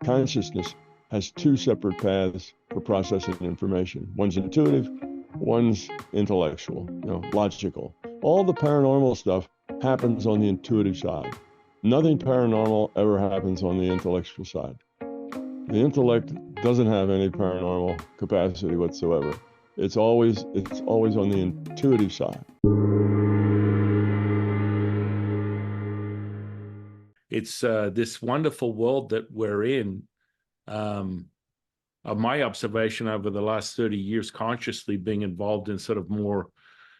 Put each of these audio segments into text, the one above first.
consciousness has two separate paths for processing information. One's intuitive, one's intellectual, logical. All the paranormal stuff happens on the intuitive side. Nothing paranormal ever happens on the intellectual side. The intellect doesn't have any paranormal capacity whatsoever. It's always on the intuitive side. It's this wonderful world that we're in. Of my observation over the last 30 years, consciously being involved in sort of more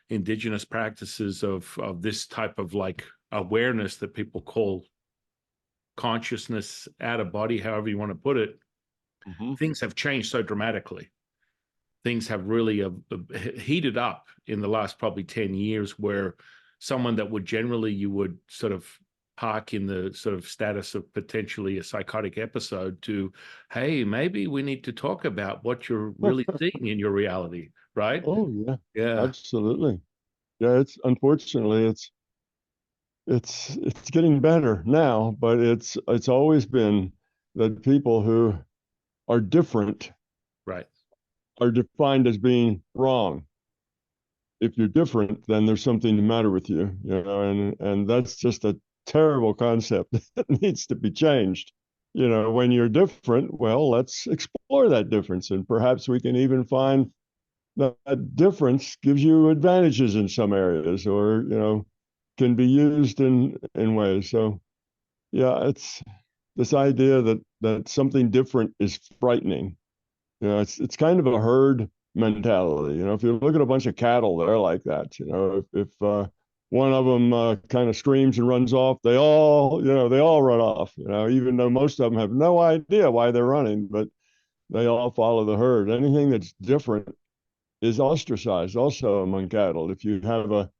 indigenous practices of this type of like awareness that people call consciousness out of body, however you want to put it. Things have changed so dramatically. Things have really heated up in the last probably 10 years, where someone that would generally you would sort of park in the sort of status of potentially a psychotic episode to, hey, maybe we need to talk about what you're really seeing in your reality, right? Oh yeah, Yeah, absolutely. Yeah, it's unfortunately it's getting better now, but it's always been that people who are different right. are defined as being wrong. If you're different, then there's something the matter with you, and that's just a terrible concept that needs to be changed. When you're different, well, let's explore that difference, and perhaps we can even find that difference gives you advantages in some areas, or can be used in ways. So yeah, it's this idea that something different is frightening. It's kind of a herd mentality. If you look at a bunch of cattle, they're like that. If one of them kind of screams and runs off, they all run off. Even though most of them have no idea why they're running, but they all follow the herd. Anything that's different is ostracized also among cattle. If you have a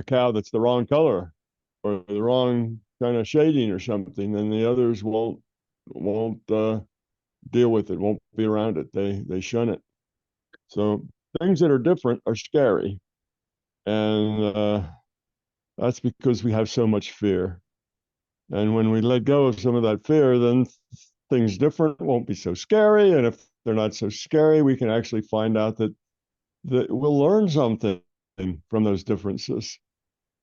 cow that's the wrong color or the wrong kind of shading or something, then the others won't deal with it, won't be around it. They shun it. So things that are different are scary, and that's because we have so much fear. And when we let go of some of that fear, then things different won't be so scary. And if they're not so scary, we can actually find out that we'll learn something from those differences.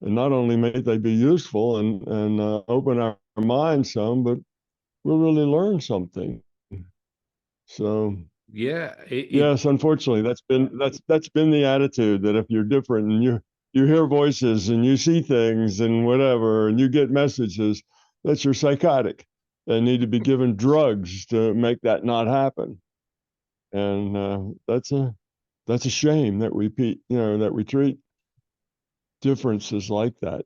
And not only may they be useful and open our mind some, but we'll really learn something. So Yeah, yes, unfortunately, that's been the attitude, that if you're different and you hear voices and you see things and whatever, and you get messages, that you're psychotic and need to be given drugs to make that not happen. And that's a shame that that we treat differences like that.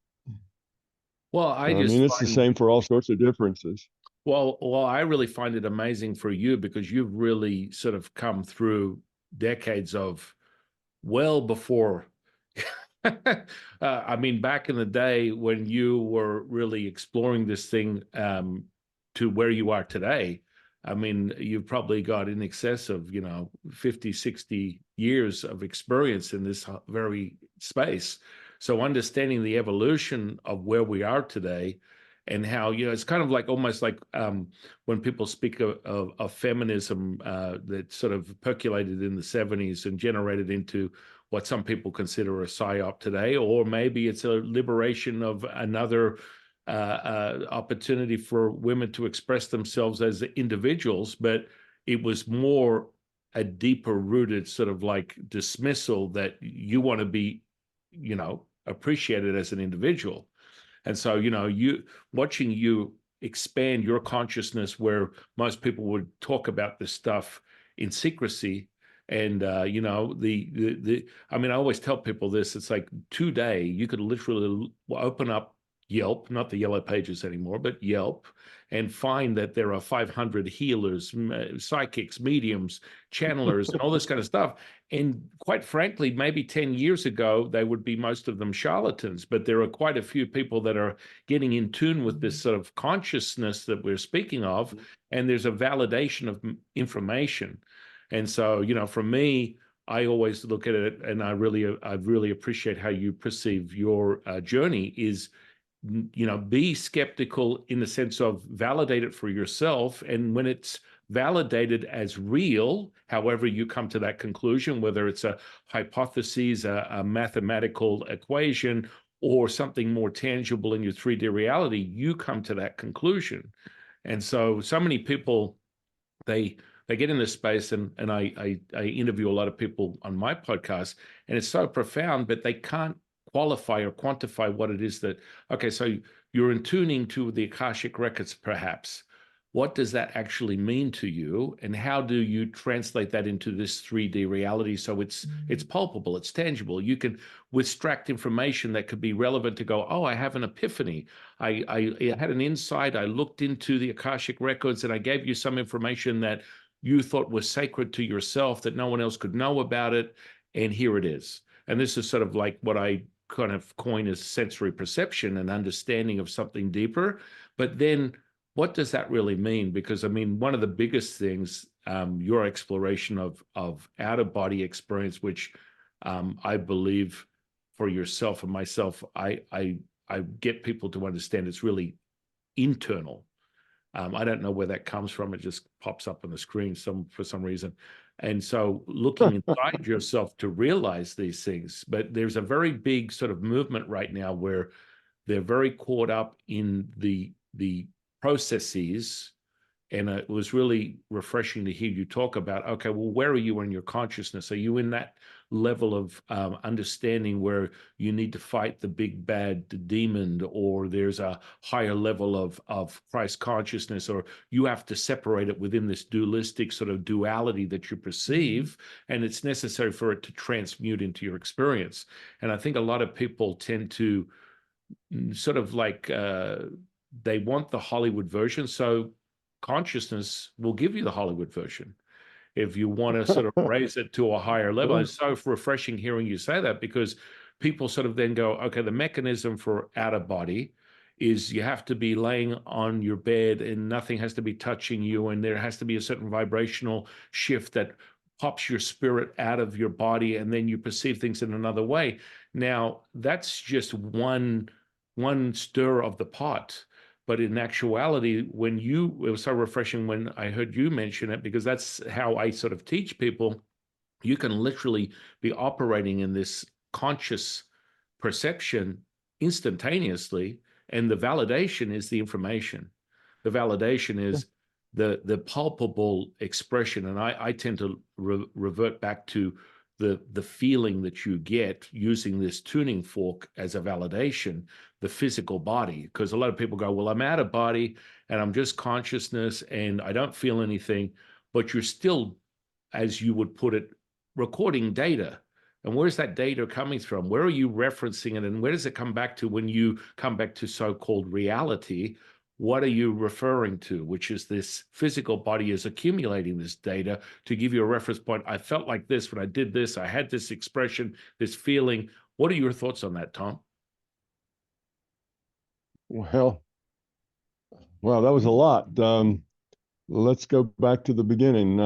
well, I I just mean, it's the find, same for all sorts of differences. well, I really find it amazing for you, because you've really sort of come through decades of, well before. I mean, back in the day when you were really exploring this thing, to where you are today, I mean, you've probably got in excess of, 50, 60 years of experience in this very space. So understanding the evolution of where we are today, and how, it's kind of like almost like when people speak of feminism that sort of percolated in the 70s and generated into what some people consider a psyop today, or maybe it's a liberation of another opportunity for women to express themselves as individuals, but it was more a deeper rooted sort of like dismissal that you want to be, appreciated as an individual. And so, you watching you expand your consciousness, where most people would talk about this stuff in secrecy. And I mean, I always tell people this. It's like today you could literally open up Yelp, not the yellow pages anymore, but Yelp, and find that there are 500 healers, psychics, mediums, channelers, and all this kind of stuff. And quite frankly, maybe 10 years ago, they would be most of them charlatans, but there are quite a few people that are getting in tune with this sort of consciousness that we're speaking of. And there's a validation of information. And so, for me, I always look at it, and I really appreciate how you perceive your journey is be skeptical in the sense of validate it for yourself. And when it's validated as real, however you come to that conclusion, whether it's a hypothesis, a mathematical equation, or something more tangible in your 3D reality, you come to that conclusion. And so many people, they get in this space, and I interview a lot of people on my podcast, and it's so profound, but they can't qualify or quantify what it is that, okay, so you're in tuning to the Akashic records, perhaps. What does that actually mean to you, and how do you translate that into this 3D reality so it's palpable, it's tangible? You can extract information that could be relevant to go, oh, I have an epiphany. I had an insight. I looked into the Akashic records and I gave you some information that you thought was sacred to yourself, that no one else could know about it, and here it is. And this is sort of like what I kind of coin as sensory perception and understanding of something deeper. But then what does that really mean? Because I mean, one of the biggest things, your exploration of out-of-body experience, which I believe for yourself and myself, I get people to understand it's really internal. I don't know where that comes from. It just pops up on the screen for some reason. And so looking inside yourself to realize these things. But there's a very big sort of movement right now where they're very caught up in the processes. And it was really refreshing to hear you talk about, okay, well, where are you in your consciousness? Are you in that level of understanding where you need to fight the big bad demon, or there's a higher level of Christ consciousness, or you have to separate it within this dualistic sort of duality that you perceive, and it's necessary for it to transmute into your experience? And I think a lot of people tend to sort of like, they want the Hollywood version. So consciousness will give you the Hollywood version if you want to sort of raise it to a higher level. It's so refreshing hearing you say that, because people sort of then go, okay, the mechanism for out of body is you have to be laying on your bed and nothing has to be touching you, and there has to be a certain vibrational shift that pops your spirit out of your body, and then you perceive things in another way. Now, that's just one stir of the pot. But in actuality, it was so refreshing when I heard you mention it, because that's how I sort of teach people. You can literally be operating in this conscious perception instantaneously, and the validation is the information. The validation is the palpable expression. And I tend to revert back to the feeling that you get using this tuning fork as a validation, the physical body. Because a lot of people go, well, I'm out of body and I'm just consciousness and I don't feel anything, but you're still, as you would put it, recording data. And where's that data coming from? Where are you referencing it? And where does it come back to when you come back to so-called reality? What are you referring to? Which is this physical body is accumulating this data to give you a reference point. I felt like this when I did this. I had this expression, this feeling. What are your thoughts on that, Tom? Well, that was a lot. Let's go back to the beginning.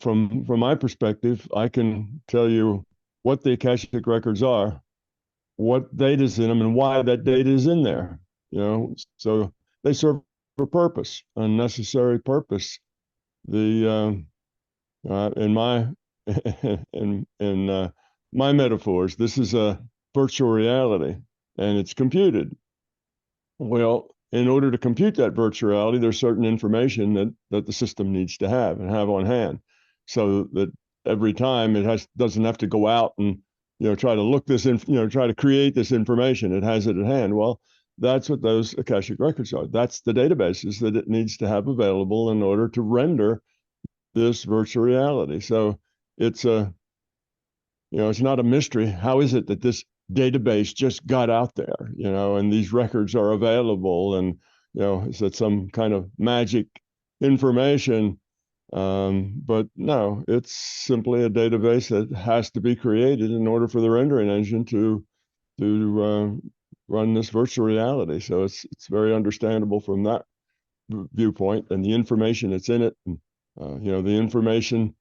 From my perspective, I can tell you what the Akashic records are, what data's in them, and why that data is in there. So they serve a purpose, a necessary purpose. In my my metaphors, this is a virtual reality, and it's computed. Well, in order to compute that virtual reality, there's certain information that the system needs to have and have on hand, so that every time it doesn't have to go out and try to look this in, try to create this information. It has it at hand. Well, that's what those Akashic records are. That's the databases that it needs to have available in order to render this virtual reality. So it's it's not a mystery. How is it that this database just got out there, and these records are available, and is that some kind of magic information? But no, it's simply a database that has to be created in order for the rendering engine to run this virtual reality. So it's very understandable from that viewpoint, and the information that's in it. And, the information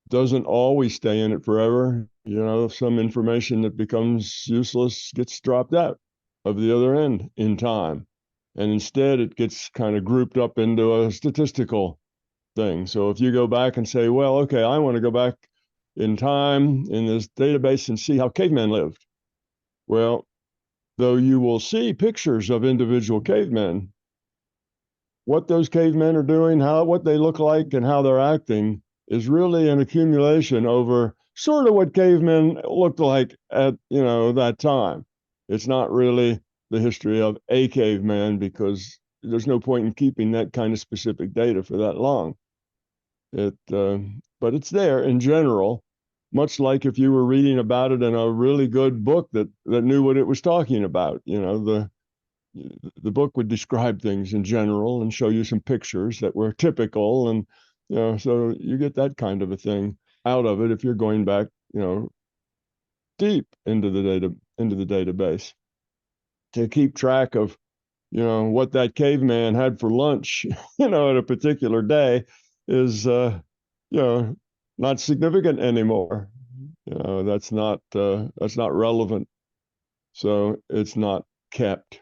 doesn't always stay in it forever. Some information that becomes useless gets dropped out. of the other end in time. And instead, it gets kind of grouped up into a statistical thing. So if you go back and say, well, okay, I want to go back in time in this database and see how cavemen lived. Well, though you will see pictures of individual cavemen, what those cavemen are doing, what they look like, and how they're acting is really an accumulation over sort of what cavemen looked like at that time. It's not really the history of a caveman, because there's no point in keeping that kind of specific data for that long. But it's there in general, much like if you were reading about it in a really good book that knew what it was talking about. The book would describe things in general and show you some pictures that were typical, and so you get that kind of a thing out of it if you're going back deep into the database to keep track of what that caveman had for lunch at a particular day is not significant anymore. That's not relevant, so it's not kept.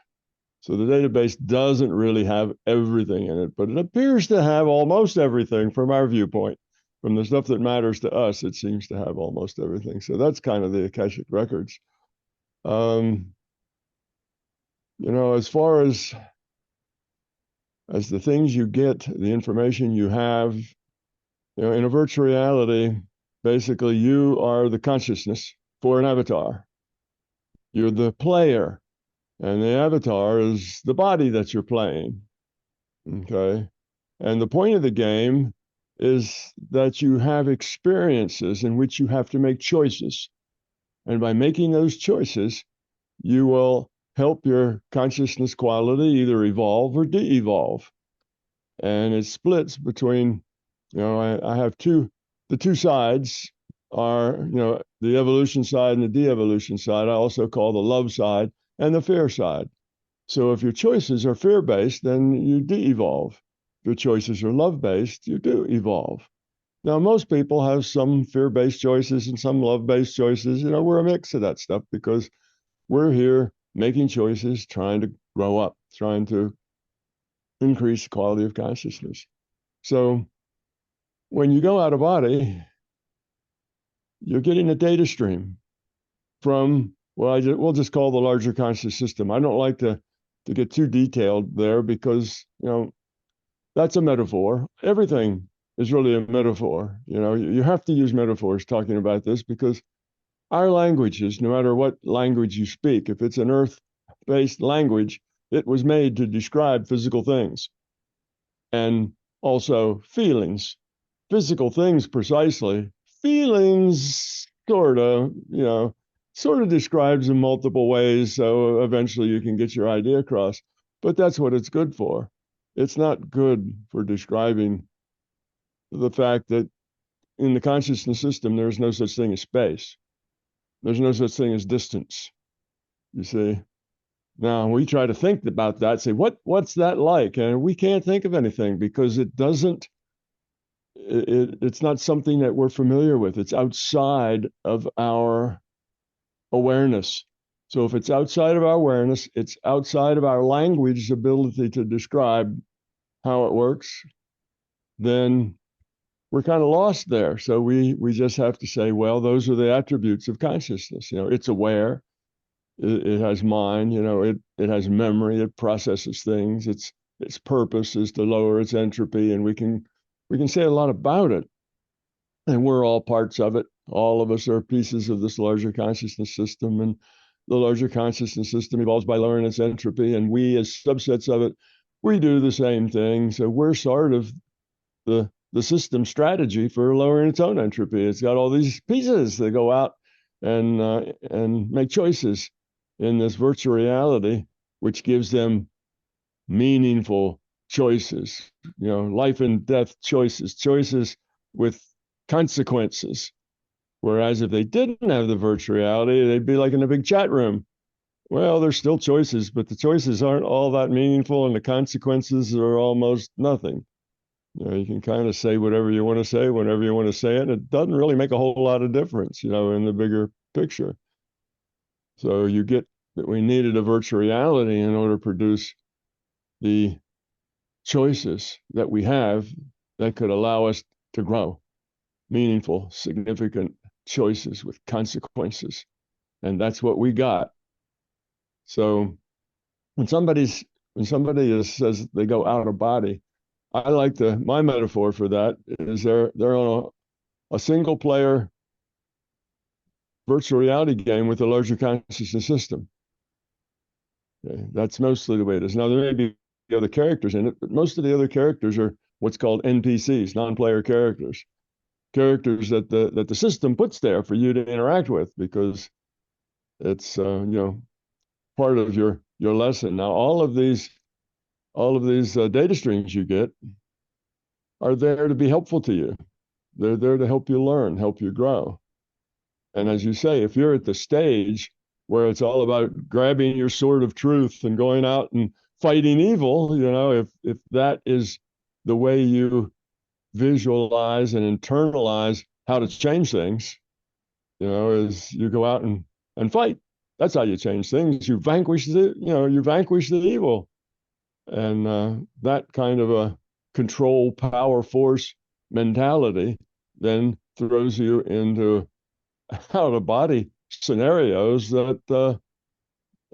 So the database doesn't really have everything in it, but it appears to have almost everything from our viewpoint. From the stuff that matters to us, it seems to have almost everything. So that's kind of the Akashic records. As far as the things you get, the information you have, in a virtual reality, basically you are the consciousness for an avatar. You're the player, and the avatar is the body that you're playing. Okay. And the point of the game is that you have experiences in which you have to make choices. And by making those choices, you will help your consciousness quality either evolve or de-evolve. And it splits between, I have the two sides are, the evolution side and the de-evolution side. I also call the love side and the fear side. So if your choices are fear-based, then you de-evolve. If your choices are love-based, you do evolve. Now, most people have some fear-based choices and some love-based choices. We're a mix of that stuff because we're here making choices, trying to grow up, trying to increase the quality of consciousness. So when you go out of body, you're getting a data stream from, we'll just call the larger conscious system. I don't like to get too detailed there because, that's a metaphor. Everything is really a metaphor. You have to use metaphors talking about this because our languages, no matter what language you speak, if it's an earth-based language, it was made to describe physical things and also feelings. Physical things precisely. Feelings sort of describes in multiple ways, so eventually you can get your idea across. But that's what it's good for. It's not good for describing the fact that in the consciousness system, there's no such thing as space. There's no such thing as distance, you see. Now, we try to think about that, say, what's that like? And we can't think of anything because it's not something that we're familiar with. It's outside of our awareness. So if it's outside of our awareness, it's outside of our language's ability to describe how it works, then we're kind of lost there. So we just have to say, well, those are the attributes of consciousness. It's aware, it has mind, it has memory, it processes things. Its purpose is to lower its entropy, and we can say a lot about it. And we're all parts of it. All of us are pieces of this larger consciousness system, and the larger consciousness system evolves by lowering its entropy, and we as subsets of it, we do the same thing. So we're sort of the system strategy for lowering its own entropy. It's got all these pieces that go out and make choices in this virtual reality, which gives them meaningful choices, life and death choices with consequences. Whereas if they didn't have the virtual reality, they'd be like in a big chat room. Well, there's still choices, but the choices aren't all that meaningful, and the consequences are almost nothing. You can kind of say whatever you want to say, whenever you want to say it. And it doesn't really make a whole lot of difference, in the bigger picture. So you get that we needed a virtual reality in order to produce the choices that we have that could allow us to grow, meaningful, significant choices with consequences. And that's what we got. So when somebody says they go out of body, I like my metaphor for that is they're on a single player virtual reality game with a larger consciousness system. Okay? That's mostly the way it is. Now there may be other characters in it, but most of the other characters are what's called NPCs, non-player characters, characters that the system puts there for you to interact with because it's part of your lesson. Now all of these data streams you get are there to be helpful to you. They're there to help you learn, help you grow. And as you say, if you're at the stage where it's all about grabbing your sword of truth and going out and fighting evil, if that is the way you visualize and internalize how to change things, is you go out and fight. That's how you change things. You vanquish the evil. And that kind of a control, power, force mentality then throws you into out of body scenarios that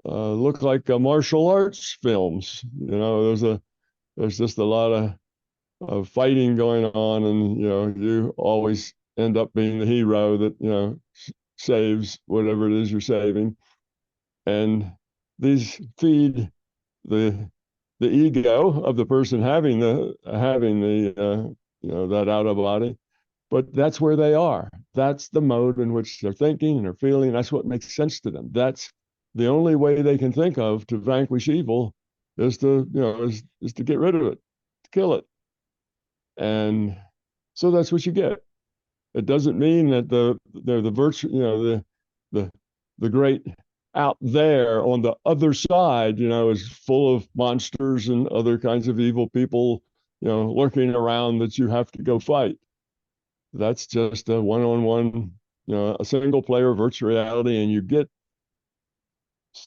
look like martial arts films. There's just a lot of fighting going on, and you always end up being the hero that saves whatever it is you're saving. And these feed the ego of the person having the that out of body. But that's where they are. That's the mode in which they're thinking and they're feeling. That's what makes sense to them. That's the only way they can think of to vanquish evil is to get rid of it, to kill it. And so that's what you get. It doesn't mean that the virtue, the great out there on the other side, is full of monsters and other kinds of evil people, lurking around that you have to go fight. That's just a one-on-one, a single player virtual reality, and you get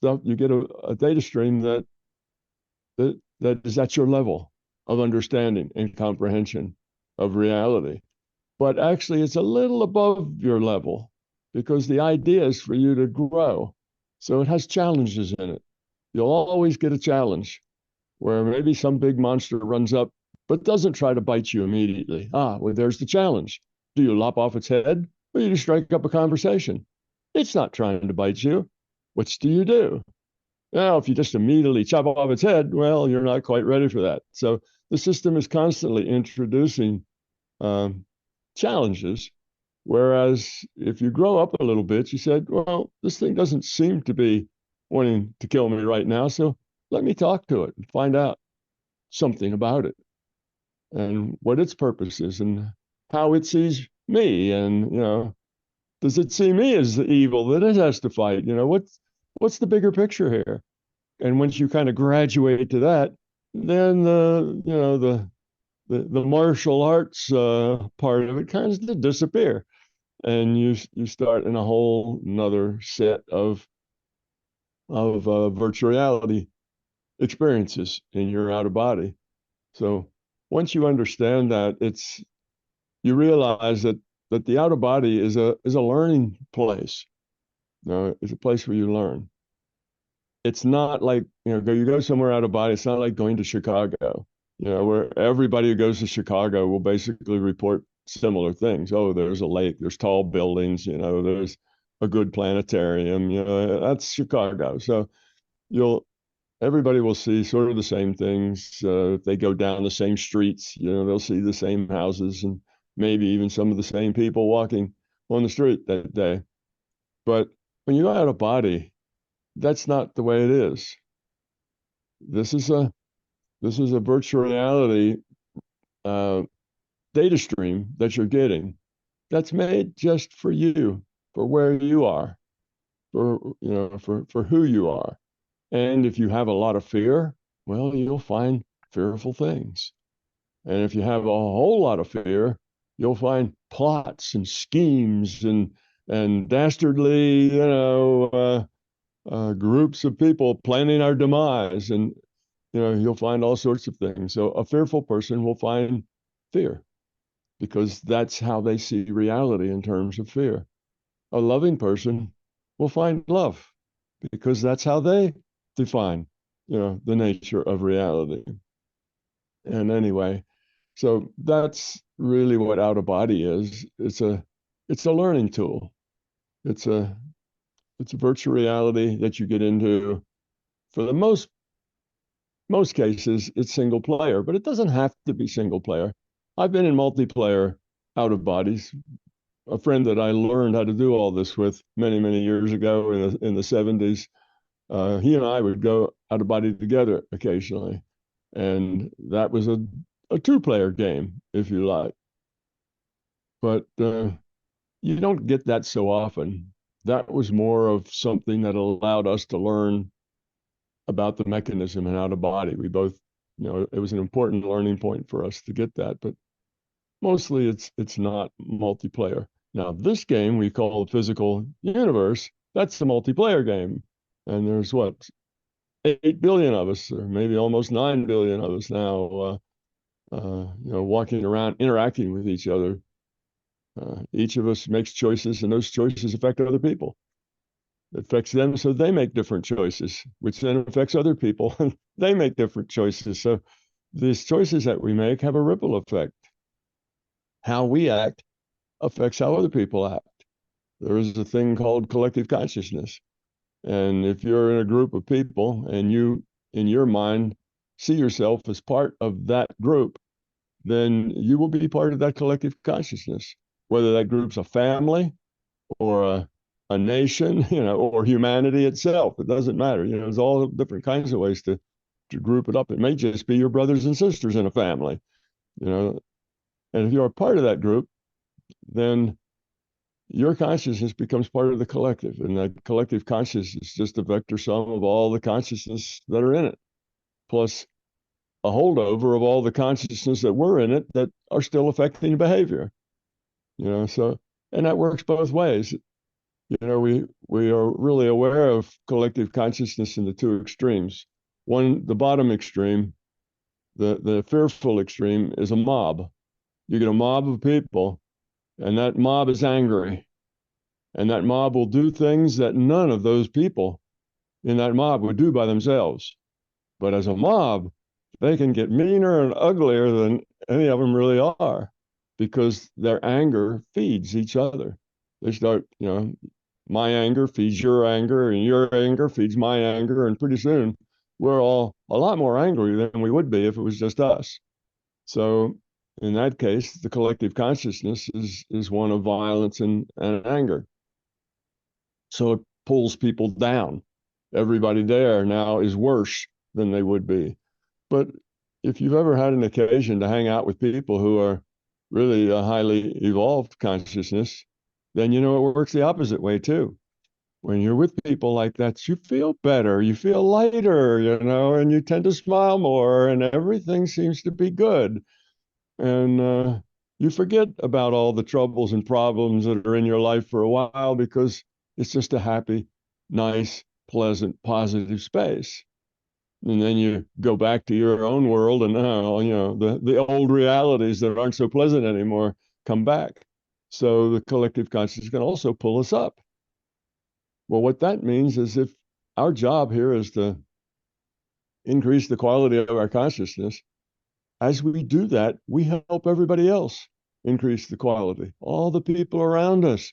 a data stream that is at your level of understanding and comprehension of reality. But actually, it's a little above your level because the idea is for you to grow. So it has challenges in it. You'll always get a challenge where maybe some big monster runs up, but doesn't try to bite you immediately. Well, there's the challenge. Do you lop off its head or do you strike up a conversation? It's not trying to bite you. Which do you do? Now, if you just immediately chop off its head, well, you're not quite ready for that. So the system is constantly introducing challenges. Whereas if you grow up a little bit, you said, well, this thing doesn't seem to be wanting to kill me right now. So let me talk to it and find out something about it and what its purpose is and how it sees me. And, does it see me as the evil that it has to fight? What's the bigger picture here? And once you kind of graduate to that, then the martial arts part of it kind of disappear, and you start in a whole another set of virtual reality experiences in your out of body. So once you understand that, you realize that the out of body is a learning place. It's a place where you learn. It's not like you go somewhere out of body. It's not like going to Chicago, where everybody who goes to Chicago will basically report similar things. Oh, there's a lake, there's tall buildings, there's a good planetarium, that's Chicago. So everybody will see sort of the same things. If they go down the same streets, they'll see the same houses and maybe even some of the same people walking on the street that day. But when you go out of body, that's not the way it is. This is a virtual reality data stream that you're getting that's made just for you, for where you are, for who you are. And if you have a lot of fear, well, you'll find fearful things. And if you have a whole lot of fear, you'll find plots and schemes and dastardly, groups of people planning our demise, and you'll find all sorts of things. So a fearful person will find fear because that's how they see reality in terms of fear. A loving person will find love because that's how they define, the nature of reality. And anyway, so that's really what out of body is. It's a learning tool. It's a it's a virtual reality that you get into. For the most cases, it's single player, but it doesn't have to be single player. I've been in multiplayer out of bodies. A friend that I learned how to do all this with many, many years ago in the 70s, he and I would go out of body together occasionally. And that was a two-player game, if you like. But you don't get that so often. That was more of something that allowed us to learn about the mechanism and out of body. We both, it was an important learning point for us to get that, but mostly it's not multiplayer. Now, this game we call the physical universe, that's the multiplayer game. And there's what, 8 billion of us, or maybe almost 9 billion of us now, walking around interacting with each other. Each of us makes choices, and those choices affect other people. It affects them, so they make different choices, which then affects other people, and they make different choices. So these choices that we make have a ripple effect. How we act affects how other people act. There is a thing called collective consciousness. And if you're in a group of people and you, in your mind, see yourself as part of that group, then you will be part of that collective consciousness, whether that group's a family or a nation, or humanity itself. It doesn't matter. There's all different kinds of ways to group it up. It may just be your brothers and sisters in a family, and if you're a part of that group, then your consciousness becomes part of the collective, and that collective consciousness is just a vector sum of all the consciousness that are in it, plus a holdover of all the consciousness that were in it that are still affecting behavior. So, and that works both ways. We are really aware of collective consciousness in the two extremes. One, the bottom extreme, the fearful extreme, is a mob. You get a mob of people, and that mob is angry. And that mob will do things that none of those people in that mob would do by themselves. But as a mob, they can get meaner and uglier than any of them really are, because their anger feeds each other. They start, my anger feeds your anger, and your anger feeds my anger. And pretty soon, we're all a lot more angry than we would be if it was just us. So in that case, the collective consciousness is one of violence and anger. So it pulls people down. Everybody there now is worse than they would be. But if you've ever had an occasion to hang out with people who are really a highly evolved consciousness, then it works the opposite way too. When you're with people like that, you feel better, you feel lighter, and you tend to smile more, and everything seems to be good. And you forget about all the troubles and problems that are in your life for a while, because it's just a happy, nice, pleasant, positive space. And then you go back to your own world, and now, the old realities that aren't so pleasant anymore come back. So the collective consciousness can also pull us up. Well, what that means is, if our job here is to increase the quality of our consciousness, as we do that, we help everybody else increase the quality. All the people around us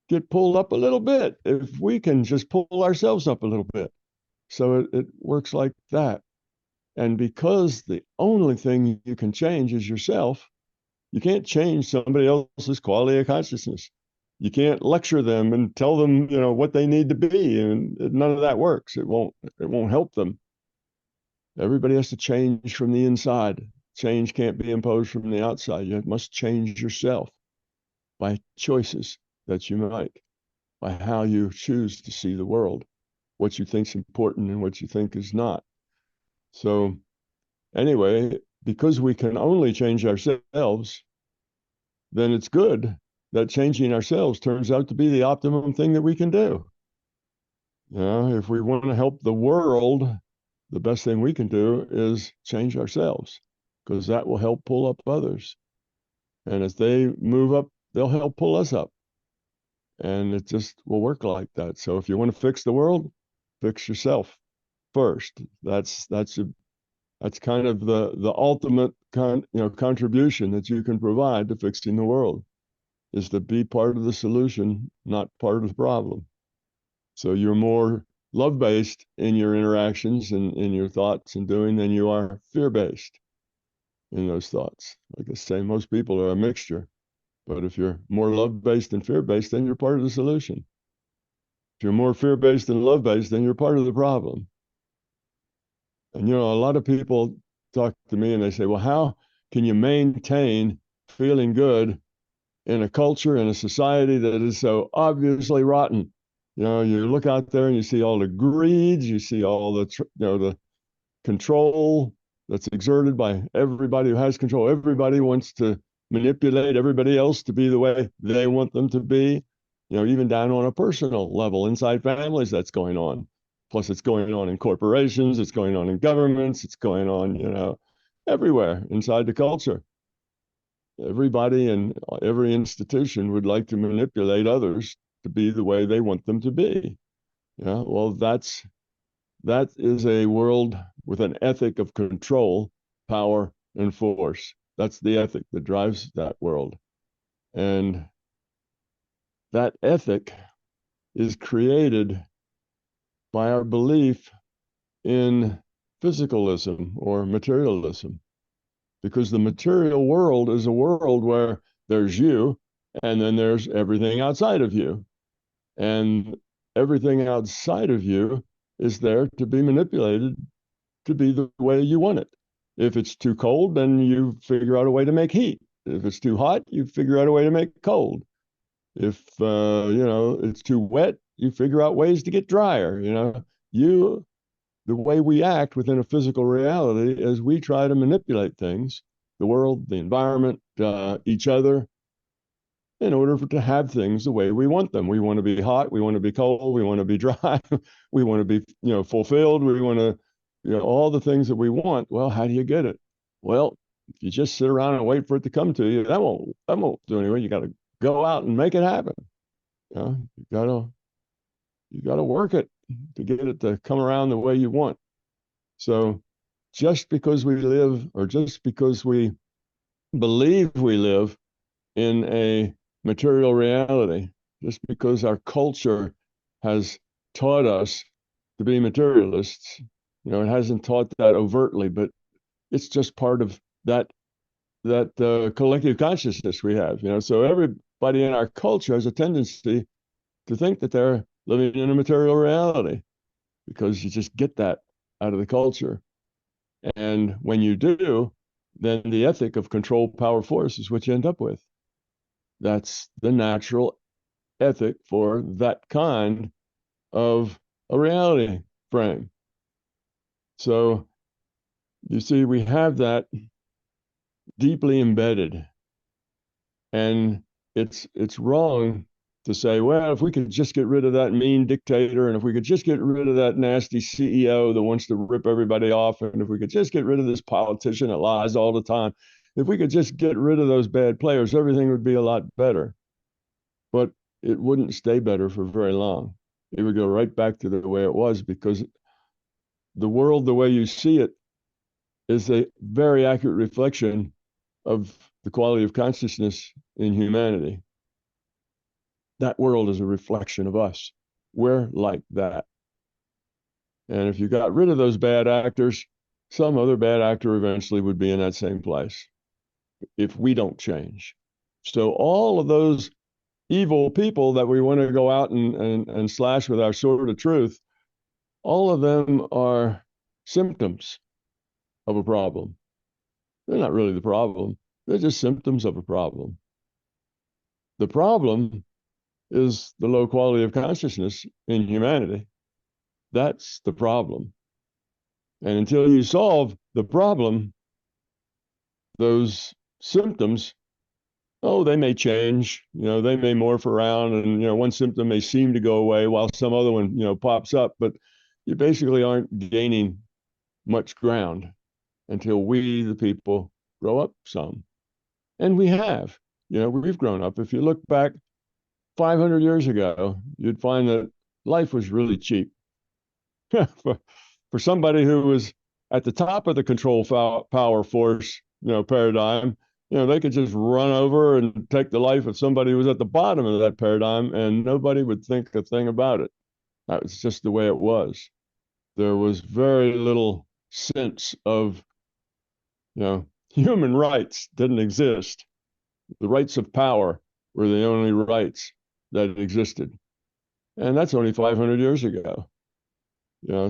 get pulled up a little bit if we can just pull ourselves up a little bit. So it works like that. And because the only thing you can change is yourself, you can't change somebody else's quality of consciousness. You can't lecture them and tell them, what they need to be, and none of that works. It won't help them. Everybody has to change from the inside. Change can't be imposed from the outside. You must change yourself by choices that you make, by how you choose to see the world, what you think is important and what you think is not. So anyway, because we can only change ourselves, then it's good that changing ourselves turns out to be the optimum thing that we can do. If we want to help the world, the best thing we can do is change ourselves, because that will help pull up others. And as they move up, they'll help pull us up. And it just will work like that. So if you want to fix the world, fix yourself first. That's kind of the ultimate contribution that you can provide to fixing the world, is to be part of the solution, not part of the problem. So you're more love-based in your interactions and in your thoughts and doing than you are fear-based in those thoughts. Like I say, most people are a mixture. But if you're more love-based and fear-based, then you're part of the solution. If you're more fear-based and love-based, then you're part of the problem. And, a lot of people talk to me and they say, well, how can you maintain feeling good in a culture, in a society that is so obviously rotten? You look out there and you see all the greed, you see all the control that's exerted by everybody who has control. Everybody wants to manipulate everybody else to be the way they want them to be. Even down on a personal level, inside families, that's going on. Plus, it's going on in corporations, it's going on in governments, it's going on, everywhere inside the culture. Everybody and every institution would like to manipulate others to be the way they want them to be. Well, that is a world with an ethic of control, power, and force. That's the ethic that drives that world. And that ethic is created by our belief in physicalism or materialism, because the material world is a world where there's you and then there's everything outside of you. And everything outside of you is there to be manipulated to be the way you want it. If it's too cold, then you figure out a way to make heat. If it's too hot, you figure out a way to make cold. If it's too wet, you figure out ways to get drier. The way we act within a physical reality is we try to manipulate things, the world, the environment, each other, in order to have things the way we want them. We want to be hot, we want to be cold, we want to be dry, we want to be, fulfilled, we want to, all the things that we want. Well, how do you get it? Well, if you just sit around and wait for it to come to you, that won't do anything. You got to go out and make it happen. You got to work it to get it to come around the way you want. So just because we live, or just because we believe we live in a material reality, just because our culture has taught us to be materialists, it hasn't taught that overtly, but it's just part of that collective consciousness we have. So everybody in our culture has a tendency to think that they're living in a material reality, because you just get that out of the culture. And when you do, then the ethic of control, power, force is what you end up with. That's the natural ethic for that kind of a reality frame. So you see, we have that deeply embedded. And it's wrong to say, well, if we could just get rid of that mean dictator, and if we could just get rid of that nasty CEO that wants to rip everybody off, and if we could just get rid of this politician that lies all the time, if we could just get rid of those bad players, everything would be a lot better. But it wouldn't stay better for very long. It would go right back to the way it was, because the world, the way you see it, is a very accurate reflection of the quality of consciousness in humanity. That world is a reflection of us. We're like that. And if you got rid of those bad actors, some other bad actor eventually would be in that same place if we don't change. So all of those evil people that we want to go out and slash with our sword of truth, all of them are symptoms of a problem. They're not really the problem. They're just symptoms of a problem. The problem is the low quality of consciousness in humanity. That's the problem. And until you solve the problem, those symptoms Oh, they may change, they may morph around, and one symptom may seem to go away while some other one pops up, but you basically aren't gaining much ground until we, the people, grow up some. And we have. We've grown up. If you look back 500 years ago, you'd find that life was really cheap. For somebody who was at the top of the control power force, paradigm, they could just run over and take the life of somebody who was at the bottom of that paradigm, and nobody would think a thing about it. That was just the way it was. There was very little sense of, human rights didn't exist. The rights of power were the only rights that existed. And that's only 500 years ago.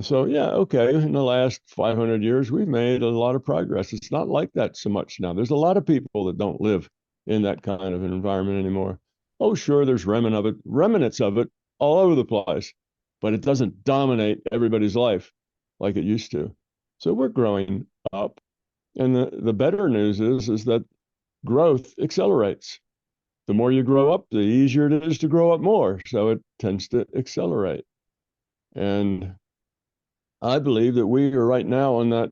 So yeah, okay, in the last 500 years, we've made a lot of progress. It's not like that so much now. There's a lot of people that don't live in that kind of an environment anymore. Oh, sure, there's remnants of it all over the place, but it doesn't dominate everybody's life like it used to. So we're growing up. And the better news is that growth accelerates. The more you grow up, the easier it is to grow up more. So it tends to accelerate. And I believe that we are right now on that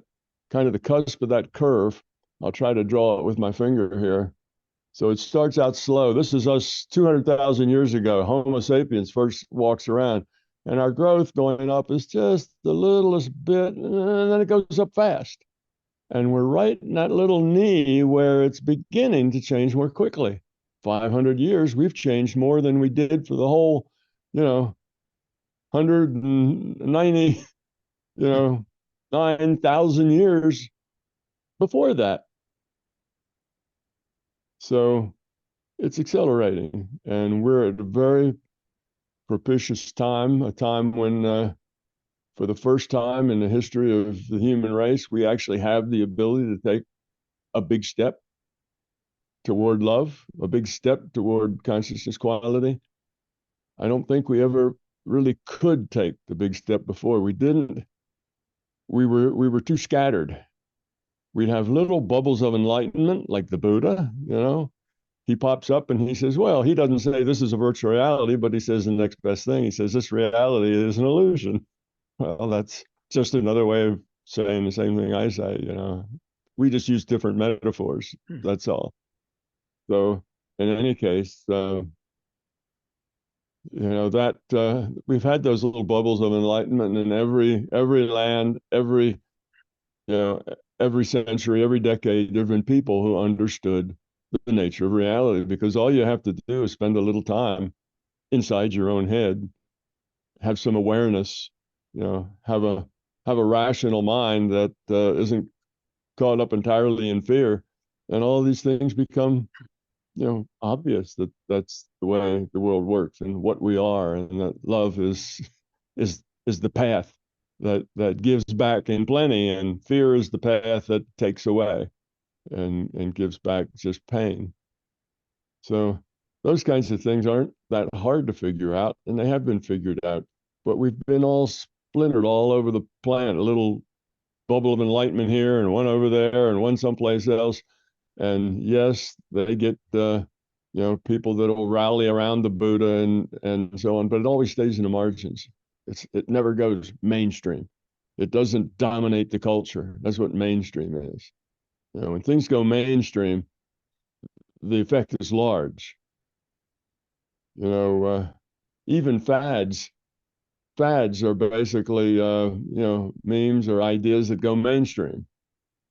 kind of the cusp of that curve. I'll try to draw it with my finger here. So it starts out slow. This is us 200,000 years ago. Homo sapiens first walks around, and our growth going up is just the littlest bit, and then it goes up fast. And we're right in that little knee where it's beginning to change more quickly. 500 years, we've changed more than we did for the whole, 190, 9,000 years before that. So it's accelerating, and we're at a very propitious time, a time when, for the first time in the history of the human race, we actually have the ability to take a big step toward love, a big step toward consciousness quality. I don't think we ever really could take the big step before. We didn't. We were too scattered. We'd have little bubbles of enlightenment, like the Buddha. He pops up and he says, well, he doesn't say this is a virtual reality, but he says the next best thing. He says, this reality is an illusion. Well, that's just another way of saying the same thing I say. We just use different metaphors. That's all. So in any case, that we've had those little bubbles of enlightenment in every land, you know, every century, every decade. There've been people who understood the nature of reality, because all you have to do is spend a little time inside your own head, have some awareness, have a rational mind that isn't caught up entirely in fear, and all these things become obvious that that's the way the world works and what we are, and that love is the path that gives back in plenty, and fear is the path that takes away and gives back just pain. So those kinds of things aren't that hard to figure out, and they have been figured out, but we've been all splintered all over the planet, a little bubble of enlightenment here and one over there and one someplace else. And yes, they get people that will rally around the Buddha and so on, but it always stays in the margins. It never goes mainstream. It doesn't dominate the culture. That's what mainstream is. When things go mainstream, the effect is large. Even fads are basically memes or ideas that go mainstream.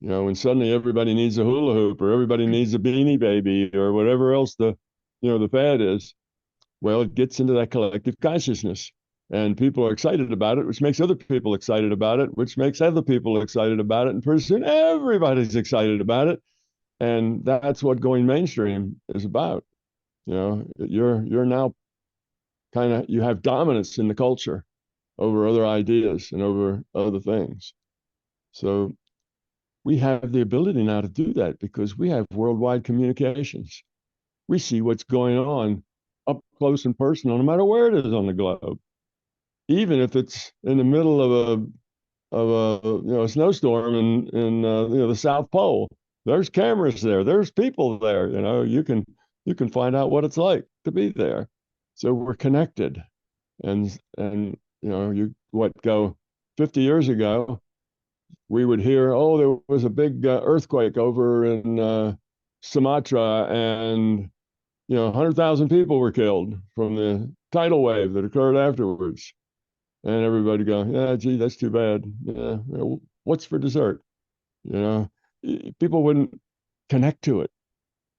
When suddenly everybody needs a hula hoop, or everybody needs a beanie baby, or whatever else the fad is, well, it gets into that collective consciousness, and people are excited about it, which makes other people excited about it, which makes other people excited about it, and pretty soon everybody's excited about it, and that's what going mainstream is about. You're now you have dominance in the culture over other ideas and over other things. So we have the ability now to do that because we have worldwide communications. We see what's going on up close and personal, no matter where it is on the globe. Even if it's in the middle of a snowstorm in the South Pole, there's cameras there, there's people there. You can you can find out what it's like to be there. So we're connected. And you what go 50 years ago, we would hear, oh, there was a big earthquake over in Sumatra, and 100,000 people were killed from the tidal wave that occurred afterwards. And everybody go, yeah, gee, that's too bad. Yeah, what's for dessert? You know, people wouldn't connect to it.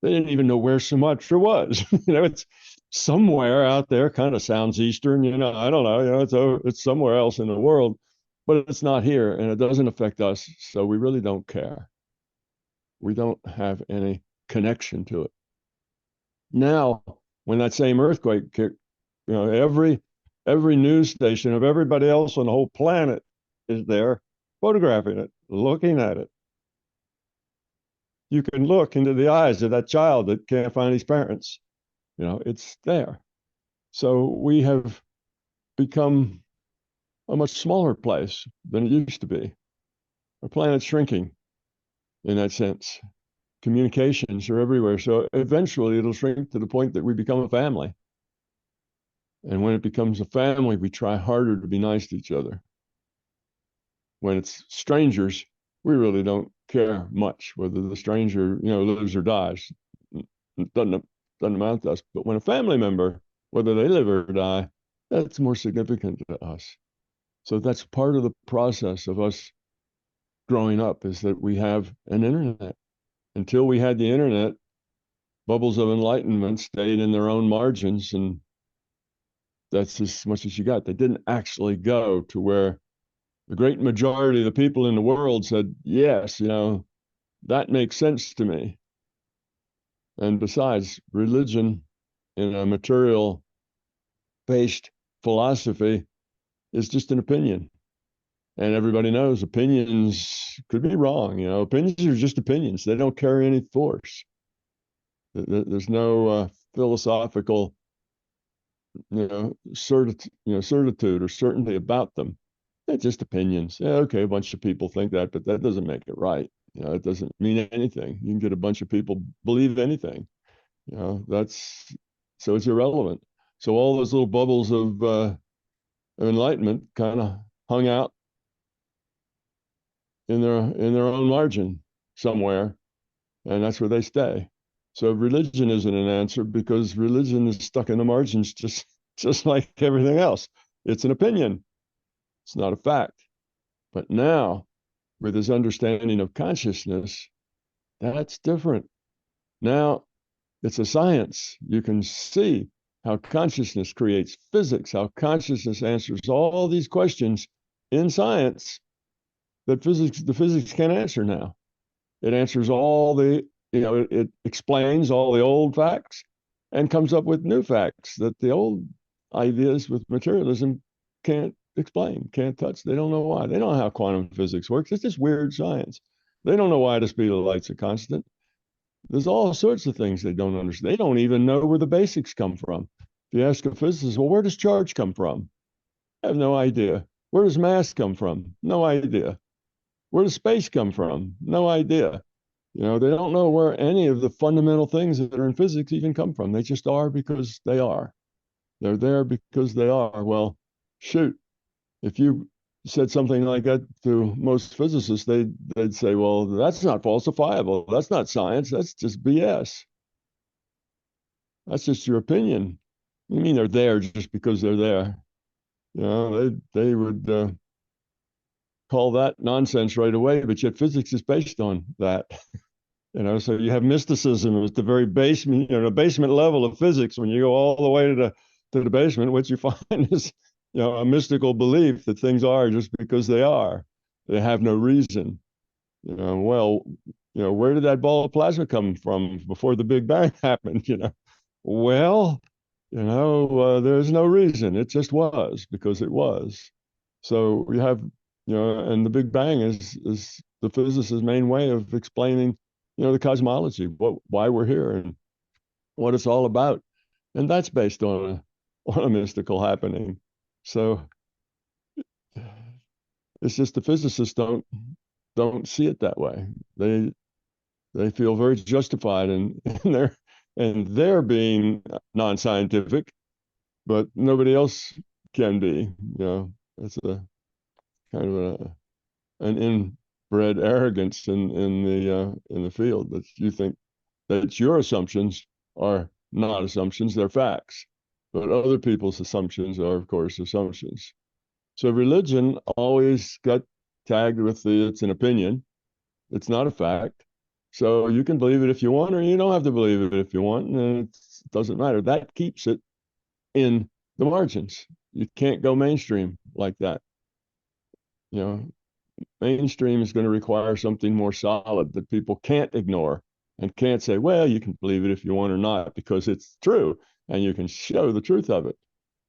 They didn't even know where Sumatra was. It's somewhere out there. Kind of sounds Eastern. I don't know. It's somewhere else in the world, but it's not here, and it doesn't affect us. So we really don't care. We don't have any connection to it. Now, when that same earthquake kicked, every news station of everybody else on the whole planet is there photographing it, looking at it. You can look into the eyes of that child that can't find his parents. It's there. So we have become a much smaller place than it used to be. Our planet's shrinking in that sense. Communications are everywhere. So eventually it'll shrink to the point that we become a family. And when it becomes a family, we try harder to be nice to each other. When it's strangers, we really don't care much whether the stranger, lives or dies. It doesn't amount to us. But when a family member, whether they live or die, that's more significant to us. So that's part of the process of us growing up, is that we have an internet. Until we had the internet, bubbles of enlightenment stayed in their own margins, and that's as much as you got. They didn't actually go to where the great majority of the people in the world said, yes, that makes sense to me. And besides, religion in a material based philosophy is just an opinion. And everybody knows opinions could be wrong. Opinions are just opinions. They don't carry any force. There's no philosophical, certitude or certainty about them. They're just opinions. Yeah, okay, a bunch of people think that, but that doesn't make it right. It doesn't mean anything. You can get a bunch of people believe anything. So it's irrelevant. So all those little bubbles of enlightenment kind of hung out in their own margin somewhere, and that's where they stay. So religion isn't an answer, because religion is stuck in the margins, just like everything else. It's an opinion. It's not a fact. But now, with this understanding of consciousness, that's different. Now it's a science. You can see how consciousness creates physics, how consciousness answers all these questions in science that the physics can't answer now. It answers all it explains all the old facts and comes up with new facts that the old ideas with materialism can't explain, can't touch. They don't know why. They don't know how quantum physics works. It's just weird science. They don't know why the speed of light's a constant. There's all sorts of things they don't understand. They don't even know where the basics come from. If you ask a physicist, well, where does charge come from? I have no idea. Where does mass come from? No idea. Where does space come from? No idea. They don't know where any of the fundamental things that are in physics even come from. They just are because they are. They're there because they are. Well, shoot, if you said something like that to most physicists, they'd say, well, that's not falsifiable. That's not science. That's just BS. That's just your opinion. You mean they're there just because they're there? They would call that nonsense right away, but yet physics is based on that. So you have mysticism at the very basement, the basement level of physics. When you go all the way to the basement, what you find is, a mystical belief that things are just because they are. They have no reason. Where did that ball of plasma come from before the Big Bang happened? Well, there's no reason. It just was because it was. So we have, and the Big Bang is the physicist's main way of explaining, the cosmology, why we're here and what it's all about. And that's based on a mystical happening. So it's just the physicists don't see it that way. They feel very justified in their and they're being non-scientific, but nobody else can be. It's a kind of an inbred arrogance in the field that you think that your assumptions are not assumptions, they're facts. But other people's assumptions are, of course, assumptions. So religion always got tagged with it's an opinion. It's not a fact. So you can believe it if you want, or you don't have to believe it if you want, and it doesn't matter. That keeps it in the margins. You can't go mainstream like that. You know, mainstream is going to require something more solid that people can't ignore and can't say, well, you can believe it if you want or not, because it's true and you can show the truth of it.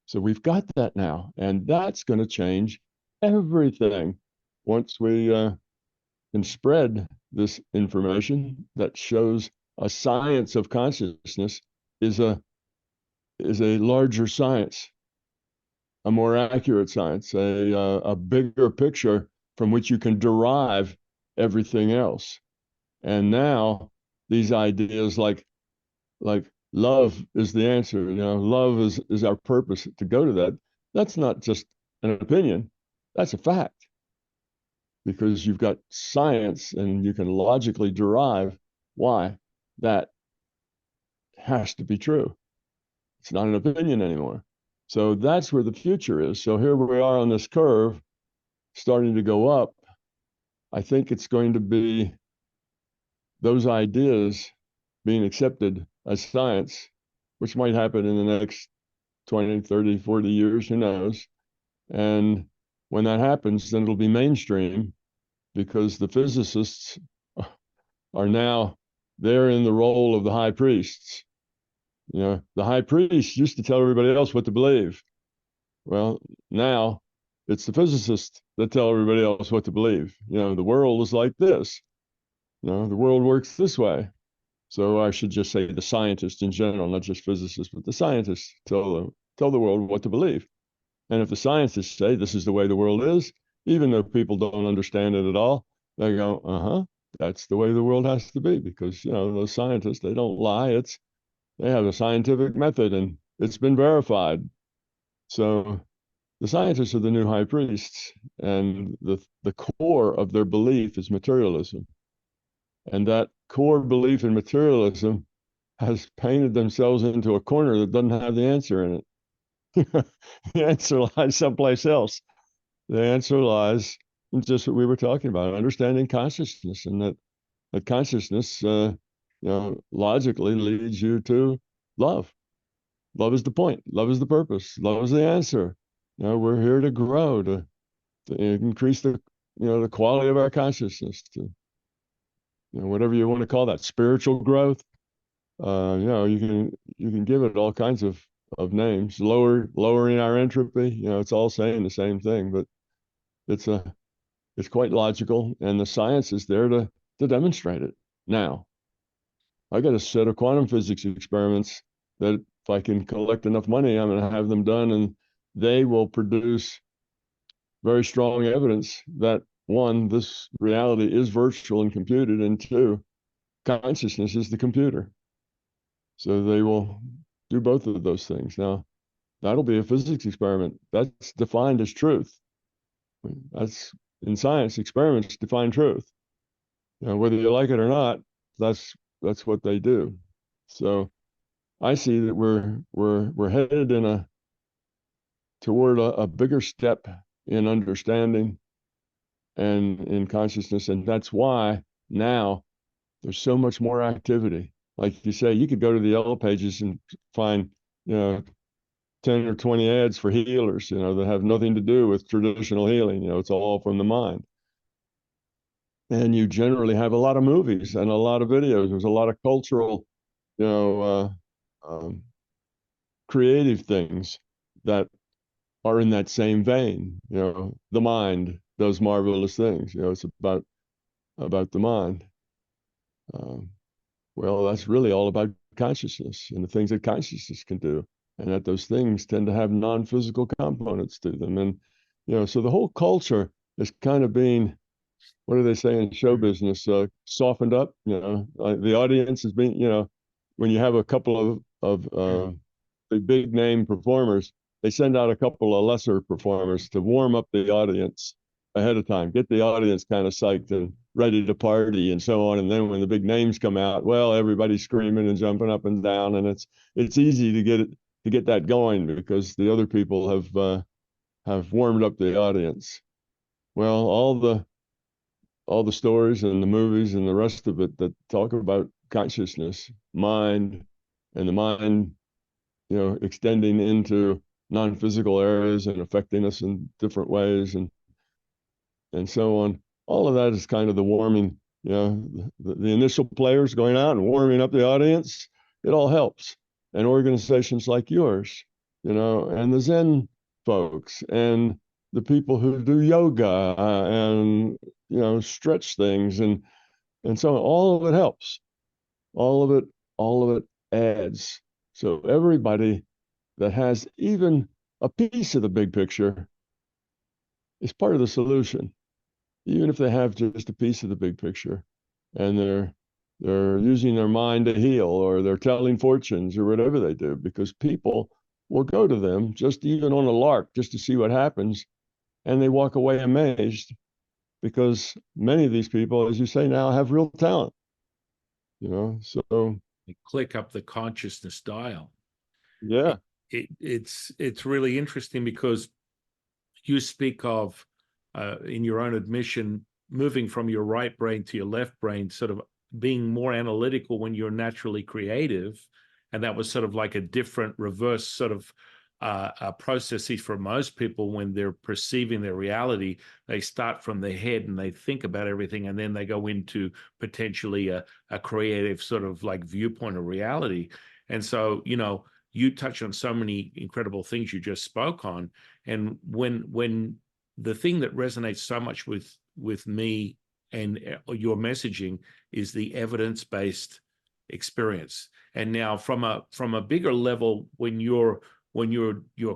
So we've got that now, and that's going to change everything once we can spread this information that shows a science of consciousness is a larger science, a more accurate science, a bigger picture from which you can derive everything else. And now these ideas like love is the answer, love is our purpose to go to that. That's not just an opinion, that's a fact, because you've got science and you can logically derive why that has to be true. It's not an opinion anymore. So that's where the future is. So here we are on this curve starting to go up. I think it's going to be those ideas being accepted as science, which might happen in the next 20, 30, 40 years, who knows? And when that happens, then it'll be mainstream because the physicists are now, they're in the role of the high priests. The high priests used to tell everybody else what to believe. Well, now it's the physicists that tell everybody else what to believe. The world is like this. The world works this way. So I should just say the scientists in general, not just physicists, but the scientists tell the world what to believe. And if the scientists say this is the way the world is, even though people don't understand it at all, they go, that's the way the world has to be, because those scientists, they don't lie. They have a scientific method and it's been verified. So the scientists are the new high priests, and the core of their belief is materialism. And that core belief in materialism has painted themselves into a corner that doesn't have the answer in it. The answer lies someplace else. The answer lies in just what we were talking about, understanding consciousness, and that consciousness, logically leads you to love. Love is the point. Love is the purpose. Love is the answer. We're here to grow, to increase the quality of our consciousness, to whatever you want to call that, spiritual growth. You can give it all kinds of names. Lowering our entropy. It's all saying the same thing, but it's quite logical, and the science is there to demonstrate it. Now, I got a set of quantum physics experiments that if I can collect enough money, I'm going to have them done, and they will produce very strong evidence that, one, this reality is virtual and computed, and two, consciousness is the computer. So they will do both of those things. Now, that'll be a physics experiment. That's defined as truth. That's in science, experiments define truth. Whether you like it or not, that's what they do. So I see that we're headed toward a bigger step in understanding and in consciousness, and that's why now there's so much more activity. Like you say, you could go to the yellow pages and find 10 or 20 ads for healers, that have nothing to do with traditional healing. It's all from the mind. And you generally have a lot of movies and a lot of videos. There's a lot of cultural, um, creative things that are in that same vein. The mind does marvelous things. It's about the mind. Well, that's really all about consciousness and the things that consciousness can do, and that those things tend to have non-physical components to them. And so the whole culture is kind of being, what do they say in show business, softened up. The audience is being, when you have a couple of the big name performers, they send out a couple of lesser performers to warm up the audience ahead of time, get the audience kind of psyched and ready to party and so on. And then when the big names come out, well, everybody's screaming and jumping up and down, and it's easy to get that going because the other people have warmed up the audience. Well, all the stories and the movies and the rest of it that talk about consciousness, mind, and the mind, extending into non-physical areas and affecting us in different ways and so on. All of that is kind of the warming, the initial players going out and warming up the audience. It all helps. And organizations like yours, and the Zen folks and the people who do yoga and stretch things and so on, all of it helps. All of it adds. So everybody that has even a piece of the big picture is part of the solution, even if they have just a piece of the big picture, and they're using their mind to heal, or they're telling fortunes, or whatever they do, because people will go to them just even on a lark just to see what happens, and they walk away amazed because many of these people, as you say now, have real talent. So they click up the consciousness dial. Yeah. It's really interesting because you speak of, in your own admission, moving from your right brain to your left brain, sort of being more analytical when you're naturally creative. And that was sort of like a different reverse sort of processes for most people when they're perceiving their reality. They start from their head and they think about everything, and then they go into potentially a creative sort of like viewpoint of reality. And so, you touch on so many incredible things you just spoke on. And when the thing that resonates so much with me and your messaging is the evidence-based experience. And now from a bigger level, when you're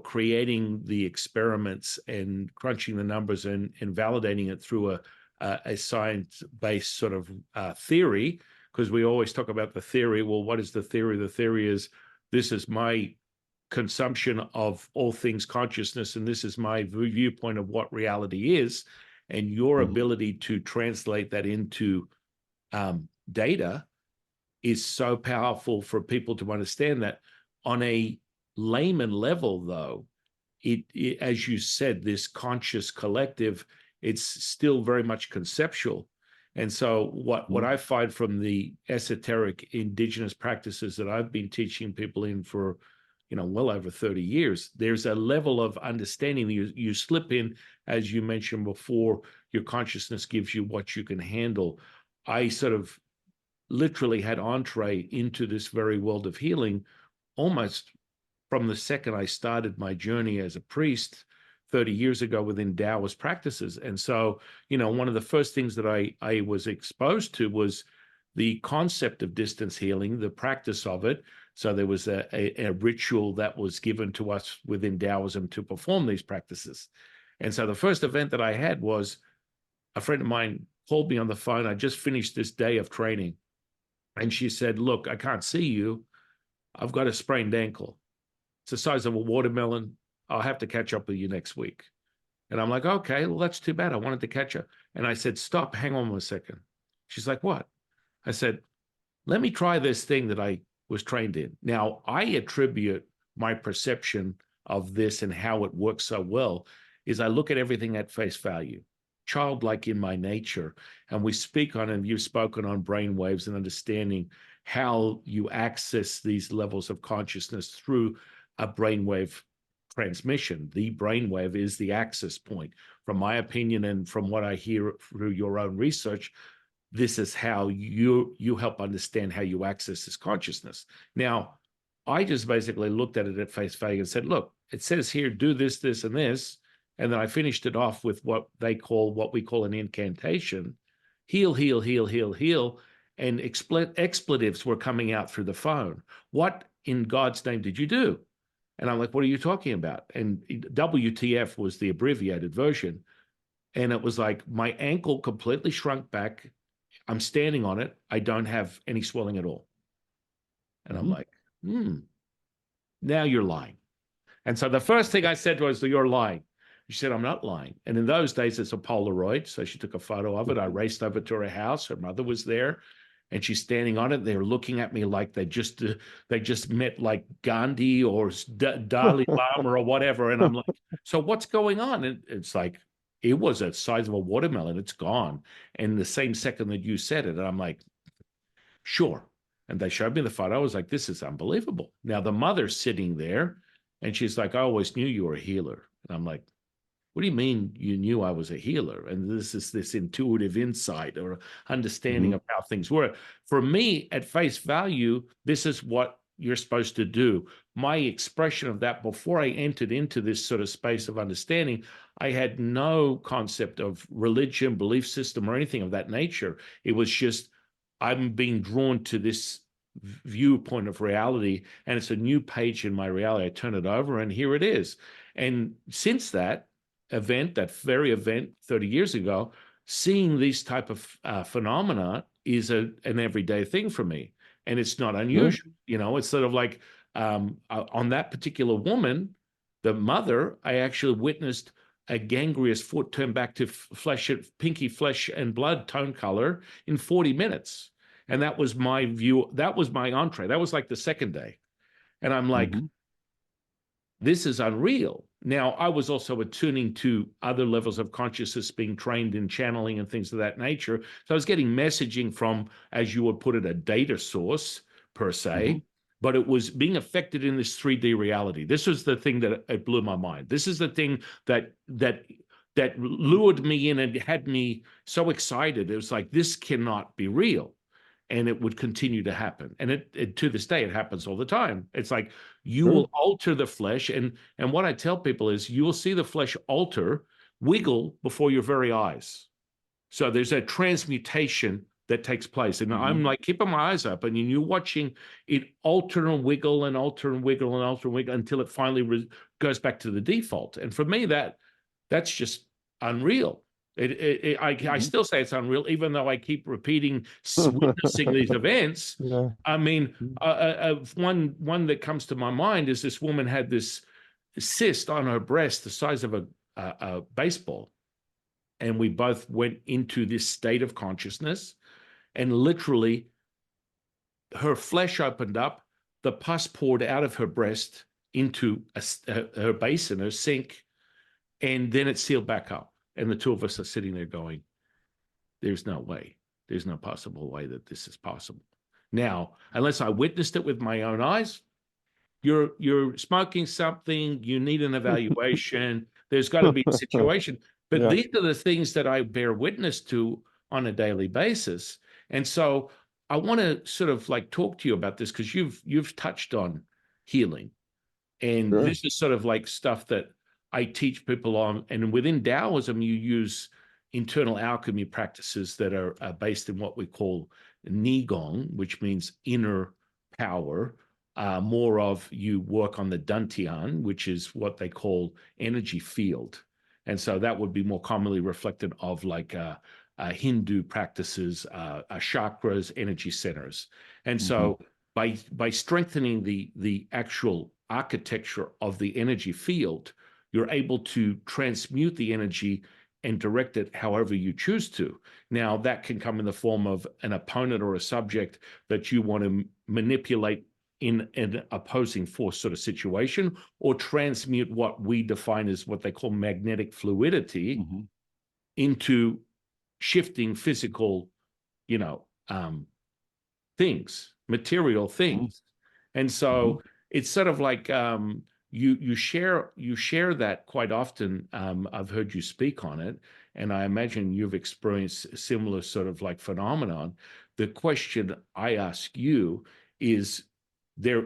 creating the experiments and crunching the numbers and validating it through a science-based sort of theory, because we always talk about the theory. Well, what is the theory? The theory is, this is my consumption of all things consciousness, and this is my viewpoint of what reality is. And your ability to translate that into data is so powerful for people to understand that. On a layman level, though, it as you said, this conscious collective, it's still very much conceptual. And so what I find from the esoteric indigenous practices that I've been teaching people in for, well over 30 years, there's a level of understanding. You slip in, as you mentioned before, your consciousness gives you what you can handle. I sort of literally had entree into this very world of healing almost from the second I started my journey as a priest 30 years ago within Taoist practices. And so, one of the first things that I was exposed to was the concept of distance healing, the practice of it. So there was a ritual that was given to us within Taoism to perform these practices. And so the first event that I had was a friend of mine called me on the phone. I just finished this day of training. And she said, "Look, I can't see you. I've got a sprained ankle. It's the size of a watermelon. I'll have to catch up with you next week." And I'm like, "Okay, well, that's too bad. I wanted to catch up." And I said, "Stop, hang on a second." She's like, "What?" I said, "Let me try this thing that I was trained in." Now, I attribute my perception of this and how it works so well is I look at everything at face value, childlike in my nature. And we speak on, and you've spoken on brain waves and understanding how you access these levels of consciousness through a brainwave transmission. The brainwave is the access point. From my opinion and from what I hear through your own research, this is how you help understand how you access this consciousness. Now, I just basically looked at it at face value and said, "Look, it says here, do this, this, and this." And then I finished it off with what we call an incantation: heal, heal, heal, heal, heal. And expletives were coming out through the phone. "What in God's name did you do?" And I'm like, "What are you talking about?" And WTF was the abbreviated version. And it was like, my ankle completely shrunk back. I'm standing on it. I don't have any swelling at all. And I'm like, now you're lying. And so the first thing I said to her was, you're lying. She said, I'm not lying. And in those days, it's a Polaroid. So she took a photo of it. I raced over to her house. Her mother was there, and she's standing on it. They're looking at me like they just met like Gandhi or Dalai Lama or whatever. And I'm like, so what's going on? And it's like, it was the size of a watermelon. It's gone. And the same second that you said it, and I'm like, sure. And they showed me the photo. I was like, this is unbelievable. Now the mother's sitting there, and she's like, I always knew you were a healer. And I'm like, what do you mean you knew I was a healer? And this is this intuitive insight or understanding of how things work. For me, at face value, this is what you're supposed to do. My expression of that before I entered into this sort of space of understanding, I had no concept of religion, belief system, or anything of that nature. It was just, I'm being drawn to this viewpoint of reality, and it's a new page in my reality. I turn it over, and here it is. And since that event, that very event 30 years ago, seeing these type of phenomena is an everyday thing for me, and it's not unusual. It's sort of like on that particular woman, the mother, I actually witnessed a gangrenous foot turn back to pinky flesh and blood tone color in 40 minutes. And that was my view. That was my entree. That was like the second day. And I'm like, this is unreal. Now, I was also attuning to other levels of consciousness, being trained in channeling and things of that nature. So I was getting messaging from, as you would put it, a data source per se, but it was being affected in this 3D reality. This was the thing that it blew my mind. This is the thing that lured me in and had me so excited. It was like, this cannot be real. And it would continue to happen. And it to this day, it happens all the time. It's like you will alter the flesh. And what I tell people is you will see the flesh alter, wiggle before your very eyes. So there's a transmutation that takes place. And I'm like keeping my eyes up, and you're watching it alter and wiggle and alter and wiggle and alter and wiggle until it finally goes back to the default. And for me, that's just unreal. I still say it's unreal, even though I keep repeating, witnessing these events. I mean, one that comes to my mind is this woman had this cyst on her breast the size of a baseball. And we both went into this state of consciousness, and literally her flesh opened up, the pus poured out of her breast into her basin, her sink, and then it sealed back up. And the two of us are sitting there going, there's no way. There's no possible way that this is possible. Now, unless I witnessed it with my own eyes, you're smoking something, you need an evaluation, there's got to be a situation. But these are the things that I bear witness to on a daily basis. And so I want to sort of like talk to you about this, because you've touched on healing. And this is sort of like stuff that I teach people on. And within Taoism, you use internal alchemy practices that are based in what we call Neigong, which means inner power. More of you work on the Dantian, which is what they call energy field. And so that would be more commonly reflected of like Hindu practices, chakras, energy centers. And so by strengthening the actual architecture of the energy field, you're able to transmute the energy and direct it however you choose to. Now, that can come in the form of an opponent or a subject that you want to manipulate in an opposing force sort of situation, or transmute what we define as what they call magnetic fluidity into shifting physical, things, material things. And so it's sort of like you share that quite often. I've heard you speak on it, and I imagine you've experienced a similar sort of like phenomenon. The question I ask you is,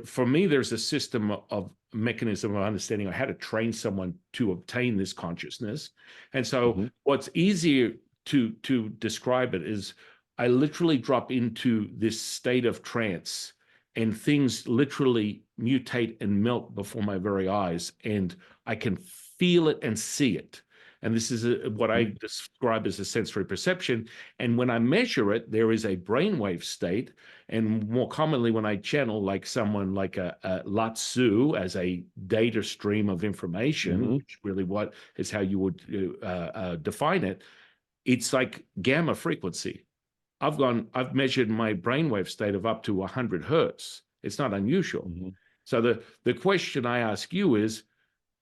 for me, there's a system of mechanism of understanding of how to train someone to obtain this consciousness. And so what's easier to describe it is I literally drop into this state of trance, and things literally mutate and melt before my very eyes, and I can feel it and see it. And this is what I describe as a sensory perception. And when I measure it, there is a brainwave state. And more commonly, when I channel like someone like a Lao Tzu as a data stream of information, which really what is how you would define it, it's like gamma frequency. I've measured my brainwave state of up to 100 hertz. It's not unusual. So the question I ask you is,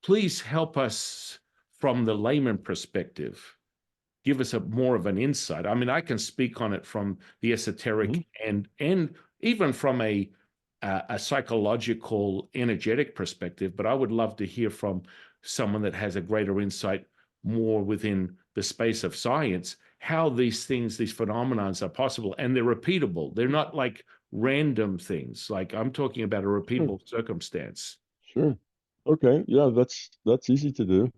please help us from the layman perspective. Give us more of an insight. I mean, I can speak on it from the esoteric and even from a psychological, energetic perspective, but I would love to hear from someone that has a greater insight more within the space of science, how these things, these phenomena are possible, and they're repeatable. They're not like random things. Like I'm talking about a repeatable circumstance. Sure. Okay. Yeah, that's easy to do.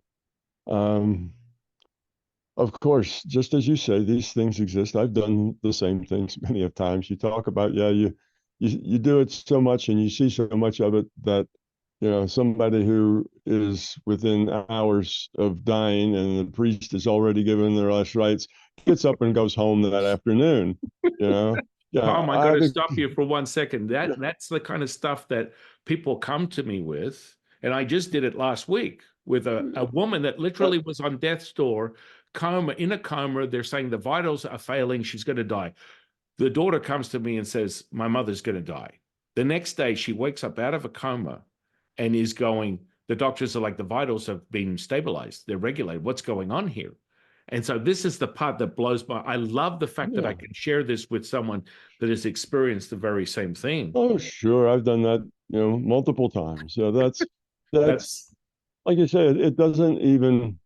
Of course, just as you say, these things exist. I've done the same things many of times. You talk about, yeah, you do it so much and you see so much of it that, you know, somebody who is within hours of dying and the priest has already given their last rites gets up and goes home that afternoon, you know. Yeah, Tom, I got to stop you for 1 second. That's the kind of stuff that people come to me with. And I just did it last week with a woman that literally was on death's door, in a coma. They're saying the vitals are failing. She's going to die. The daughter comes to me and says, my mother's going to die. The next day, she wakes up out of a coma and is going, the doctors are like, the vitals have been stabilized. They're regulated. What's going on here? And so this is the part that blows my, I love the fact that I can share this with someone that has experienced the very same thing. Oh, sure. I've done that, you know, multiple times. So that's like you said, it doesn't even,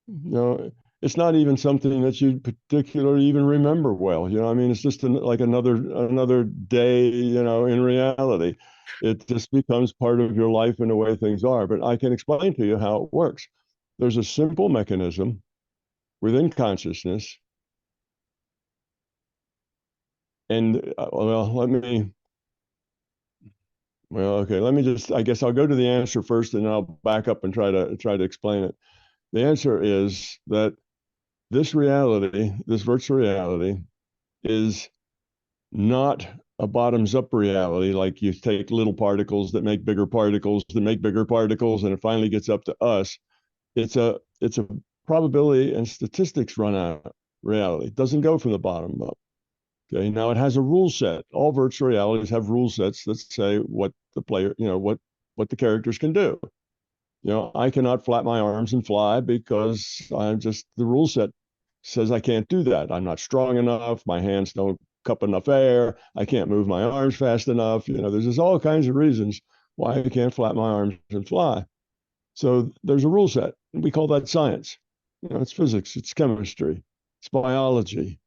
you know, it's not even something that you particularly even remember well. You know, I mean, it's just like another day, you know, in reality. It just becomes part of your life and the way things are. But I can explain to you how it works. There's a simple mechanism within consciousness. And let me just, I guess I'll go to the answer first and I'll back up and try to explain it. The answer is that this reality, this virtual reality, is not a bottoms up reality, like you take little particles that make bigger particles that make bigger particles, and it finally gets up to us. It's a probability and statistics run out reality. It doesn't go from the bottom up. Okay, now it has a rule set. All virtual realities have rule sets that say what the player, you know, what the characters can do. You know, I cannot flap my arms and fly because I'm just, the rule set says I can't do that. I'm not strong enough. My hands don't cup enough air. I can't move my arms fast enough. You know, there's just all kinds of reasons why I can't flap my arms and fly. So there's a rule set. We call that science. You know, it's physics, it's chemistry, it's biology.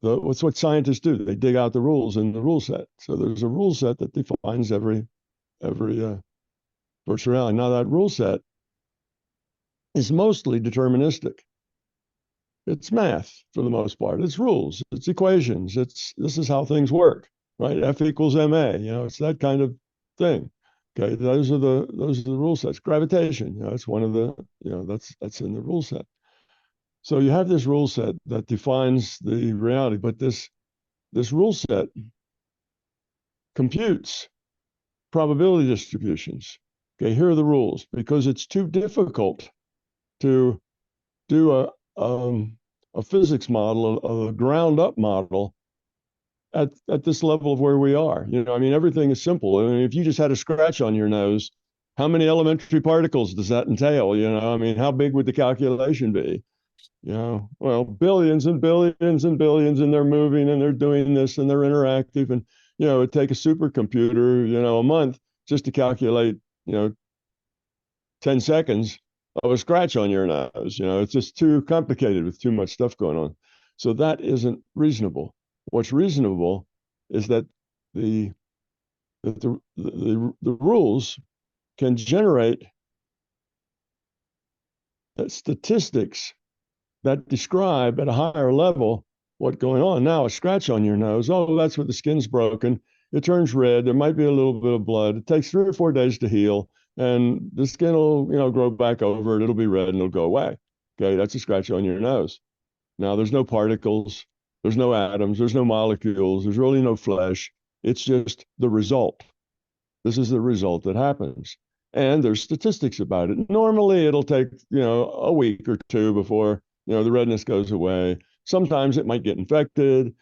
What's what scientists do? They dig out the rules in the rule set. So there's a rule set that defines every virtual reality. Now that rule set is mostly deterministic. It's math for the most part. It's rules. It's equations. This is how things work, right? F equals ma. You know, it's that kind of thing. Okay, those are the rule sets. Gravitation. You know, it's one of the, you know, that's in the rule set. So you have this rule set that defines the reality, but this rule set computes probability distributions. Okay, here are the rules. Because it's too difficult to do a physics model, a ground up model at this level of where we are. You know, I mean, everything is simple. I mean, if you just had a scratch on your nose, how many elementary particles does that entail? You know, I mean, how big would the calculation be? You know, well, billions and billions and billions, and they're moving and they're doing this and they're interactive. And, you know, it'd take a supercomputer, you know, a month just to calculate, you know, 10 seconds of a scratch on your nose. You know, it's just too complicated with too much stuff going on. So that isn't reasonable. What's reasonable is that the rules can generate statistics that describe at a higher level what's going on. Now, a scratch on your nose, oh, that's where the skin's broken. It turns red. There might be a little bit of blood. It takes 3 or 4 days to heal. and the skin will, grow back over it. It'll be red and it'll go away. Okay, that's a scratch on your nose. Now, there's no particles, there's no atoms, there's no molecules, there's really no flesh. It's just the result. This is the result that happens. And there's statistics about it. Normally, it'll take, a week or two before, the redness goes away. Sometimes it might get infected,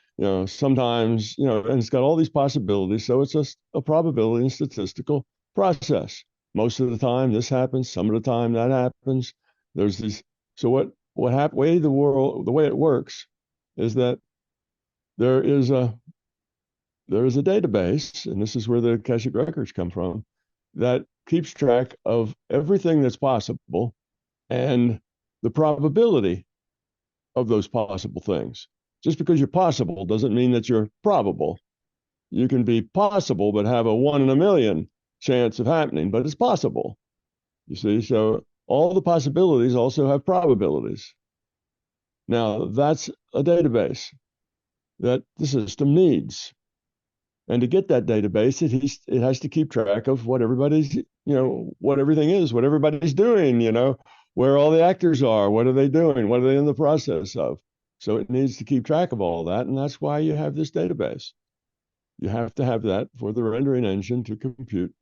sometimes, and it's got all these possibilities. So it's just a probability and statistical process. Most of the time, this happens. Some of the time, that happens. There's these. So the way it works is that there is a database, and this is where the Akashic records come from, that keeps track of everything that's possible and the probability of those possible things. Just because you're possible doesn't mean that you're probable. You can be possible, but have a 1 in a million chance of happening, but it's possible. You see, so all the possibilities also have probabilities. Now, that's a database that the system needs. And to get that database, it has to keep track of what everybody's, what everything is, what everybody's doing, where all the actors are, what are they doing, what are they in the process of. So it needs to keep track of all that. And that's why you have this database. You have to have that for the rendering engine to compute.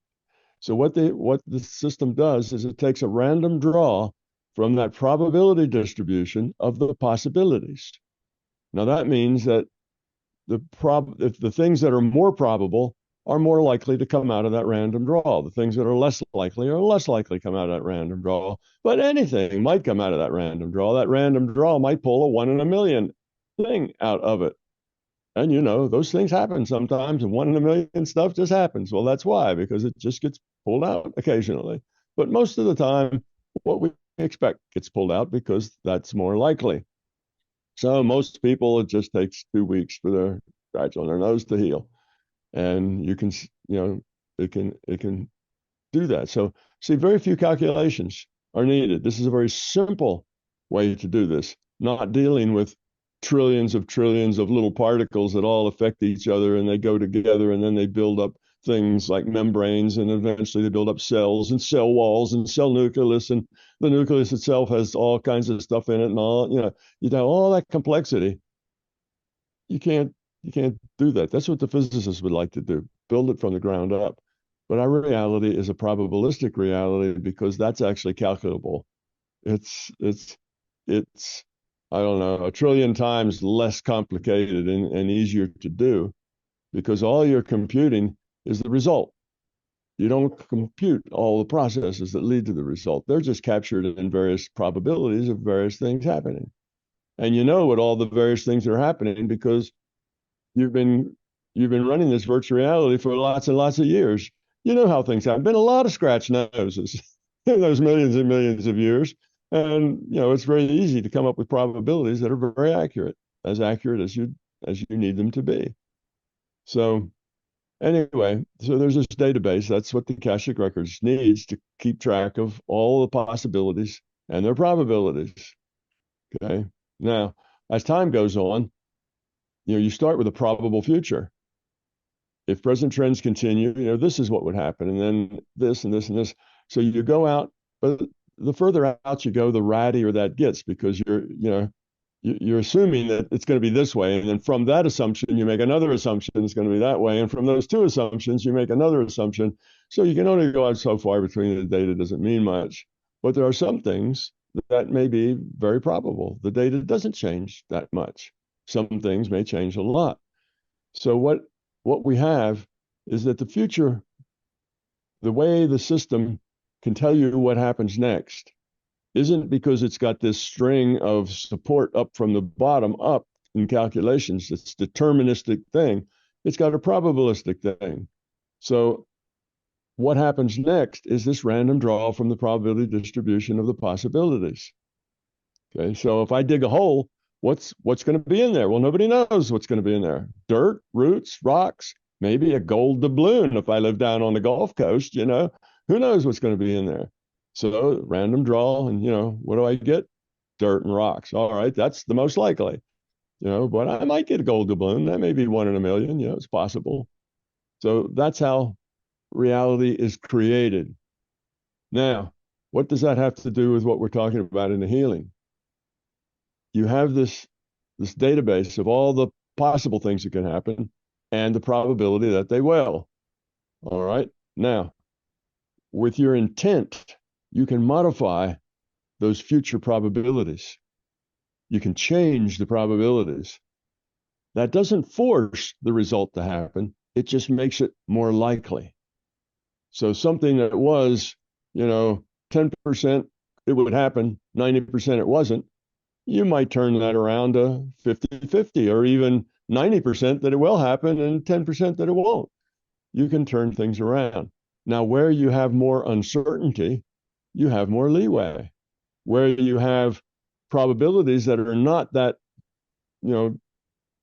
So what the system does is it takes a random draw from that probability distribution of the possibilities. Now that means that if the things that are more probable are more likely to come out of that random draw. The things that are less likely to come out of that random draw. But anything might come out of that random draw. That random draw might pull a 1 in a million thing out of it. And those things happen sometimes, and 1 in a million stuff just happens. Well, that's why, because it just gets pulled out occasionally. But most of the time, what we expect gets pulled out because that's more likely. So most people, it just takes 2 weeks for their scratch on their nose to heal. And you can, it can do that. So see, very few calculations are needed. This is a very simple way to do this, not dealing with trillions of little particles that all affect each other and they go together and then they build up things like membranes, and eventually they build up cells and cell walls and cell nucleus, and the nucleus itself has all kinds of stuff in it, and all, you know, all that complexity. You can't do that. That's what the physicists would like to do, build it from the ground up. But our reality is a probabilistic reality because that's actually calculable. It's I don't know, a trillion times less complicated and easier to do, because all you're computing is the result. You don't compute all the processes that lead to the result. They're just captured in various probabilities of various things happening. And you know what all the various things are happening because you've been running this virtual reality for lots and lots of years. You know how things happen. Been a lot of scratch noses in those millions and millions of years. And it's very easy to come up with probabilities that are very accurate as you need them to be. So anyway, so there's this database. That's what the Akashic Records needs to keep track of all the possibilities and their probabilities. Okay. Now, as time goes on, you start with a probable future. If present trends continue, this is what would happen, and then this and this and this. So you go out, but the further out you go, the rattier that gets, because you're assuming that it's going to be this way, and then from that assumption you make another assumption it's going to be that way, and from those two assumptions you make another assumption. So you can only go out so far between the data. Doesn't mean much, but there are some things that may be very probable. The data doesn't change that much. Some things may change a lot. So what we have is that the future, the way the system can tell you what happens next, isn't because it's got this string of support up from the bottom up in calculations. It's a deterministic thing. It's got a probabilistic thing. So what happens next is this random draw from the probability distribution of the possibilities. Okay, so if I dig a hole, what's going to be in there? Well, nobody knows what's going to be in there. Dirt, roots, rocks, maybe a gold doubloon if I live down on the Gulf Coast, who knows what's going to be in there. So random draw, and what do I get? Dirt and rocks. All right, that's the most likely. But I might get a gold doubloon. That may be 1 in a million. It's possible. So that's how reality is created. Now, what does that have to do with what we're talking about in the healing? You have this database of all the possible things that can happen and the probability that they will. All right. Now, with your intent, you can modify those future probabilities. You can change the probabilities. That doesn't force the result to happen. It just makes it more likely. So something that was, 10% it would happen, 90% it wasn't, you might turn that around to 50-50, or even 90% that it will happen and 10% that it won't. You can turn things around. Now, where you have more uncertainty, you have more leeway. Where you have probabilities that are not that, not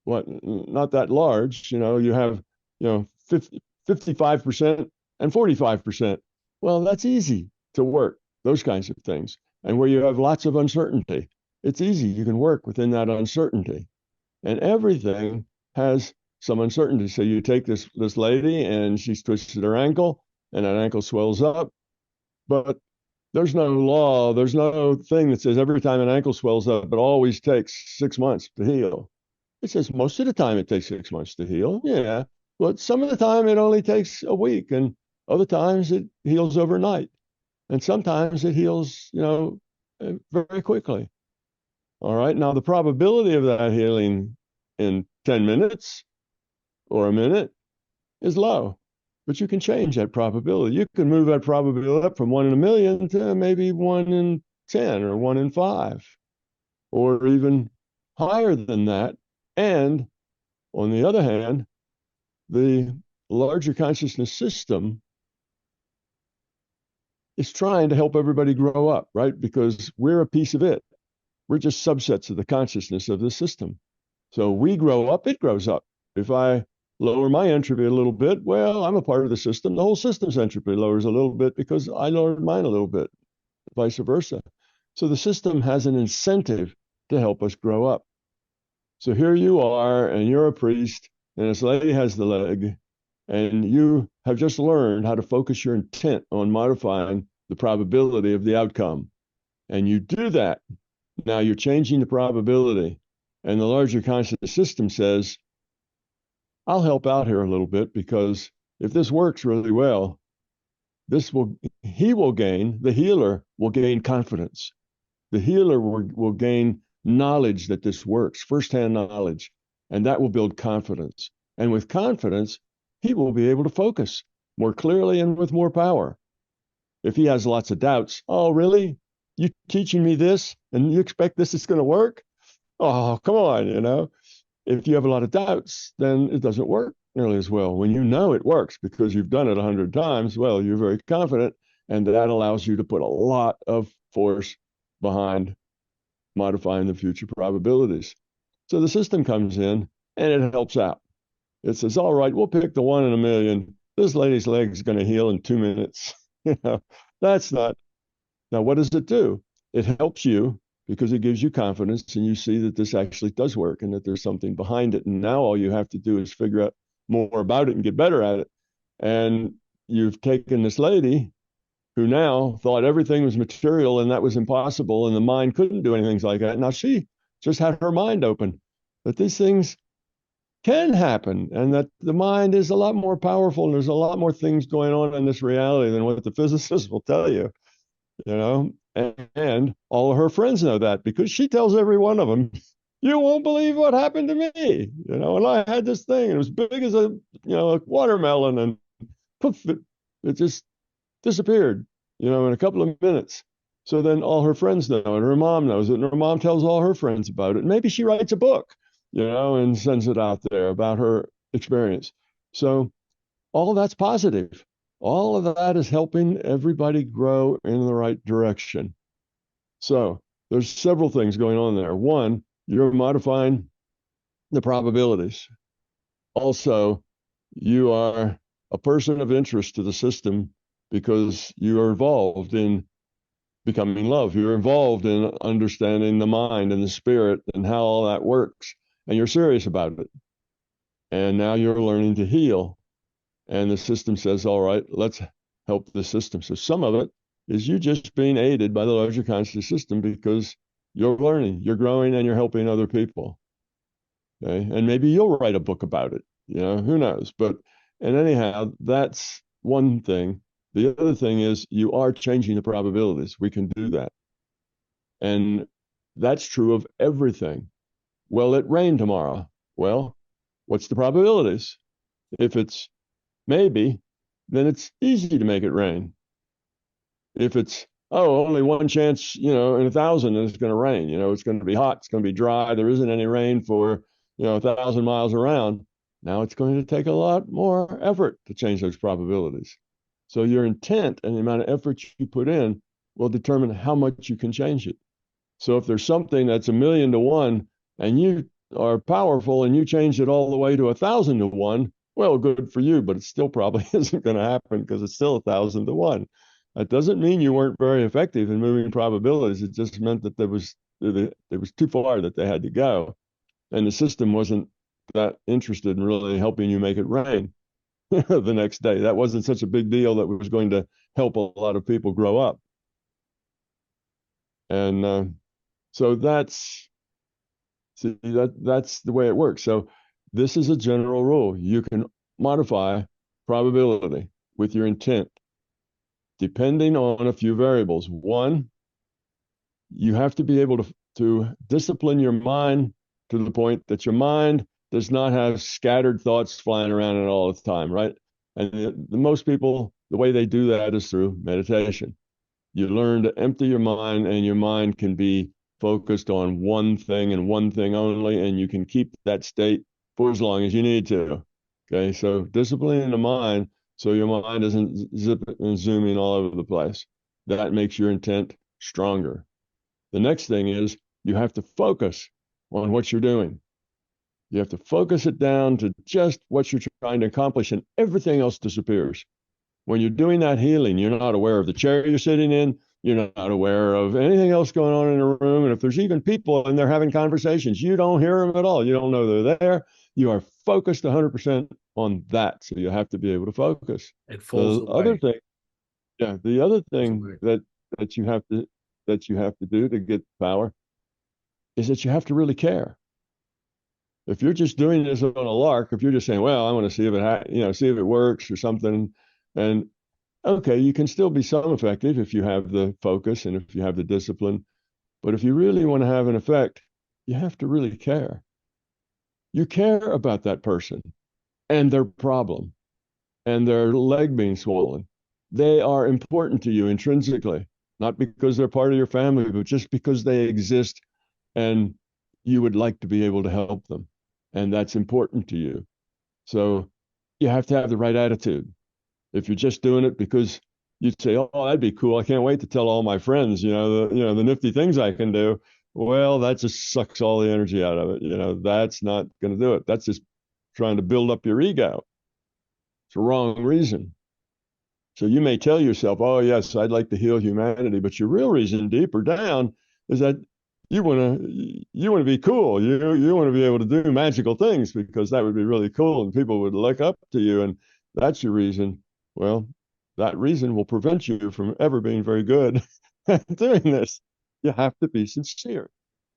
that large, you have, 55% and 45%. Well, that's easy to work, those kinds of things. And where you have lots of uncertainty, it's easy. You can work within that uncertainty. And everything has some uncertainty. So you take this lady and she's twisted her ankle and that ankle swells up. But there's no law, there's no thing that says every time an ankle swells up, it always takes 6 months to heal. It says most of the time it takes 6 months to heal. Yeah. But some of the time it only takes a week, and other times it heals overnight. And sometimes it heals, very quickly. All right. Now, the probability of that healing in 10 minutes or a minute is low, but you can change that probability. You can move that probability up from 1 in a million to maybe 1 in 10 or 1 in 5, or even higher than that. And on the other hand, the larger consciousness system is trying to help everybody grow up, right? Because we're a piece of it. We're just subsets of the consciousness of the system. So we grow up, it grows up. If I lower my entropy a little bit, well, I'm a part of the system. The whole system's entropy lowers a little bit because I lowered mine a little bit, vice versa. So the system has an incentive to help us grow up. So here you are, and you're a priest, and this lady has the leg, and you have just learned how to focus your intent on modifying the probability of the outcome. And you do that. Now you're changing the probability. And the larger conscious system says, I'll help out here a little bit, because if this works really well, the healer will gain confidence. The healer will gain knowledge that this works, firsthand knowledge, and that will build confidence. And with confidence, he will be able to focus more clearly and with more power. If he has lots of doubts, oh, really? You teaching me this and you expect this is going to work? Oh, come on, If you have a lot of doubts, then it doesn't work nearly as well. When you know it works because you've done it 100 times, well, you're very confident, and that allows you to put a lot of force behind modifying the future probabilities. So the system comes in and it helps out. It says, all right, we'll pick the 1 in a million. This lady's leg is going to heal in 2 minutes. That's not. Now, what does it do? It helps you because it gives you confidence, and you see that this actually does work and that there's something behind it. And now all you have to do is figure out more about it and get better at it. And you've taken this lady who now thought everything was material and that was impossible, and the mind couldn't do anything like that. Now she just had her mind open that these things can happen, and that the mind is a lot more powerful, and there's a lot more things going on in this reality than what the physicists will tell you, and all of her friends know that, because she tells every one of them, you won't believe what happened to me, and I had this thing, and it was big as a watermelon, and poof, it just disappeared, in a couple of minutes. So then all her friends know, and her mom knows it, and her mom tells all her friends about it. Maybe she writes a book, and sends it out there about her experience. So all of that's positive. All of that is helping everybody grow in the right direction. So there's several things going on there. One, you're modifying the probabilities. Also, you are a person of interest to the system because you are involved in becoming love. You're involved in understanding the mind and the spirit and how all that works. And you're serious about it. And now you're learning to heal. And the system says, all right, let's help the system. So some of it is you just being aided by the larger conscious system because you're learning, you're growing, and you're helping other people. Okay? And maybe you'll write a book about it. Who knows? And anyhow, that's one thing. The other thing is you are changing the probabilities. We can do that. And that's true of everything. Well, it rained tomorrow. Well, what's the probabilities? If it's maybe, then it's easy to make it rain. If it's, only one chance, in 1,000 that it's going to rain, it's going to be hot, it's going to be dry, there isn't any rain for, 1,000 miles around. Now it's going to take a lot more effort to change those probabilities. So your intent and the amount of effort you put in will determine how much you can change it. So if there's something that's 1,000,000 to 1 and you are powerful and you change it all the way to 1,000 to 1, well, good for you, but it still probably isn't going to happen because it's still 1,000 to 1. That doesn't mean you weren't very effective in moving probabilities. It just meant that it was too far that they had to go, and the system wasn't that interested in really helping you make it rain the next day. That wasn't such a big deal that was going to help a lot of people grow up. And so that's the way it works. So this is a general rule. You can modify probability with your intent, depending on a few variables. One, you have to be able to discipline your mind to the point that your mind does not have scattered thoughts flying around it all the time, right? And most people, the way they do that is through meditation. You learn to empty your mind, and your mind can be focused on one thing and one thing only, and you can keep that state for as long as you need to. Okay, so disciplining the mind so your mind isn't zipping and zooming all over the place. That makes your intent stronger. The next thing is you have to focus on what you're doing. You have to focus it down to just what you're trying to accomplish, and everything else disappears. When you're doing that healing, you're not aware of the chair you're sitting in. You're not aware of anything else going on in the room. And if there's even people and they're having conversations, you don't hear them at all. You don't know they're there. You are focused 100% on that. So you have to be able to focus. It falls The away. other thing, the other thing that you have to do to get power is that you have to really care. If you're just doing this on a lark, if you're just saying, well, I want to see if see if it works or something, and okay, you can still be some effective if you have the focus and if you have the discipline. But if you really want to have an effect, you have to really care. You care about that person and their problem and their leg being swollen. They are important to you intrinsically, not because they're part of your family, but just because they exist and you would like to be able to help them. And that's important to you. So you have to have the right attitude. If you're just doing it because you'd say, "Oh, that'd be cool. I can't wait to tell all my friends, the nifty things I can do." Well, that just sucks all the energy out of it. That's not going to do it. That's just trying to build up your ego. It's the wrong reason. So you may tell yourself, "Oh, yes, I'd like to heal humanity," but your real reason deeper down is that you want to be cool. You want to be able to do magical things because that would be really cool and people would look up to you, and that's your reason. Well, that reason will prevent you from ever being very good at doing this. You have to be sincere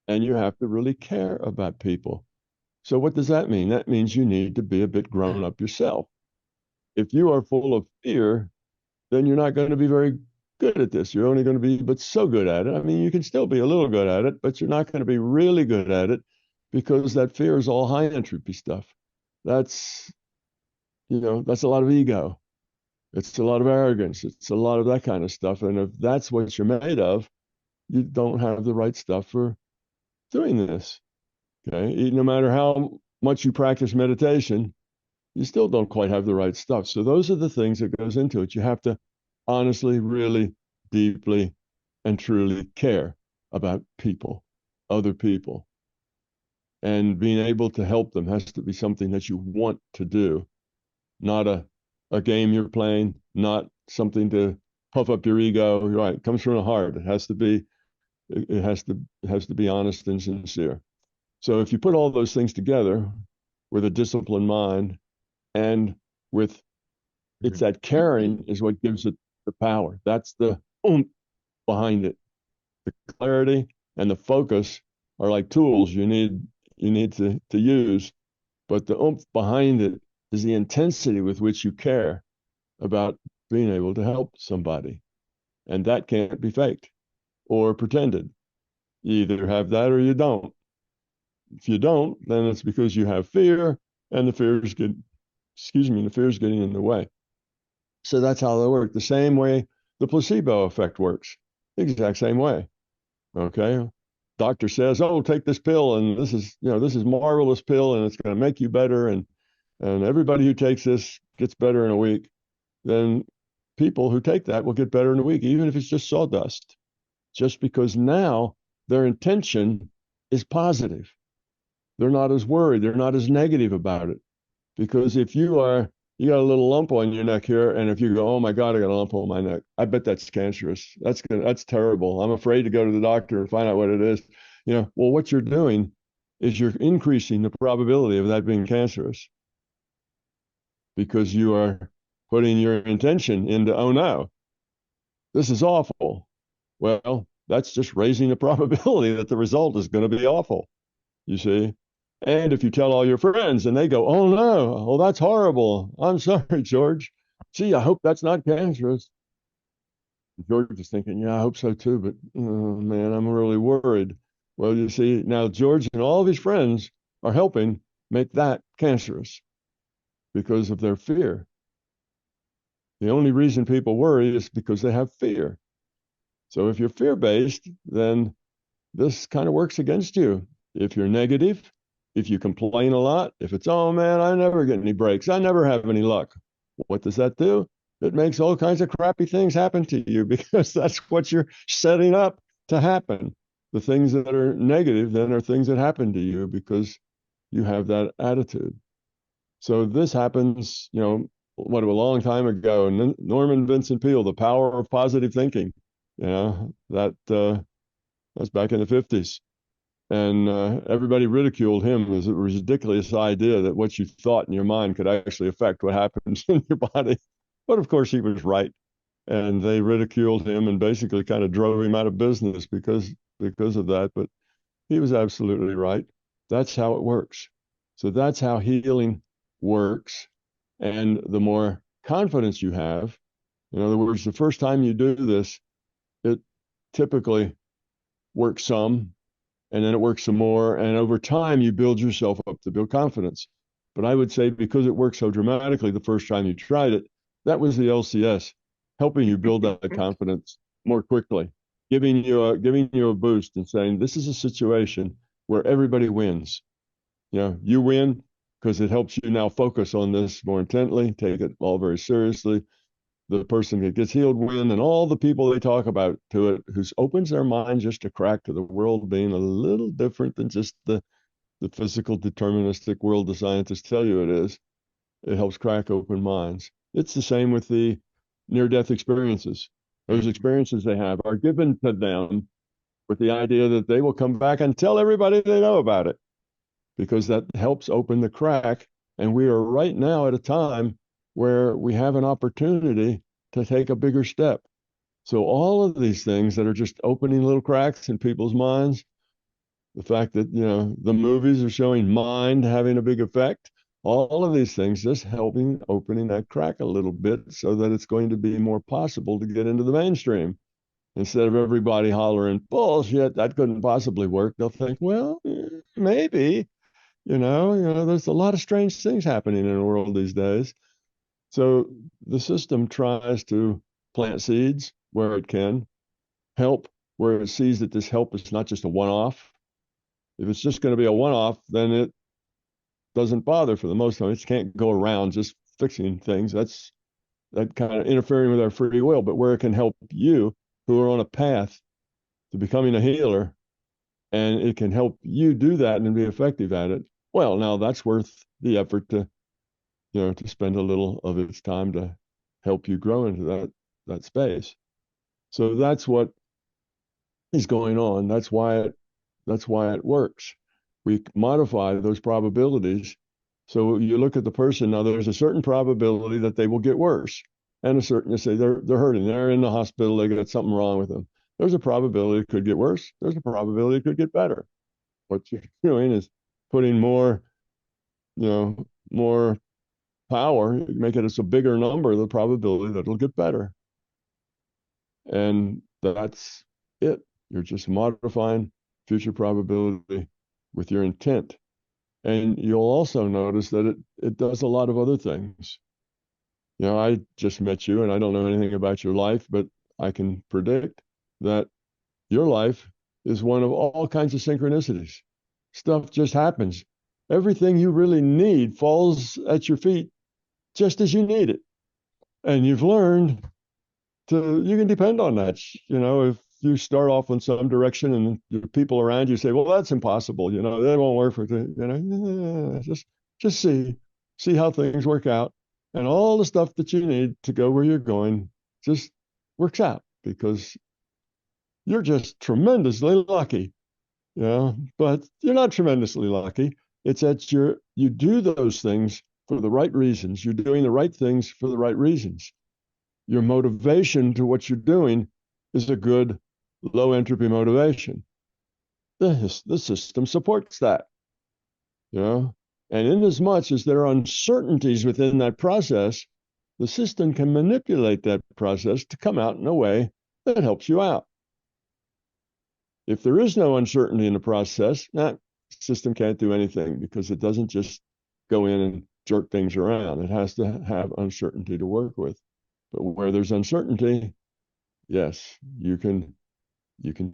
and you have to really care about people. So what does that mean? That means you need to be a bit grown up yourself. If you are full of fear, then you're not going to be very good at this. You're only going to be but so good at it. I mean, you can still be a little good at it, but you're not going to be really good at it because that fear is all high entropy stuff. That's that's a lot of ego. It's a lot of arrogance. It's a lot of that kind of stuff. And if that's what you're made of, you don't have the right stuff for doing this. Okay. No matter how much you practice meditation, you still don't quite have the right stuff. So those are the things that goes into it. You have to honestly, really deeply and truly care about people, other people. And being able to help them has to be something that you want to do, not a game you're playing, not something to puff up your ego. Right, it comes from the heart. It has to be honest and sincere. So if you put all those things together with a disciplined mind and with it's that caring is what gives it the power. That's the oomph behind it. The clarity and the focus are like tools you need to use, but the oomph behind it is the intensity with which you care about being able to help somebody. And that can't be faked or pretended. You either have that or you don't. If you don't, then it's because you have fear, and the fear is good. Excuse me, the fear is getting in the way. So that's how they work. The same way the placebo effect works. The exact same way. Okay. Doctor says, "Oh, take this pill, and this is marvelous pill, and it's going to make you better, and everybody who takes this gets better in a week." Then people who take that will get better in a week, even if it's just sawdust, just because now their intention is positive. They're not as worried. They're not as negative about it. Because if you got a little lump on your neck here, and if you go, "Oh my God, I got a lump on my neck," I bet that's cancerous. That's terrible. I'm afraid to go to the doctor and find out what it is. Well, what you're doing is you're increasing the probability of that being cancerous because you are putting your intention into, "Oh no, this is awful." Well, that's just raising the probability that the result is going to be awful, you see. And if you tell all your friends and they go, "Oh no, oh that's horrible. I'm sorry, George. Gee, I hope that's not cancerous." George is thinking, "Yeah, I hope so too, but oh, man, I'm really worried." Well, you see, now George and all of his friends are helping make that cancerous because of their fear. The only reason people worry is because they have fear. So if you're fear-based, then this kind of works against you. If you're negative, if you complain a lot, if it's, "Oh man, I never get any breaks, I never have any luck," what does that do? It makes all kinds of crappy things happen to you because that's what you're setting up to happen. The things that are negative then are things that happen to you because you have that attitude. So this happens, a long time ago. Norman Vincent Peale, The Power of Positive Thinking. That's back in the 50s. And everybody ridiculed him as a ridiculous idea that what you thought in your mind could actually affect what happens in your body. But of course, he was right. And they ridiculed him and basically kind of drove him out of business because of that. But he was absolutely right. That's how it works. So that's how healing works. And the more confidence you have, in other words, the first time you do this, it typically works some, and then it works some more. And over time, you build yourself up to build confidence. But I would say because it worked so dramatically the first time you tried it, that was the LCS, helping you build that confidence more quickly, giving you a boost and saying, "This is a situation where everybody wins. You win because it helps you now focus on this more intently, take it all very seriously. The person that gets healed win, and all the people they talk about to it, who opens their mind just a crack to the world being a little different than just the physical deterministic world the scientists tell you it is. It helps crack open minds. It's the same with the near-death experiences. Those experiences they have are given to them with the idea that they will come back and tell everybody they know about it, because that helps open the crack. And we are right now at a time where we have an opportunity to take a bigger step. So all of these things that are just opening little cracks in people's minds, the fact that, the movies are showing mind having a big effect, all of these things just helping opening that crack a little bit so that it's going to be more possible to get into the mainstream. Instead of everybody hollering, "Bullshit, that couldn't possibly work," they'll think, "Well, maybe." There's a lot of strange things happening in the world these days. So the system tries to plant seeds where it can, help where it sees that this help is not just a one-off. If it's just going to be a one-off, then it doesn't bother for the most time. It can't go around just fixing things. That kind of interfering with our free will. But where it can help you who are on a path to becoming a healer, and it can help you do that and be effective at it, well, now that's worth the effort to spend a little of its time to help you grow into that space. So that's what is going on. That's why it works. We modify those probabilities. So you look at the person now, there's a certain probability that they will get worse. and a certain, you say they're hurting, they're in the hospital, they got something wrong with them. There's a probability it could get worse. There's a probability it could get better. What you're doing is putting more, more power, make it as a bigger number, the probability that it'll get better. And that's it. You're just modifying future probability with your intent. And you'll also notice that it does a lot of other things. I just met you and I don't know anything about your life, but I can predict that your life is one of all kinds of synchronicities. Stuff just happens. Everything you really need falls at your feet just as you need it. And you've learned you can depend on that. If you start off in some direction and the people around you say, well, that's impossible, that won't work for just see how things work out. And all the stuff that you need to go where you're going just works out because you're just tremendously lucky. But you're not tremendously lucky. It's that you do those things for the right reasons. You're doing the right things for the right reasons. Your motivation to what you're doing is a good low entropy motivation. The system supports that. And in as much as there are uncertainties within that process, the system can manipulate that process to come out in a way that helps you out. If there is no uncertainty in the process, that system can't do anything because it doesn't just go in and jerk things around. It has to have uncertainty to work with. But where there's uncertainty, yes, you can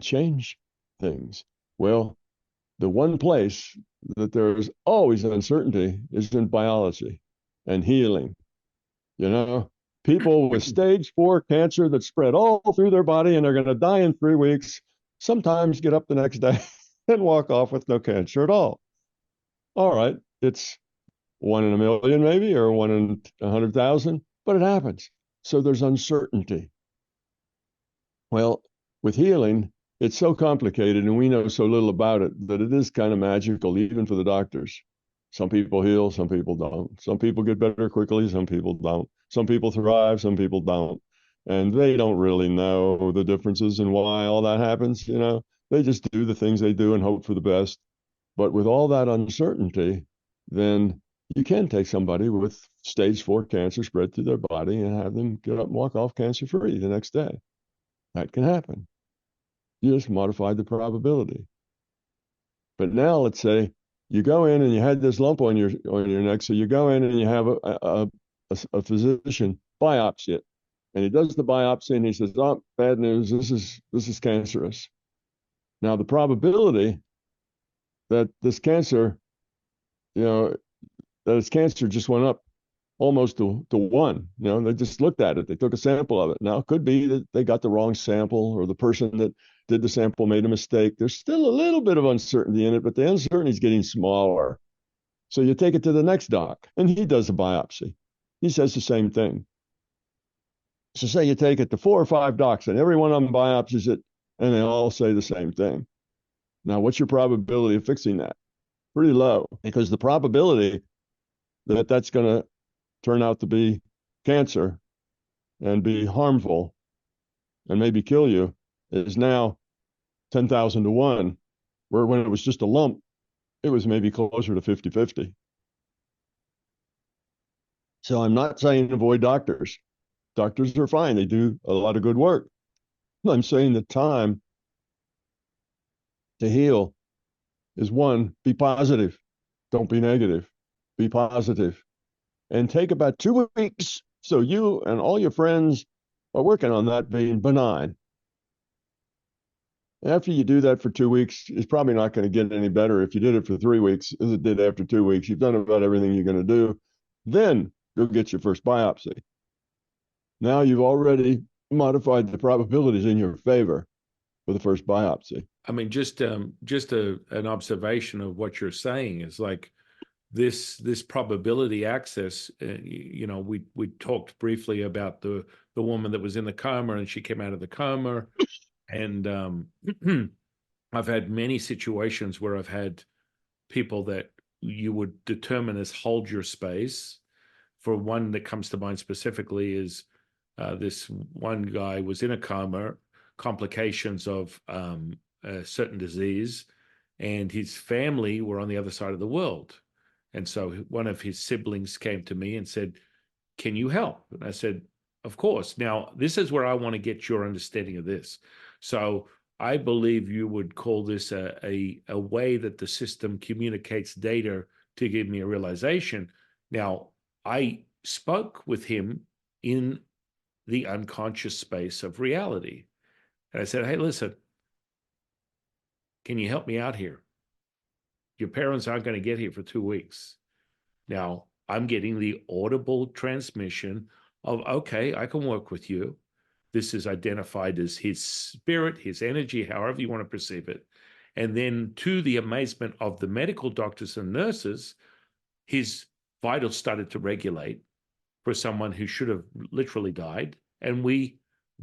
change things. Well, the one place that there's always uncertainty is in biology and healing. People with stage 4 cancer that spread all through their body and they're going to die in 3 weeks, sometimes get up the next day and walk off with no cancer at all. All right, it's 1 in a million maybe, or 1 in 100,000, but it happens. So there's uncertainty. Well, with healing, it's so complicated and we know so little about it that it is kind of magical, even for the doctors. Some people heal, some people don't. Some people get better quickly, some people don't. Some people thrive, some people don't. And they don't really know the differences and why all that happens. They just do the things they do and hope for the best. But with all that uncertainty, then you can take somebody with stage 4 cancer spread through their body and have them get up and walk off cancer free the next day. That can happen. You just modified the probability. But now let's say you go in and you had this lump on your neck. So you go in and you have a physician biopsy it. And he does the biopsy and he says, oh, bad news, this is cancerous. Now the probability that this cancer, that it's cancer just went up almost to 1. They just looked at it. They took a sample of it. Now it could be that they got the wrong sample or the person that did the sample made a mistake. There's still a little bit of uncertainty in it, but the uncertainty is getting smaller. So you take it to the next doc and he does a biopsy. He says the same thing. So say you take it to 4 or 5 docs and every one of them biopsies it and they all say the same thing. Now, what's your probability of fixing that? Pretty low, because the probability that that's going to turn out to be cancer and be harmful and maybe kill you is now 10,000 to 1, where when it was just a lump, it was maybe closer to 50-50. So I'm not saying avoid doctors. Doctors are fine. They do a lot of good work. I'm saying the time to heal is 1, be positive. Don't be negative. Be positive. And take about 2 weeks so you and all your friends are working on that being benign. After you do that for 2 weeks, it's probably not going to get any better if you did it for 3 weeks as it did after 2 weeks. You've done about everything you're going to do. Then go get your first biopsy. Now you've already modified the probabilities in your favor for the first biopsy. I mean, just an observation of what you're saying is like this probability access. We talked briefly about the woman that was in the coma and she came out of the coma, and I've had many situations where I've had people that you would determine as hold your space. For one that comes to mind specifically is This one guy was in a coma, complications of a certain disease, and his family were on the other side of the world. And so one of his siblings came to me and said, "Can you help?" And I said, "Of course." Now, this is where I want to get your understanding of this. So I believe you would call this a way that the system communicates data to give me a realization. Now, I spoke with him in the unconscious space of reality. And I said, "Hey, listen, can you help me out here? Your parents aren't going to get here for 2 weeks." Now, I'm getting the audible transmission of, okay, I can work with you. This is identified as his spirit, his energy, however you want to perceive it. And then, to the amazement of the medical doctors and nurses, his vitals started to regulate for someone who should have literally died. And we,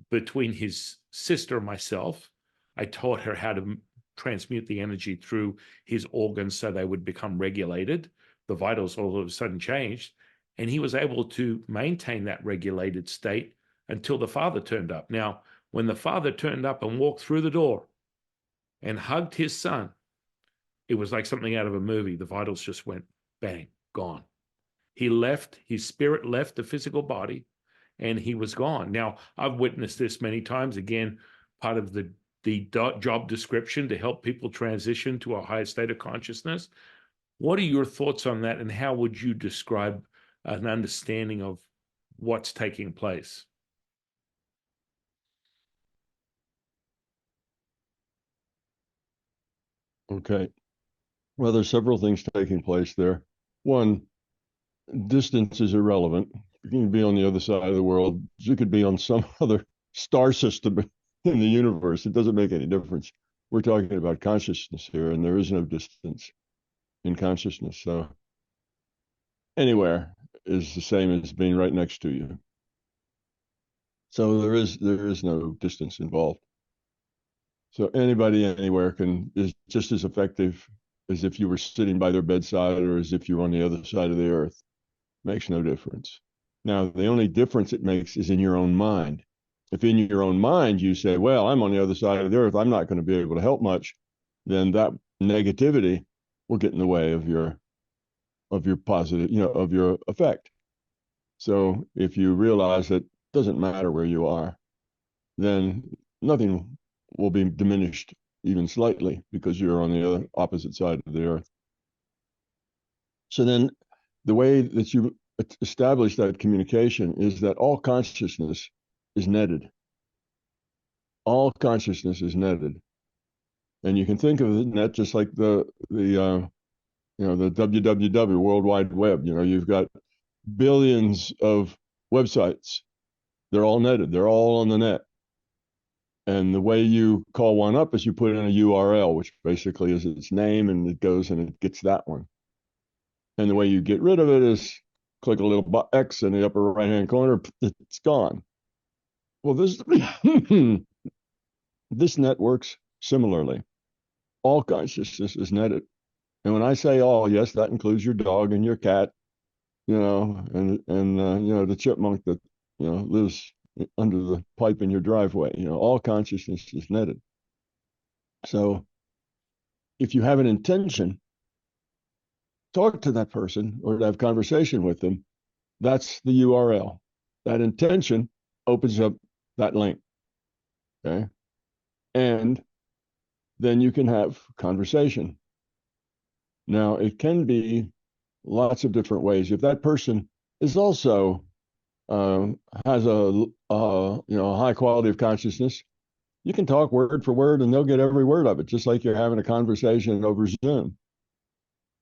between his sister and myself, I taught her how to transmute the energy through his organs so they would become regulated. The vitals all of a sudden changed, and he was able to maintain that regulated state until the father turned up. Now, when the father turned up and walked through the door and hugged his son, it was like something out of a movie. The vitals just went bang, gone. He left, his spirit left the physical body, and he was gone. Now, I've witnessed this many times. Again, part of the job description to help people transition to a higher state of consciousness. What are your thoughts on that, and how would you describe an understanding of what's taking place? Okay. Well, there's several things taking place there. One, distance is irrelevant. You can be on the other side of the world. You could be on some other star system in the universe. It doesn't make any difference. We're talking about consciousness here, and there is no distance in consciousness. So anywhere is the same as being right next to you. So there is no distance involved. So anybody anywhere is just as effective as if you were sitting by their bedside or as if you were on the other side of the earth. Makes no difference. Now, the only difference it makes is in your own mind. If in your own mind you say, well, I'm on the other side of the earth, I'm not going to be able to help much, then that negativity will get in the way of your positive, of your effect. So if you realize that it doesn't matter where you are, then nothing will be diminished even slightly because you're on the other opposite side of the earth. So then the way that you establish that communication is that all consciousness is netted. All consciousness is netted. And you can think of the net just like the www, World Wide Web. You've got billions of websites. They're all netted. They're all on the net. And the way you call one up is you put in a URL, which basically is its name, and it goes and it gets that one. And the way you get rid of it is click a little X in the upper right-hand corner, it's gone. Well, this net works similarly. All consciousness is netted. And when I say all, yes, that includes your dog and your cat, and the chipmunk that, lives under the pipe in your driveway. All consciousness is netted. So if you have an intention, talk to that person or to have conversation with them, that's the URL. That intention opens up that link. Okay. And then you can have conversation. Now, it can be lots of different ways. If that person is also has a high quality of consciousness, you can talk word for word and they'll get every word of it, just like you're having a conversation over Zoom.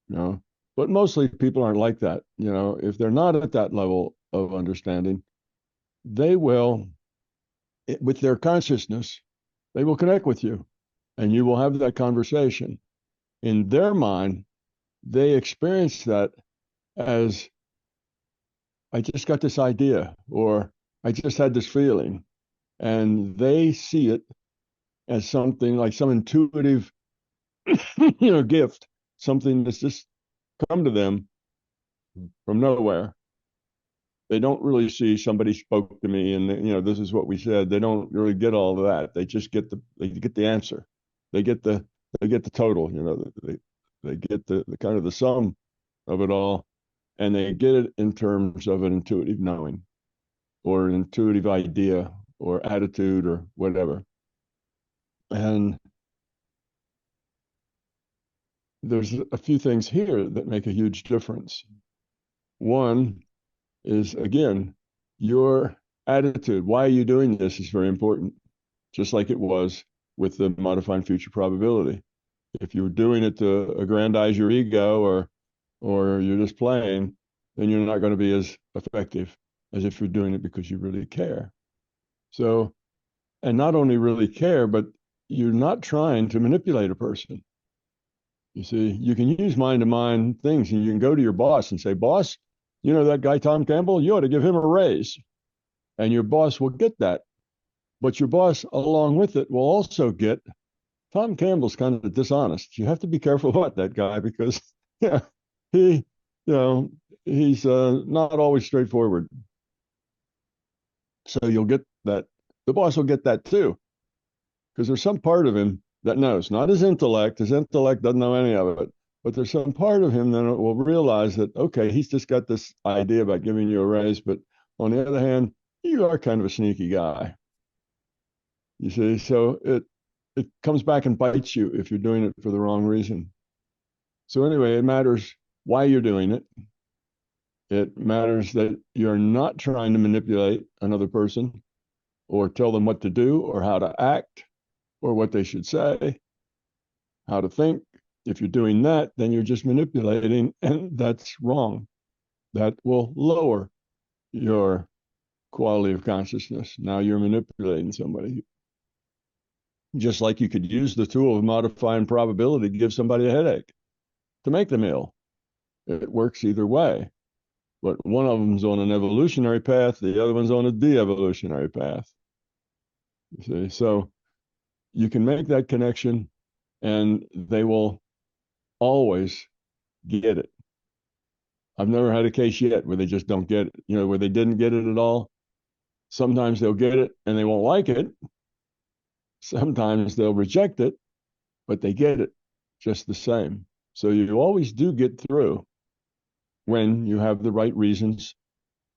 But mostly people aren't like that. If they're not at that level of understanding, they will, with their consciousness, they will connect with you and you will have that conversation. In their mind, they experience that as, I just got this idea, or I just had this feeling. And they see it as something like some intuitive, gift, something that's just come to them from nowhere. They don't really see somebody spoke to me and this is what we said. They don't really get all of that. They just get the answer. They get the total. They get the kind of the sum of it all, and they get it in terms of an intuitive knowing, or an intuitive idea, or attitude, or whatever. And there's a few things here that make a huge difference. One is, again, your attitude. Why are you doing this is very important, just like it was with the modifying future probability. If you were doing it to aggrandize your ego, or you're just playing, then you're not going to be as effective as if you're doing it because you really care. So, and not only really care, but you're not trying to manipulate a person. You see, you can use mind-to-mind things, and you can go to your boss and say, boss, that guy, Tom Campbell, you ought to give him a raise. And your boss will get that. But your boss, along with it, will also get, Tom Campbell's kind of dishonest. You have to be careful about that guy because yeah, he, he's not always straightforward. So you'll get that. The boss will get that too, because there's some part of him that knows, not his intellect. His intellect doesn't know any of it, but there's some part of him that will realize that, okay, he's just got this idea about giving you a raise, but on the other hand, you are kind of a sneaky guy. You see, so it comes back and bites you if you're doing it for the wrong reason. So anyway, it matters why you're doing it. It matters that you're not trying to manipulate another person or tell them what to do or how to act or what they should say, how to think. If you're doing that, then you're just manipulating, and that's wrong. That will lower your quality of consciousness. Now you're manipulating somebody. Just like you could use the tool of modifying probability to give somebody a headache to make them ill. It works either way. But one of them's on an evolutionary path, the other one's on a de-evolutionary path. You see, so you can make that connection, and they will always get it. I've never had a case yet where they just don't get it, where they didn't get it at all. Sometimes they'll get it and they won't like it. Sometimes they'll reject it, but they get it just the same. So you always do get through when you have the right reasons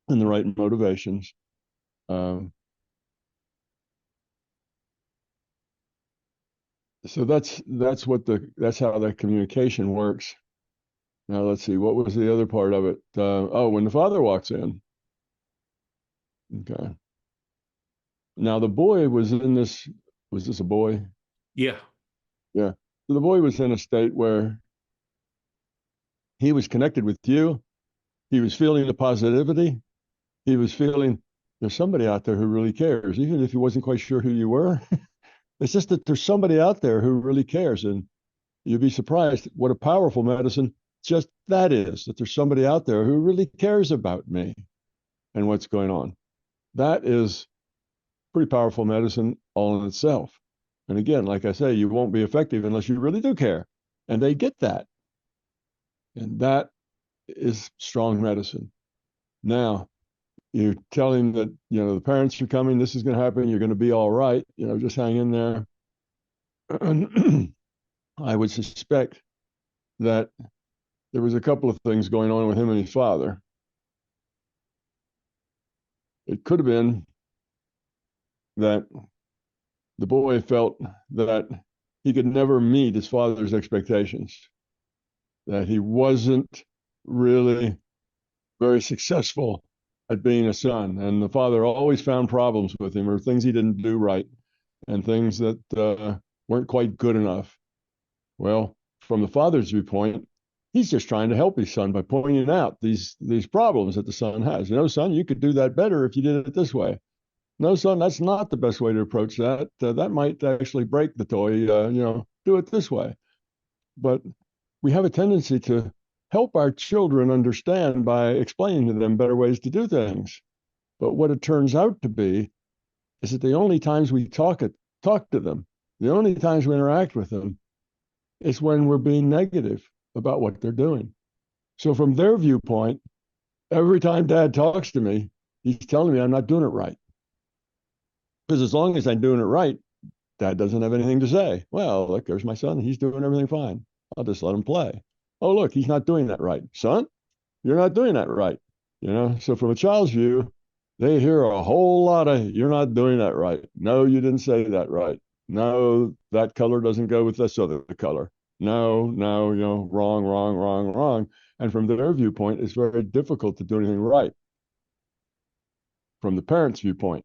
and the right motivations. So that's how that communication works. Now let's see, what was the other part of it? When the father walks in. Okay. Now the boy was in this. Was this a boy? Yeah. Yeah. So the boy was in a state where he was connected with you. He was feeling the positivity. He was feeling there's somebody out there who really cares, even if he wasn't quite sure who you were. It's just that there's somebody out there who really cares, and you'd be surprised what a powerful medicine just that is, that there's somebody out there who really cares about me and what's going on. That is pretty powerful medicine all in itself. And again, like I say, you won't be effective unless you really do care. And they get that. And that is strong medicine. Now, you tell him that, the parents are coming, this is going to happen, you're going to be all right, just hang in there. I would suspect that there was a couple of things going on with him and his father. It could have been that the boy felt that he could never meet his father's expectations, that he wasn't really very successful at being a son. And the father always found problems with him, or things he didn't do right, and things that weren't quite good enough. Well, from the father's viewpoint, he's just trying to help his son by pointing out these problems that the son has. Son, you could do that better if you did it this way. No, son, that's not the best way to approach that. That might actually break the toy. Do it this way. But we have a tendency to help our children understand by explaining to them better ways to do things. But what it turns out to be is that the only times we talk to them, the only times we interact with them, is when we're being negative about what they're doing. So from their viewpoint, every time dad talks to me, he's telling me I'm not doing it right. Because as long as I'm doing it right, dad doesn't have anything to say. Well, look, there's my son. He's doing everything fine. I'll just let him play. Oh, look, he's not doing that right. Son, you're not doing that right. So from a child's view, they hear a whole lot of, you're not doing that right. No, you didn't say that right. No, that color doesn't go with this other color. No, no, wrong, wrong, wrong, wrong. And from their viewpoint, it's very difficult to do anything right from the parents' viewpoint,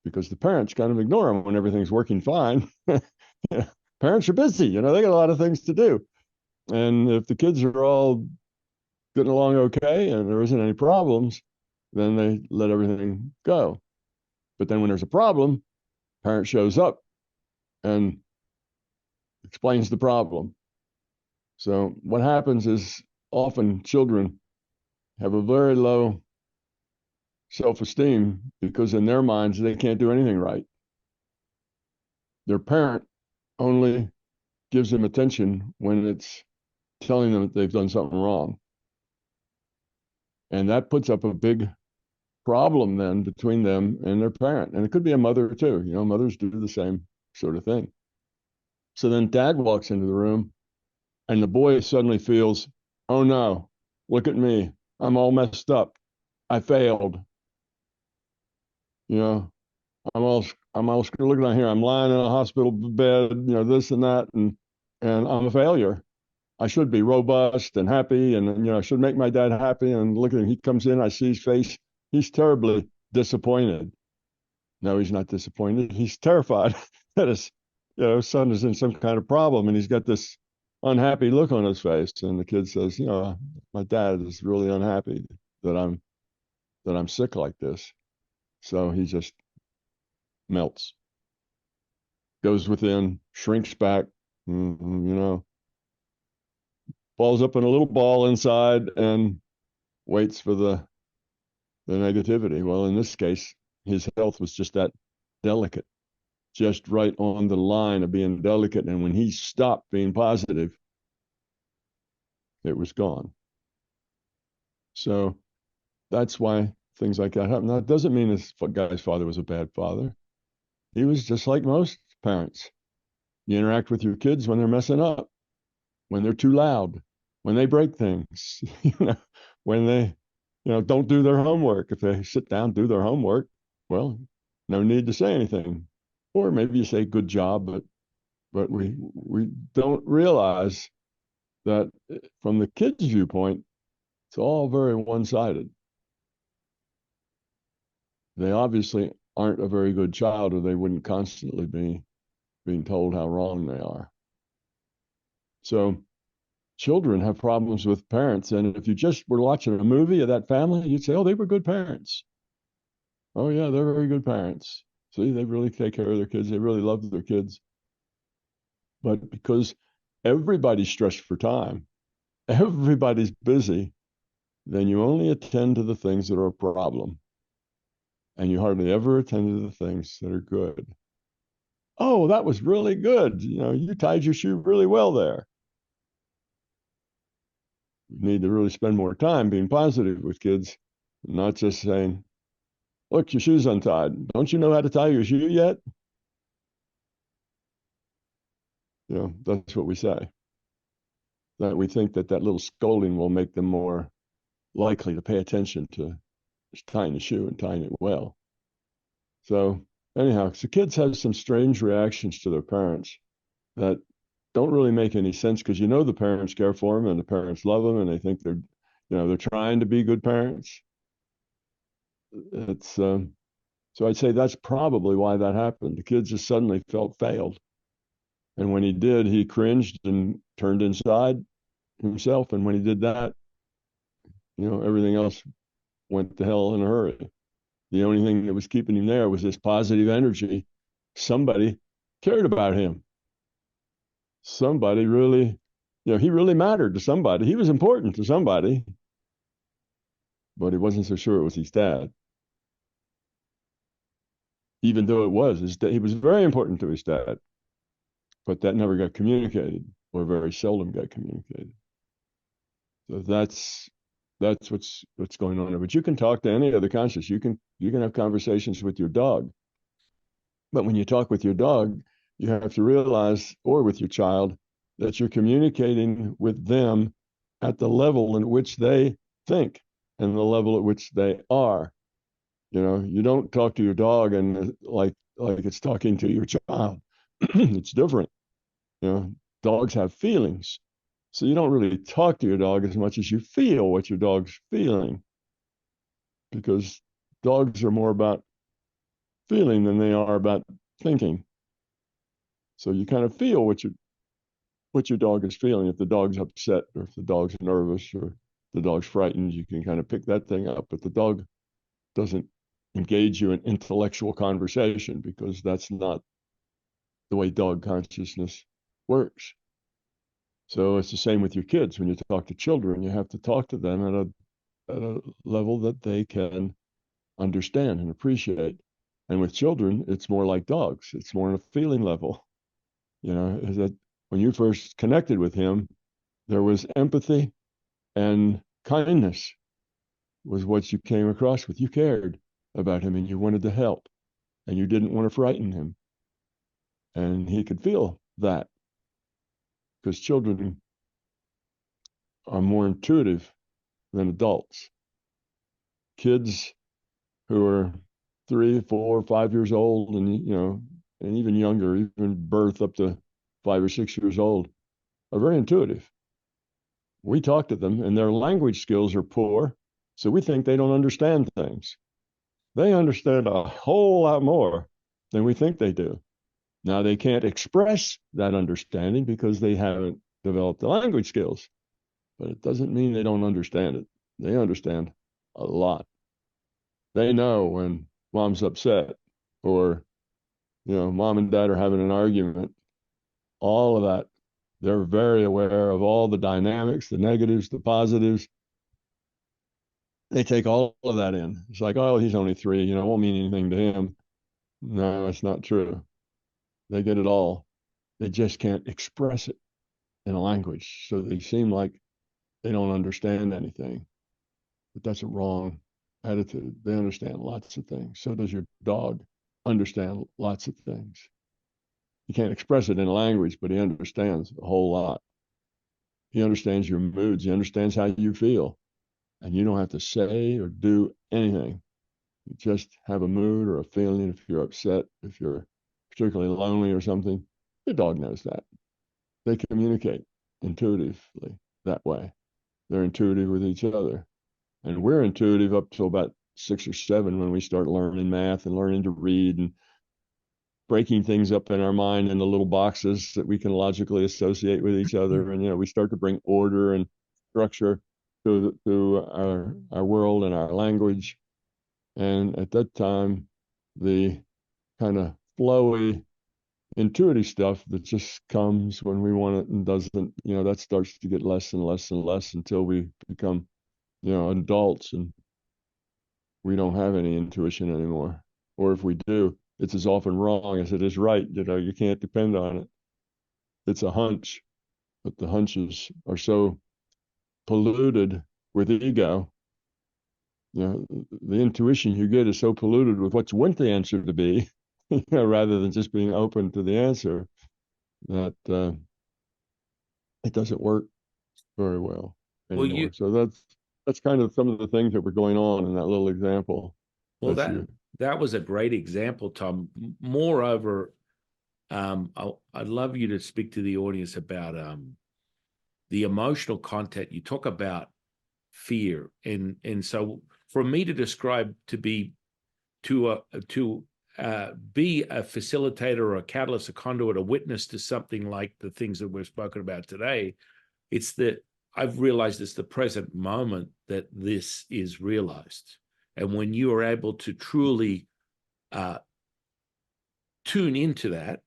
because the parents kind of ignore them when everything's working fine. Parents are busy, they got a lot of things to do. And if the kids are all getting along okay and there isn't any problems, then they let everything go. But then when there's a problem, parent shows up and explains the problem. So what happens is often children have a very low self-esteem because in their minds they can't do anything right. Their parent only gives them attention when it's telling them that they've done something wrong. And that puts up a big problem then between them and their parent. And it could be a mother too. Mothers do the same sort of thing. So then dad walks into the room and the boy suddenly feels, oh no, look at me. I'm all messed up. I failed. You know, I'm all looking out here. I'm lying in a hospital bed, this and that, and I'm a failure. I should be robust and happy, and I should make my dad happy. And look at him. He comes in, I see his face. He's terribly disappointed. No, he's not disappointed. He's terrified that his, son is in some kind of problem, and he's got this unhappy look on his face. And the kid says, my dad is really unhappy that I'm sick like this. So he just melts, goes within, shrinks back, balls up in a little ball inside and waits for the negativity. Well, in this case, his health was just that delicate, just right on the line of being delicate. And when he stopped being positive, it was gone. So that's why things like that happen. Now, it doesn't mean this guy's father was a bad father. He was just like most parents. You interact with your kids when they're messing up, when they're too loud, when they break things, when they, don't do their homework. If they sit down, do their homework, well, no need to say anything. Or maybe you say good job, but we don't realize that from the kid's viewpoint, it's all very one-sided. They obviously aren't a very good child, or they wouldn't constantly be being told how wrong they are. So children have problems with parents. And if you just were watching a movie of that family, you'd say, oh, they were good parents. Oh, yeah, they're very good parents. See, they really take care of their kids. They really love their kids. But because everybody's stressed for time, everybody's busy, then you only attend to the things that are a problem. And you hardly ever attend to the things that are good. Oh, that was really good. You tied your shoe really well there. You need to really spend more time being positive with kids, not just saying, look, your shoe's untied. Don't you know how to tie your shoe yet? That's what we say. That we think that little scolding will make them more likely to pay attention to tying the shoe and tying it well. So anyhow, so kids have some strange reactions to their parents that don't really make any sense, because the parents care for them and the parents love them and they think they're trying to be good parents. It's so I'd say that's probably why that happened. The kid just suddenly felt failed, and when he did, he cringed and turned inside himself. And when he did that, everything else went to hell in a hurry. The only thing that was keeping him there was this positive energy. Somebody cared about him. Somebody really, he really mattered to somebody. He was important to somebody, but he wasn't so sure it was his dad. Even though it was his dad, he was very important to his dad, but that never got communicated, or very seldom got communicated. So that's That's what's going on there. But you can talk to any other conscious. You can have conversations with your dog. But when you talk with your dog, you have to realize, or with your child, that you're communicating with them at the level in which they think and the level at which they are. You know, you don't talk to your dog and like it's talking to your child. It's different. You know, dogs have feelings. So you don't really talk to your dog as much as you feel what your dog's feeling, because dogs are more about feeling than they are about thinking. So you kind of feel what your dog is feeling. If the dog's upset or if the dog's nervous or the dog's frightened, you can kind of pick that thing up. But the dog doesn't engage you in intellectual conversation, because that's not the way dog consciousness works. So it's the same with your kids. When you talk to children, you have to talk to them at a level that they can understand and appreciate. And with children, it's more like dogs. It's more on a feeling level. You know, is that when you first connected with him, there was empathy and kindness was what you came across with. You cared about him and you wanted to help and you didn't want to frighten him. And he could feel that, because children are more intuitive than adults. Kids who are 3, 4, 5 years old, and and even younger, even birth up to 5 or 6 years old, are very intuitive. We talk to them, and their language skills are poor, so we think they don't understand things. They understand a whole lot more than we think they do. Now, they can't express that understanding because they haven't developed the language skills, but it doesn't mean they don't understand it. They understand a lot. They know when mom's upset, or mom and dad are having an argument. All of that, they're very aware of all the dynamics, the negatives, the positives. They take all of that in. It's like, oh, he's only 3, it won't mean anything to him. No, it's not true. They get it all. They just can't express it in a language. So they seem like they don't understand anything. But that's a wrong attitude. They understand lots of things. So does your dog understand lots of things. He can't express it in language, but he understands a whole lot. He understands your moods. He understands how you feel. And you don't have to say or do anything. You just have a mood or a feeling. If you're upset, if you're particularly lonely or something, your dog knows that. They communicate intuitively that way. They're intuitive with each other. And we're intuitive up till about 6 or 7, when we start learning math and learning to read and breaking things up in our mind into little boxes that we can logically associate with each other. And, we start to bring order and structure to our world and our language. And at that time, the kind of flowy, intuitive stuff that just comes when we want it and doesn't, that starts to get less and less and less until we become, adults, and we don't have any intuition anymore. Or if we do, it's as often wrong as it is right. You can't depend on it. It's a hunch, but the hunches are so polluted with ego. The intuition you get is so polluted with what you want the answer to be, rather than just being open to the answer, that it doesn't work very well Well, anymore. So that's kind of some of the things that were going on in that little example. well, that was a great example, Tom. Moreover, I'd love you to speak to the audience about the emotional content. You talk about fear, and so for me to describe to be a facilitator or a catalyst, a conduit, a witness to something like the things that we've spoken about today, it's that I've realized it's the present moment that this is realized. And when you are able to truly tune into that,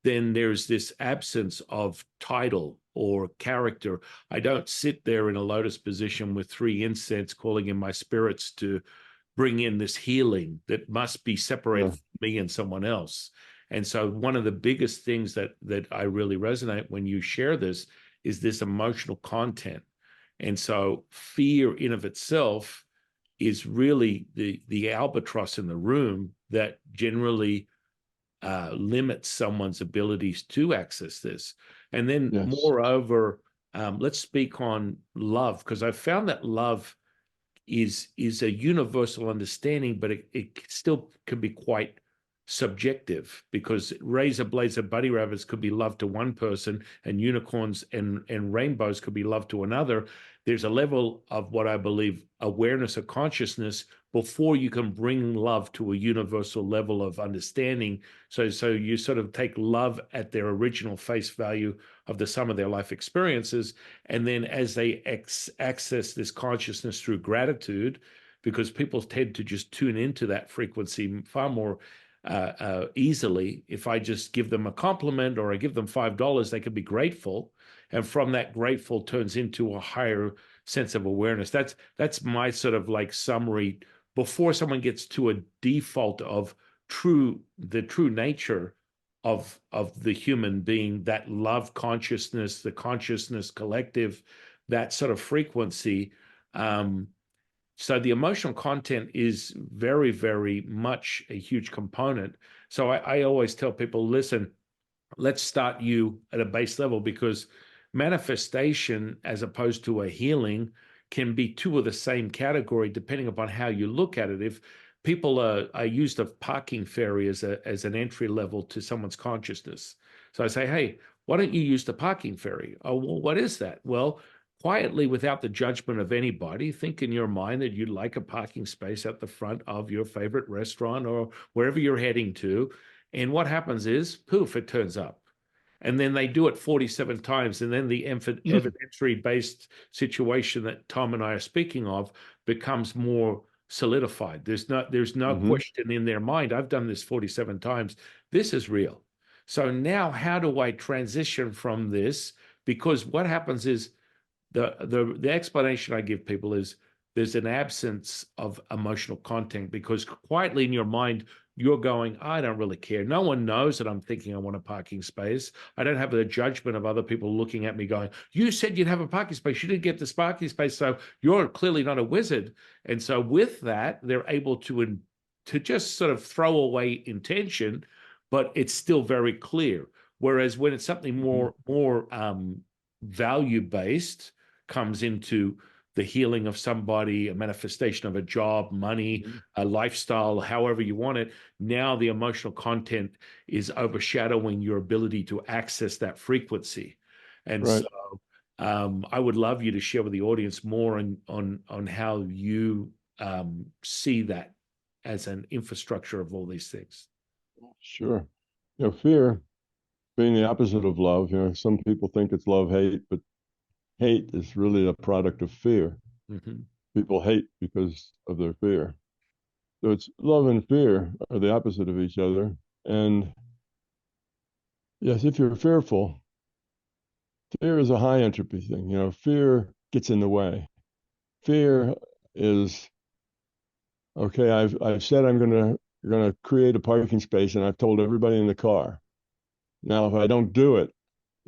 then there's this absence of title or character. I don't sit there in a lotus position with 3 incense calling in my spirits to bring in this healing that must be separated from me and someone else. And so one of the biggest things that I really resonate when you share this is this emotional content. And so fear in of itself is really the albatross in the room that generally limits someone's abilities to access this. And then Yes. moreover, let's speak on love, because I've found that love is a universal understanding, but it still can be quite subjective, because razor blazer bunny rabbits could be love to one person, and unicorns and rainbows could be love to another. There's a level of what I believe awareness or consciousness before you can bring love to a universal level of understanding. So you sort of take love at their original face value of the sum of their life experiences, and then as they access this consciousness through gratitude, because people tend to just tune into that frequency far more easily. If I just give them a compliment or I give them $5, they can be grateful, and from that, grateful turns into a higher sense of awareness. That's my sort of like summary before someone gets to a default of the true nature of the human being, that love consciousness, the consciousness collective, that sort of frequency. So the emotional content is very, very much a huge component. So I always tell people, listen, let's start you at a base level, because manifestation as opposed to a healing can be two of the same category depending upon how you look at it. If people I used a parking ferry as an entry level to someone's consciousness. So I say, hey, why don't you use the parking ferry? Oh, well, what is that? Well, quietly, without the judgment of anybody, think in your mind that you'd like a parking space at the front of your favorite restaurant or wherever you're heading to. And what happens is, poof, it turns up. And then they do it 47 times. And then the evidentiary-based situation that Tom and I are speaking of becomes more solidified. There's no question in their mind. I've done this 47 times. This is real. So now how do I transition from this? Because what happens is the explanation I give people is there's an absence of emotional content, because quietly in your mind, you're going, I don't really care. No one knows that I'm thinking I want a parking space. I don't have the judgment of other people looking at me going, you said you'd have a parking space. You didn't get this parking space. So you're clearly not a wizard. And so with that, they're able to just sort of throw away intention, but it's still very clear. Whereas when it's something more value-based, comes into the healing of somebody, a manifestation of a job, money, a lifestyle, however you want it. Now the emotional content is overshadowing your ability to access that frequency. And Right. so I would love you to share with the audience more on how you see that as an infrastructure of all these things. Sure. Fear being the opposite of love. Some people think it's love, hate, but hate is really a product of fear. Mm-hmm. People hate because of their fear. So it's love and fear are the opposite of each other. And yes, if you're fearful, fear is a high entropy thing. Fear gets in the way. Fear is, okay, I've said I'm gonna create a parking space, and I've told everybody in the car. Now if I don't do it,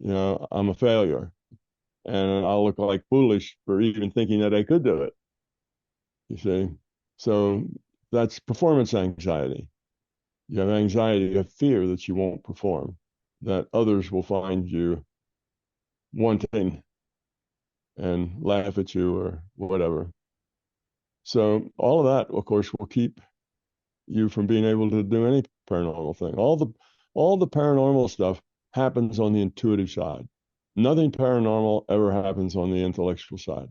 I'm a failure, and I'll look like foolish for even thinking that I could do it. You see? So that's performance anxiety. You have anxiety, you have fear that you won't perform, that others will find you wanting and laugh at you or whatever. So all of that, of course, will keep you from being able to do any paranormal thing. All the paranormal stuff happens on the intuitive side. Nothing paranormal ever happens on the intellectual side.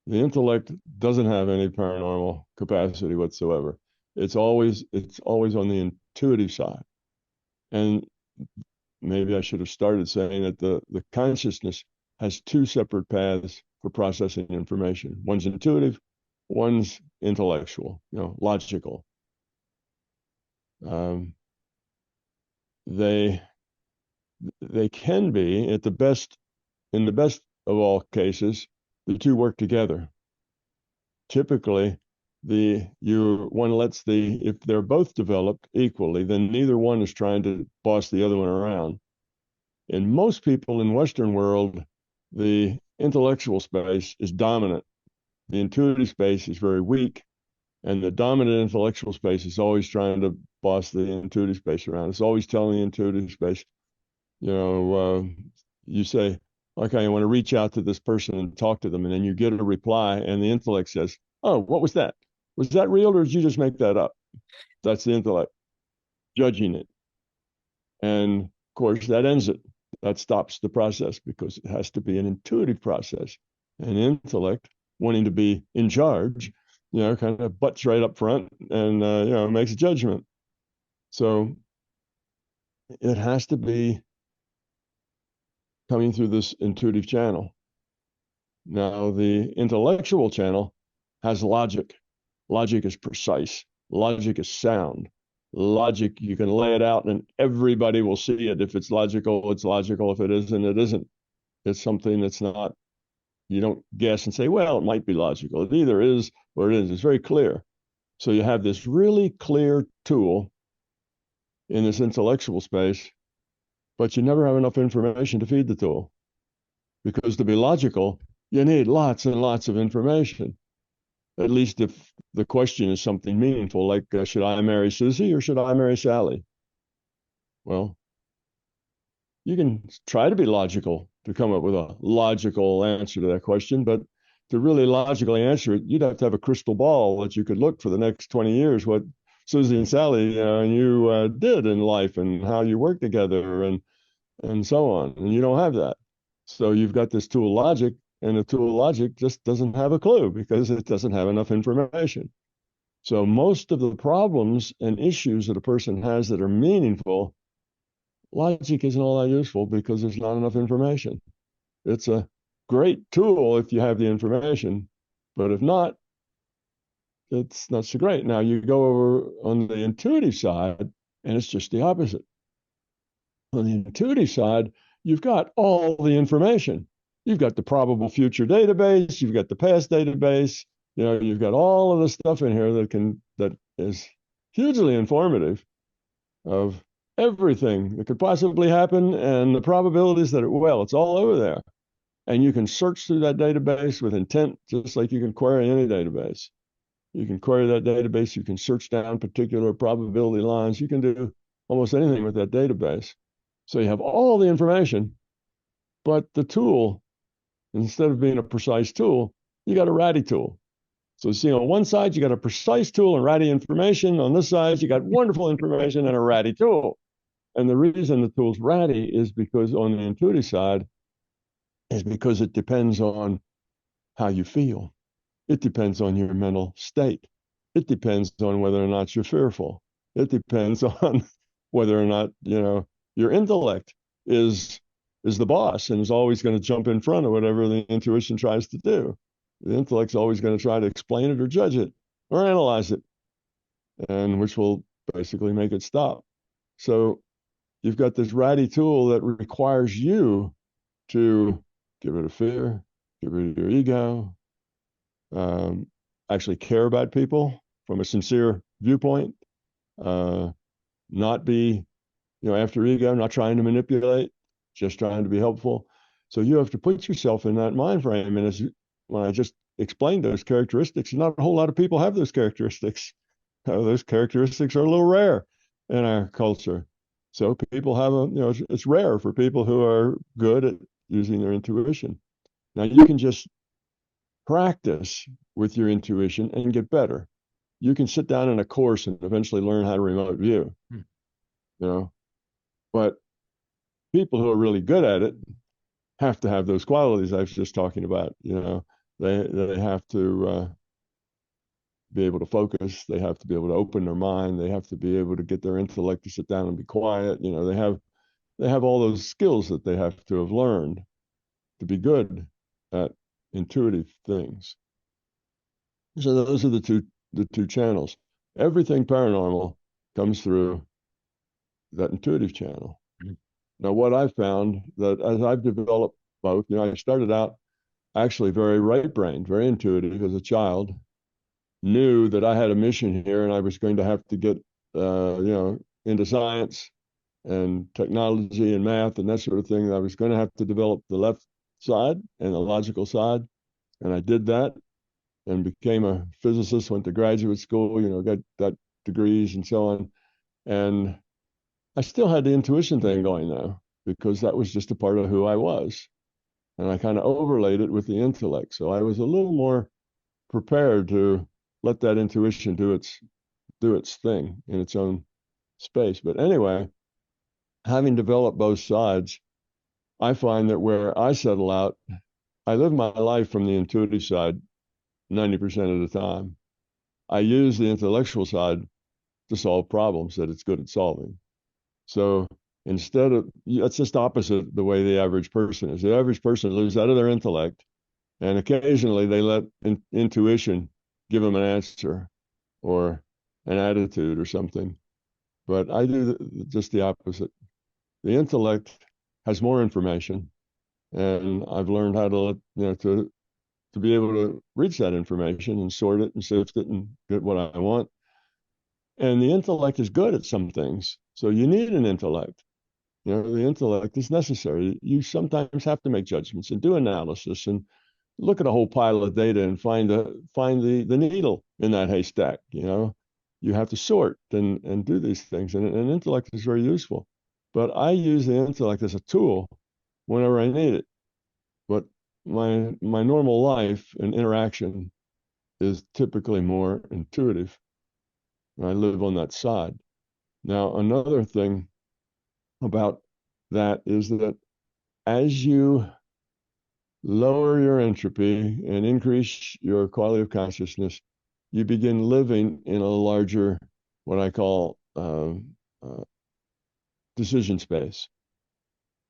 The intellect doesn't have any paranormal capacity whatsoever. It's always on the intuitive side. And maybe I should have started saying that the consciousness has two separate paths for processing information. One's intuitive, one's intellectual, logical. Um, they they can be in the best of all cases, the two work together. Typically, if they're both developed equally, then neither one is trying to boss the other one around. In most people in Western world, the intellectual space is dominant. The intuitive space is very weak, and the dominant intellectual space is always trying to boss the intuitive space around. It's always telling the intuitive space, you say, okay, I want to reach out to this person and talk to them. And then you get a reply, and the intellect says, oh, what was that? Was that real, or did you just make that up? That's the intellect judging it. And of course, that ends it. That stops the process because it has to be an intuitive process. And intellect, wanting to be in charge, kind of butts right up front and, makes a judgment. So it has to be coming through this intuitive channel. Now, the intellectual channel has logic. Logic is precise. Logic is sound. Logic, you can lay it out and everybody will see it. If it's logical, it's logical. If it isn't, it isn't. It's something that's not, you don't guess and say, well, it might be logical. It either is or it isn't. It's very clear. So you have this really clear tool in this intellectual space, but you never have enough information to feed the tool. Because to be logical, you need lots and lots of information. At least if the question is something meaningful, like should I marry Susie or should I marry Sally? Well, you can try to be logical to come up with a logical answer to that question, but to really logically answer it, you'd have to have a crystal ball that you could look for the next 20 years what Susie and Sally and you did in life and how you work together and so on. And you don't have that. So you've got this tool logic, and the tool logic just doesn't have a clue because it doesn't have enough information. So most of the problems and issues that a person has that are meaningful, logic isn't all that useful because there's not enough information. It's a great tool if you have the information, but if not, it's not so great. Now you go over on the intuitive side, and it's just the opposite. On the intuitive side, you've got all the information. You've got the probable future database, you've got the past database, you've got all of the stuff in here that is hugely informative of everything that could possibly happen and the probabilities that it's all over there. And you can search through that database with intent, just like you can query any database. You can query that database, you can search down particular probability lines, you can do almost anything with that database. So you have all the information, but the tool, instead of being a precise tool, you got a ratty tool. So see, on one side, you got a precise tool and ratty information. On this side, you got wonderful information and a ratty tool. And the reason the tool's ratty is because on the intuitive side, is because it depends on how you feel. It depends on your mental state. It depends on whether or not you're fearful. It depends on whether or not, your intellect is the boss and is always going to jump in front of whatever the intuition tries to do. The intellect's always going to try to explain it or judge it or analyze it, and which will basically make it stop. So you've got this ratty tool that requires you to get rid of fear, get rid of your ego, actually care about people from a sincere viewpoint, not be, after ego, not trying to manipulate, just trying to be helpful. So you have to put yourself in that mind frame. And when I just explained those characteristics, not a whole lot of people have those characteristics. Those characteristics are a little rare in our culture. So people have it's rare for people who are good at using their intuition. Now you can just practice with your intuition and get better. You can sit down in a course and eventually learn how to remote view, but people who are really good at it have to have those qualities I was just talking about. They have to be able to focus. They have to be able to open their mind. They have to be able to get their intellect to sit down and be quiet. They have all those skills that they have to have learned to be good at intuitive things. So those are the two channels. Everything paranormal comes through that intuitive channel. Mm-hmm. Now, what I've found that as I've developed both, I started out actually very right-brained, very intuitive as a child, knew that I had a mission here and I was going to have to get, into science and technology and math and that sort of thing. I was going to have to develop the left side and the logical side. And I did that and became a physicist, went to graduate school, got degrees and so on. And I still had the intuition thing going though, because that was just a part of who I was. And I kind of overlaid it with the intellect. So I was a little more prepared to let that intuition do its thing in its own space. But anyway, having developed both sides, I find that where I settle out, I live my life from the intuitive side 90% of the time. I use the intellectual side to solve problems that it's good at solving. So instead of, that's just opposite the way the average person is. The average person lives out of their intellect, and occasionally they let intuition give them an answer or an attitude or something. But I do just the opposite. The intellect has more information, and I've learned how to to be able to reach that information and sort it and sift it and get what I want. And the intellect is good at some things, so you need an intellect. The intellect is necessary. You sometimes have to make judgments and do analysis and look at a whole pile of data and find the needle in that haystack. You have to sort and do these things, and intellect is very useful. But I use the intellect as a tool whenever I need it. But my normal life and interaction is typically more intuitive. I live on that side. Now, another thing about that is that as you lower your entropy and increase your quality of consciousness, you begin living in a larger, what I call decision space.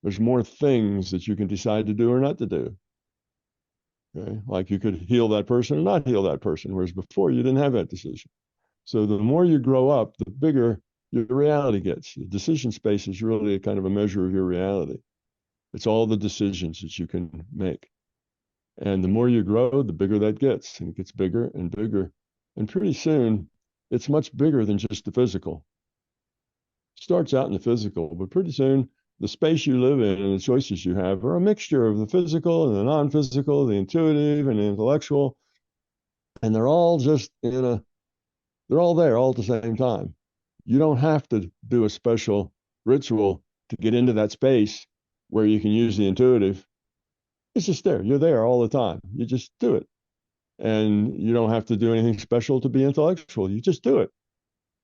There's more things that you can decide to do or not to do. Okay? Like you could heal that person or not heal that person, whereas before you didn't have that decision. So the more you grow up, the bigger your reality gets. The decision space is really a kind of a measure of your reality. It's all the decisions that you can make. And the more you grow, the bigger that gets. And it gets bigger and bigger. And pretty soon, it's much bigger than just the physical. It starts out in the physical, but pretty soon, the space you live in and the choices you have are a mixture of the physical and the non-physical, the intuitive and the intellectual. And they're all just they're all there all at the same time. You don't have to do a special ritual to get into that space where you can use the intuitive. It's just there. You're there all the time. You just do it. And you don't have to do anything special to be intellectual. You just do it.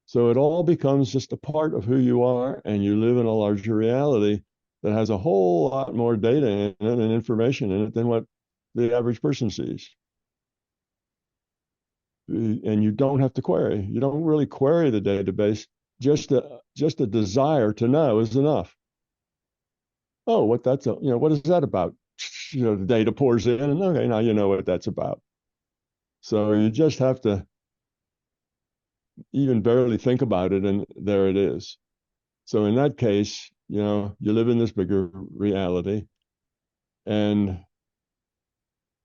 So it all becomes just a part of who you are, and you live in a larger reality that has a whole lot more data in it and information in it than what the average person sees. And you don't have to query. You don't really query the database. Just a desire to know is enough. Oh, what is that about? The data pours in, and okay, now you know what that's about. So you just have to even barely think about it, and there it is. So in that case, you live in this bigger reality, and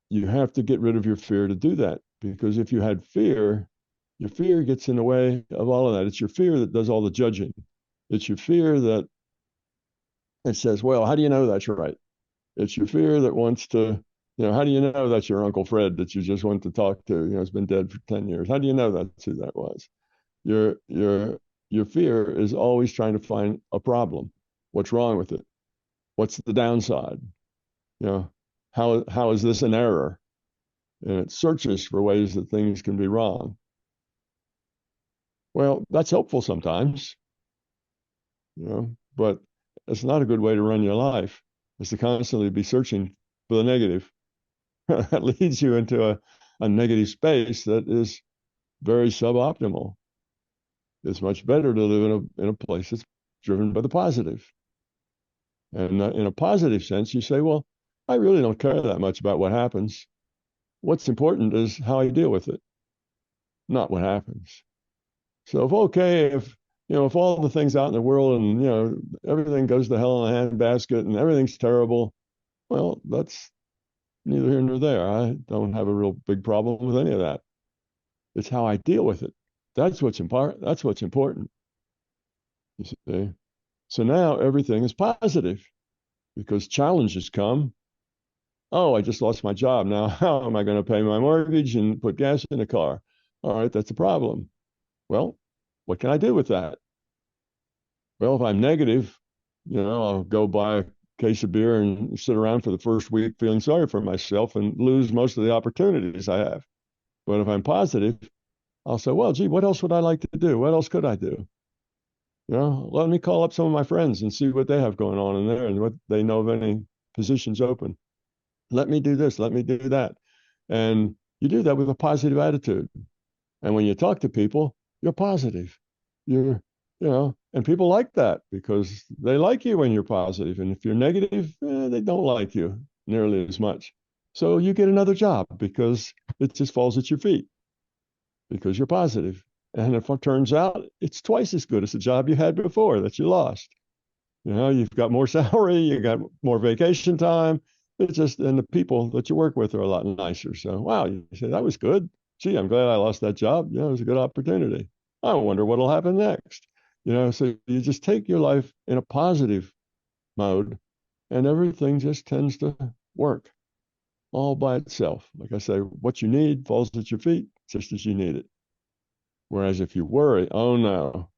you have to get rid of your fear to do that. Because if you had fear, your fear gets in the way of all of that. It's your fear that does all the judging. It's your fear that it says, well, how do you know that's right? It's your fear that wants to, how do you know that's your Uncle Fred that you just want to talk to? Has been dead for 10 years. How do you know that's who that was? Your fear is always trying to find a problem. What's wrong with it? What's the downside? How is this an error? And it searches for ways that things can be wrong. Well, that's helpful sometimes, but it's not a good way to run your life. Is to constantly be searching for the negative. That leads you into a negative space that is very suboptimal. It's much better to live in a place that's driven by the positive. And in a positive sense, you say, well, I really don't care that much about what happens. What's important is how I deal with it, not what happens. So if all the things out in the world and, everything goes to hell in a handbasket and everything's terrible, well, that's neither here nor there. I don't have a real big problem with any of that. It's how I deal with it. That's what's important. That's what's important. You see? So now everything is positive because challenges come Oh, I just lost my job. Now, how am I going to pay my mortgage and put gas in the car? All right, that's a problem. Well, what can I do with that? Well, if I'm negative, I'll go buy a case of beer and sit around for the first week feeling sorry for myself and lose most of the opportunities I have. But if I'm positive, I'll say, well, gee, what else would I like to do? What else could I do? Let me call up some of my friends and see what they have going on in there and what they know of any positions open. Let me do this, let me do that. And you do that with a positive attitude. And when you talk to people, you're positive. And people like that because they like you when you're positive. And if you're negative, they don't like you nearly as much. So you get another job because it just falls at your feet because you're positive. And if it turns out it's twice as good as the job you had before that you lost, you've got more salary, you got more vacation time. It's just, and the people that you work with are a lot nicer. So, wow, you say that was good. Gee, I'm glad I lost that job. It was a good opportunity. I wonder what'll happen next. So you just take your life in a positive mode and everything just tends to work all by itself. Like I say, what you need falls at your feet just as you need it. Whereas if you worry, oh no,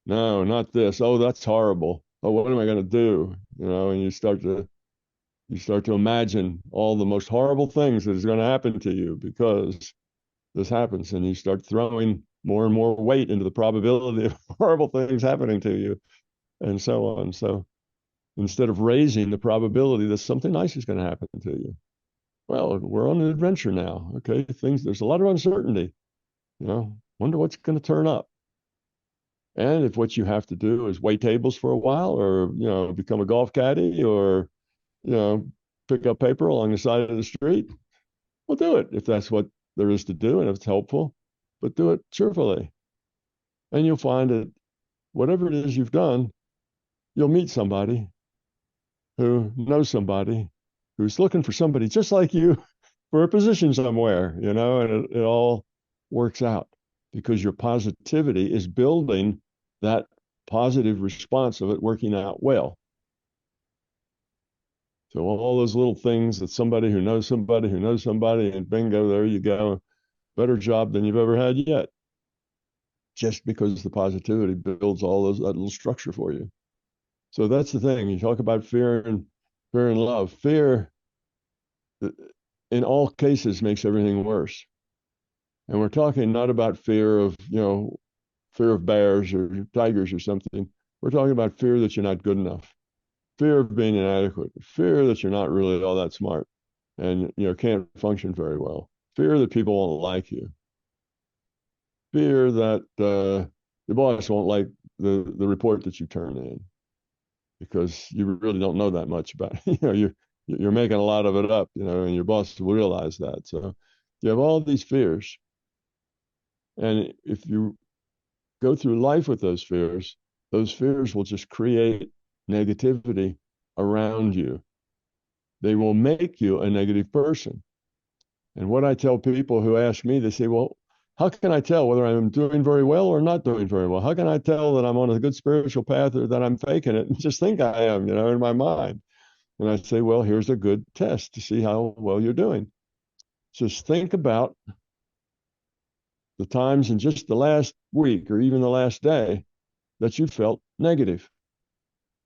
no, not this. Oh, that's horrible. Oh, what am I going to do? And you start to imagine all the most horrible things that is going to happen to you because this happens, and you start throwing more and more weight into the probability of horrible things happening to you, and so on. So instead of raising the probability that something nice is going to happen to you, well, we're on an adventure now. Okay, there's a lot of uncertainty. Wonder what's going to turn up. And if what you have to do is wait tables for a while, or become a golf caddy, or you know pick up paper along the side of the street, well, do it if that's what there is to do and if it's helpful. But do it cheerfully, and you'll find that whatever it is you've done, you'll meet somebody who knows somebody who's looking for somebody just like you for a position somewhere, and it all works out because your positivity is building that positive response of it working out well. So all those little things that somebody who knows somebody who knows somebody, and bingo, there you go. Better job than you've ever had yet. Just because the positivity builds that little structure for you. So that's the thing. You talk about fear and love. Fear, in all cases, makes everything worse. And we're talking not about fear of bears or tigers or something. We're talking about fear that you're not good enough, fear of being inadequate, fear that you're not really all that smart and can't function very well, fear that people won't like you, fear that your boss won't like the report that you turn in because you really don't know that much about it. You're making a lot of it up, and your boss will realize that. So you have all these fears. And if you go through life with those fears will just create negativity around you. They will make you a negative person. And what I tell people who ask me, they say, well, how can I tell whether I'm doing very well or not doing very well? How can I tell that I'm on a good spiritual path or that I'm faking it and just think I am, in my mind? And I say, well, here's a good test to see how well you're doing. Just think about the times in just the last week or even the last day that you felt negative.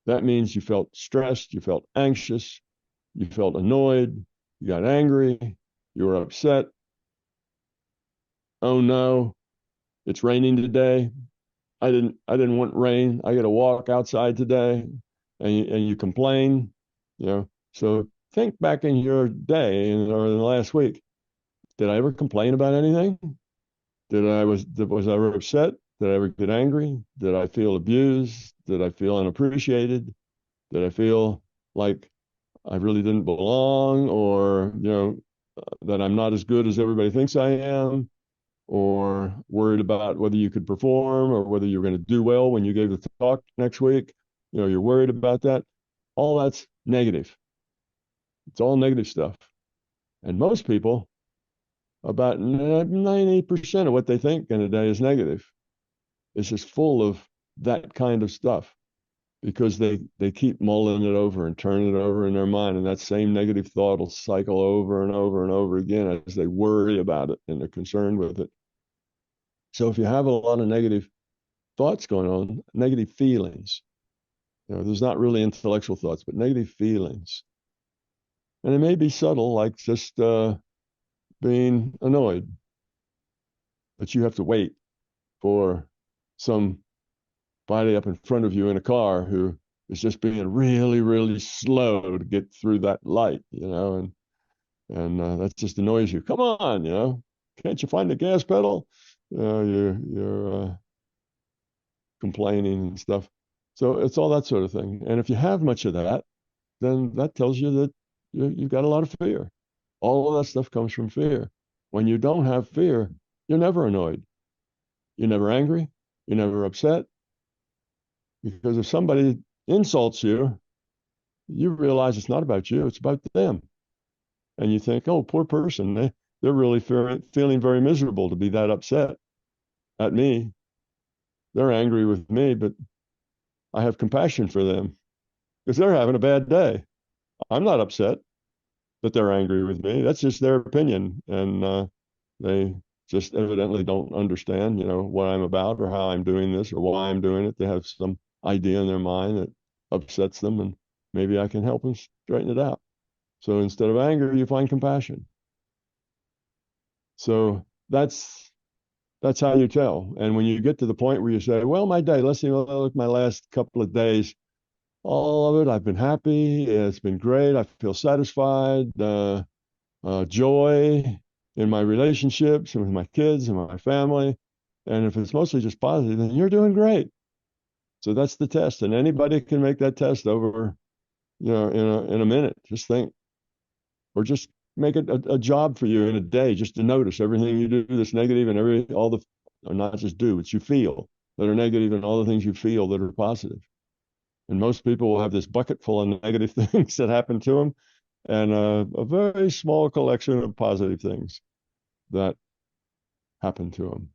That means you felt stressed, you felt anxious, you felt annoyed, you got angry, you were upset. Oh no, it's raining today. I didn't want rain. I got to walk outside today, and you complain. So think back in your day or in the last week. Did I ever complain about anything? Was I ever upset? Did I ever get angry? Did I feel abused? Did I feel unappreciated? Did I feel like I really didn't belong, or that I'm not as good as everybody thinks I am, or worried about whether you could perform or whether you're going to do well when you gave the talk next week? You're worried about that. All that's negative. It's all negative stuff. And most people, about 90% of what they think in a day is negative. It's just full of that kind of stuff. because they keep mulling it over and turning it over in their mind, and that same negative thought will cycle over and over and over again as they worry about it and they're concerned with it. So if you have a lot of negative thoughts going on, negative feelings, there's not really intellectual thoughts, but negative feelings, and it may be subtle, like just being annoyed, but you have to wait for somebody up in front of you in a car who is just being really, really slow to get through that light, and that just annoys you. Come on, can't you find the gas pedal? You're complaining and stuff. So it's all that sort of thing. And if you have much of that, then that tells you that you've got a lot of fear. All of that stuff comes from fear. When you don't have fear, you're never annoyed. You're never angry. You're never upset. Because if somebody insults you, you realize it's not about you, it's about them. And you think, oh, poor person, they're really feeling very miserable to be that upset at me. They're angry with me, but I have compassion for them because they're having a bad day. I'm not upset that they're angry with me. That's just their opinion. And they just evidently don't understand, what I'm about or how I'm doing this or why I'm doing it. They have some idea in their mind that upsets them, and maybe I can help them straighten it out. So instead of anger, you find compassion. So that's how you tell. And when you get to the point where you say, well, my day, let's see, look, my last couple of days, all of it, I've been happy. It's been great. I feel satisfied, joy in my relationships and with my kids and my family. And if it's mostly just positive, then you're doing great. So that's the test. And anybody can make that test over, in a minute. Just think, or just make it a job for you in a day, just to notice everything you do that's negative and or not just do, but you feel that are negative, and all the things you feel that are positive. And most people will have this bucket full of negative things that happen to them, and a very small collection of positive things that happen to them.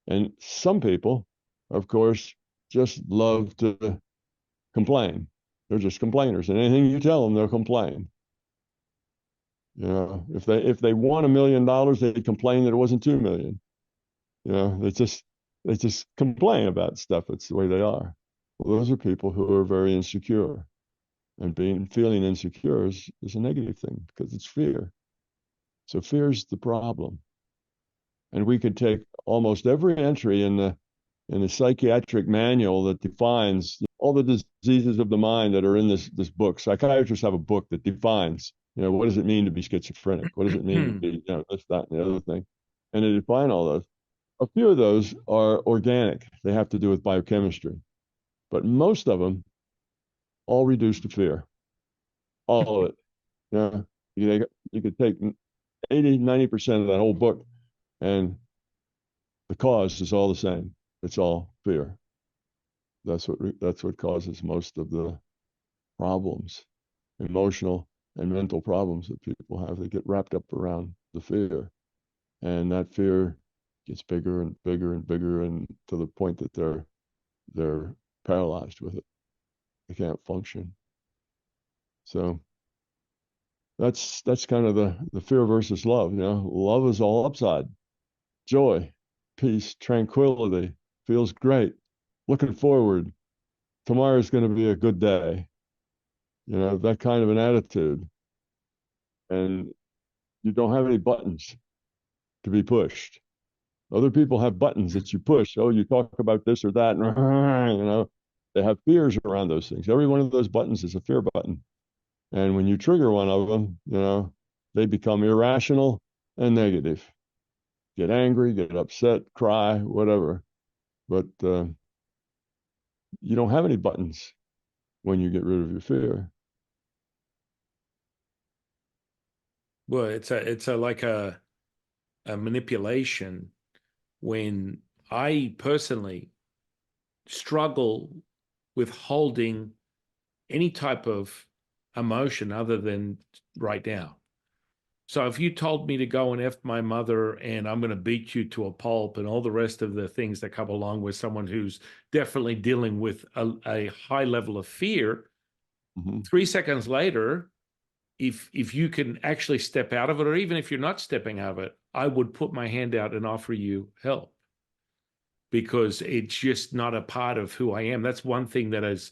And some people, of course, just love to complain. They're just complainers, and anything you tell them, they'll complain. If they won $1 million, they'd complain that it wasn't 2 million. They just complain about stuff. It's the way they are. Well, those are people who are very insecure, and feeling insecure is a negative thing because it's fear. So fear is the problem. And we could take almost every entry in the psychiatric manual that defines all the diseases of the mind that are in this book. Psychiatrists have a book that defines, what does it mean to be schizophrenic? What does it mean to be, this, that, and the other thing? And they define all those. A few of those are organic. They have to do with biochemistry. But most of them all reduce to fear. All of it. You could take 80, 90% of that whole book, and the cause is all the same. It's all fear. That's what causes most of the problems, emotional and mental problems that people have. They get wrapped up around the fear, and that fear gets bigger and bigger and bigger, and to the point that they're paralyzed with it. They can't function. So that's kind of the fear versus love. Love is all upside, joy, peace, tranquility, feels great, looking forward. Tomorrow's going to be a good day. That kind of an attitude. And you don't have any buttons to be pushed. Other people have buttons that you push. Oh, you talk about this or that, and they have fears around those things. Every one of those buttons is a fear button. And when you trigger one of them, they become irrational and negative. Get angry, get upset, cry, whatever. But you don't have any buttons when you get rid of your fear. Well, it's like a manipulation. When I personally struggle with holding any type of emotion other than right now. So if you told me to go and F my mother and I'm going to beat you to a pulp and all the rest of the things that come along with someone who's definitely dealing with a high level of fear, Mm-hmm. 3 seconds later, if you can actually step out of it, or even if you're not stepping out of it, I would put my hand out and offer you help because it's just not a part of who I am. That's one thing that has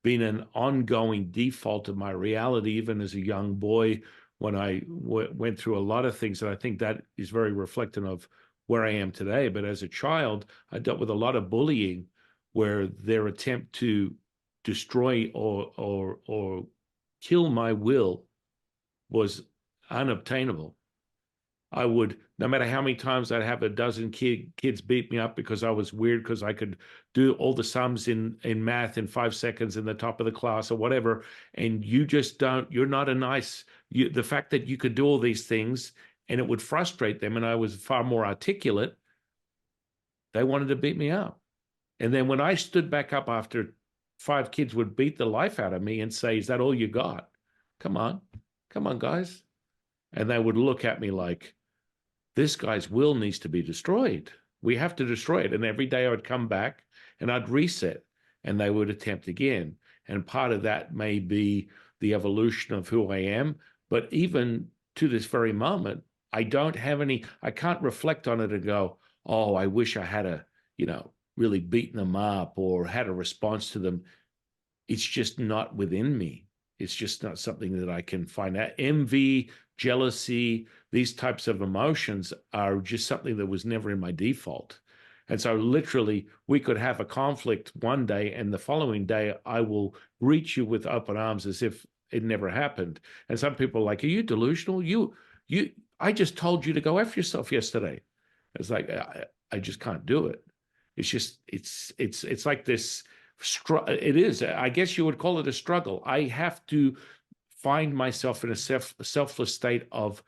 been an ongoing default of my reality, even as a young boy, when I went through a lot of things. And I think that is very reflective of where I am today. But as a child, I dealt with a lot of bullying where their attempt to destroy or kill my will was unobtainable. I would, no matter how many times I'd have a dozen kids beat me up because I was weird, because I could do all the sums in math in 5 seconds in the top of the class or whatever. And you just don't, you're not a nice, the fact that you could do all these things and it would frustrate them. And I was far more articulate. They wanted to beat me up. And then when I stood back up after 5 kids would beat the life out of me and say, "Is that all you got? Come on, come on, guys." And they would look at me like, this guy's will needs to be destroyed. We have to destroy it. And every day I would come back and I'd reset and they would attempt again. And part of that may be the evolution of who I am. But even to this very moment, I don't have any, I can't reflect on it and go, oh, I wish I had really beaten them up or had a response to them. It's just not within me. It's just not something that I can find out. Envy, jealousy, these types of emotions are just something that was never in my default. And so literally we could have a conflict one day and the following day I will greet you with open arms as if it never happened. And some people are like, are you delusional? I just told you to go F yourself yesterday. It's like, I just can't do it. It's just, it's like this, it is, I guess you would call it a struggle. I have to find myself in a selfless state of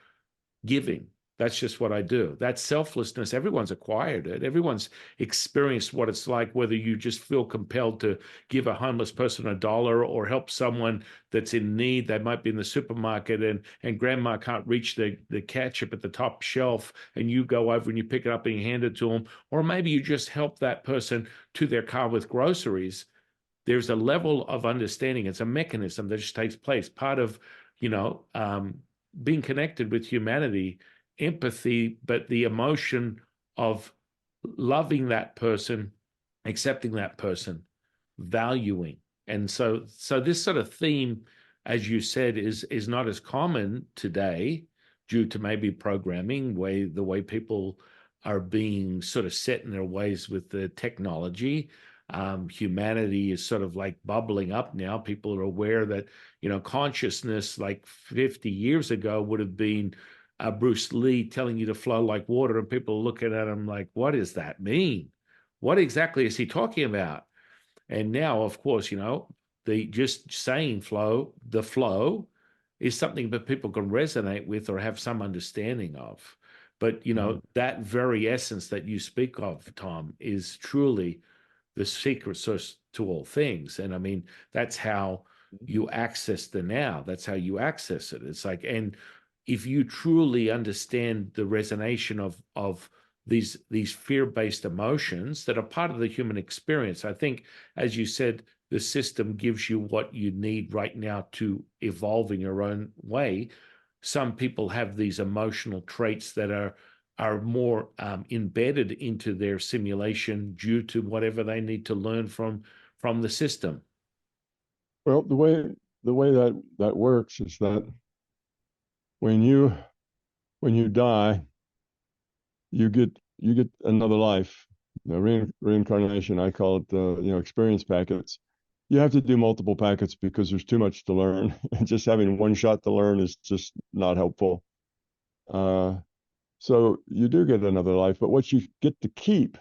giving. That's just what I do. That selflessness, everyone's acquired it. Everyone's experienced what it's like, whether you just feel compelled to give a homeless person $1 or help someone that's in need. They might be in the supermarket and grandma can't reach the ketchup at the top shelf and you go over and you pick it up and you hand it to them. Or maybe you just help that person to their car with groceries. There's a level of understanding. It's a mechanism that just takes place. Part of, being connected with humanity, empathy, but the emotion of loving that person, accepting that person, valuing. And so this sort of theme, as you said, is not as common today due to maybe programming, the way people are being sort of set in their ways with the technology. Humanity is sort of like bubbling up now. People are aware that, consciousness like 50 years ago would have been Bruce Lee telling you to flow like water, and people are looking at him like, what does that mean? What exactly is he talking about? And now, of course, the just saying the flow is something that people can resonate with or have some understanding of. But, that very essence that you speak of, Tom, is truly the secret source to all things. And I mean, that's how you access the now. That's how you access it. It's like, and if you truly understand the resonation of these fear-based emotions that are part of the human experience, I think, as you said, the system gives you what you need right now to evolve in your own way. Some people have these emotional traits that are more embedded into their simulation due to whatever they need to learn from the system. Well, the way that works is that when you when you die, you get another life. Reincarnation, I call it, experience packets. You have to do multiple packets because there's too much to learn. Just having one shot to learn is just not helpful. So you do get another life, but what you get to keep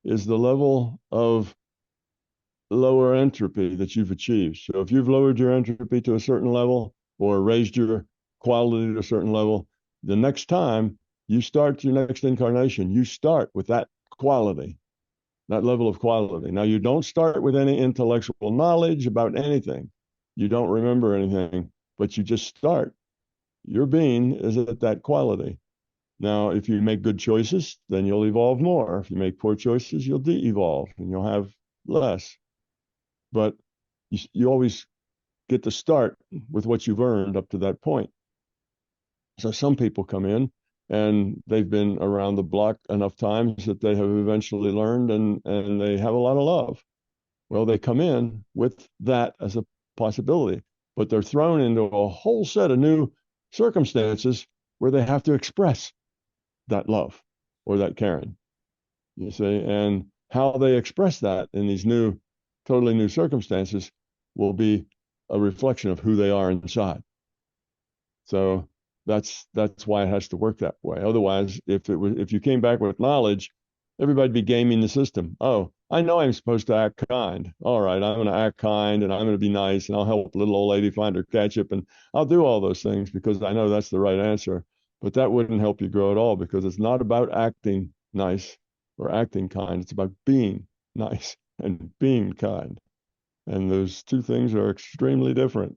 is the level of lower entropy that you've achieved. So if you've lowered your entropy to a certain level or raised your quality to a certain level, the next time you start your next incarnation, you start with that quality, that level of quality. Now, you don't start with any intellectual knowledge about anything. You don't remember anything, but you just start. your being is at that quality. Now, if you make good choices, then you'll evolve more. If you make poor choices, you'll de-evolve and you'll have less. But you always get to start with what you've earned up to that point. So some people come in and they've been around the block enough times that they have eventually learned and they have a lot of love. Well, they come in with that as a possibility, but they're thrown into a whole set of new circumstances where they have to express that love or that caring, you see, and how they express that in these new, totally new circumstances will be a reflection of who they are inside. So that's why it has to work that way. Otherwise, if you came back with knowledge, everybody'd be gaming the system. Oh, I know I'm supposed to act kind. All right, I'm going to act kind and I'm going to be nice and I'll help a little old lady find her ketchup and I'll do all those things because I know that's the right answer. But that wouldn't help you grow at all because it's not about acting nice or acting kind. It's about being nice and being kind. And those two things are extremely different.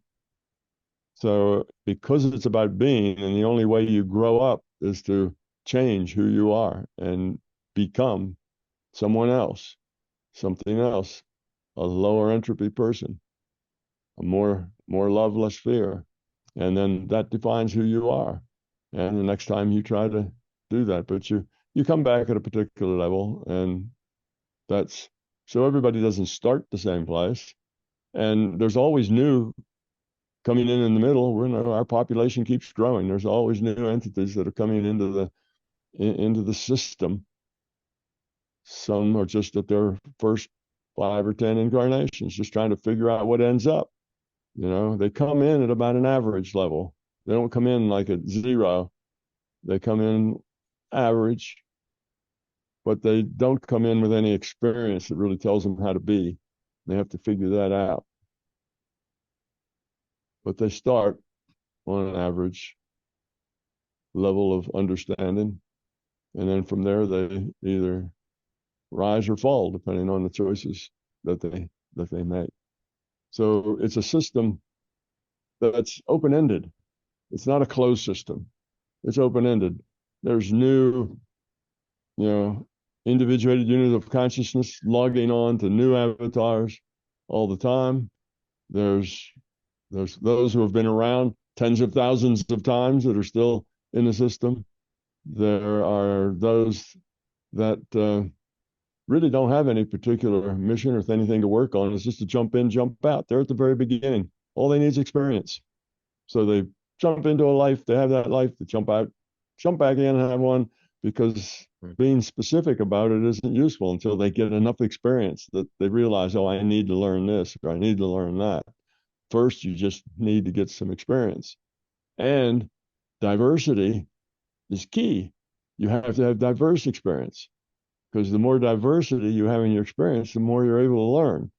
So because it's about being, and the only way you grow up is to change who you are and become someone else, something else, a lower entropy person, a more love, less fear. And then that defines who you are. And the next time you try to do that, but you come back at a particular level, and that's so everybody doesn't start the same place. And there's always new coming in the middle. Our population keeps growing. There's always new entities that are coming into the system. Some are just at their first 5 or 10 incarnations, just trying to figure out what ends up. They come in at about an average level. They don't come in like at zero. They come in average, but they don't come in with any experience that really tells them how to be. They have to figure that out. But they start on an average level of understanding. And then from there, they either rise or fall, depending on the choices that they make. So it's a system that's open-ended. It's not a closed system. It's open-ended. There's new, individuated units of consciousness logging on to new avatars all the time. There's those who have been around tens of thousands of times that are still in the system. There are those that really don't have any particular mission or anything to work on. It's just to jump in, jump out. They're at the very beginning. All they need is experience. So they jump into a life, they have that life, they jump out, jump back in and have one, because being specific about it isn't useful until they get enough experience that they realize, oh, I need to learn this or I need to learn that. First, you just need to get some experience. And diversity is key. You have to have diverse experience, because the more diversity you have in your experience, the more you're able to learn.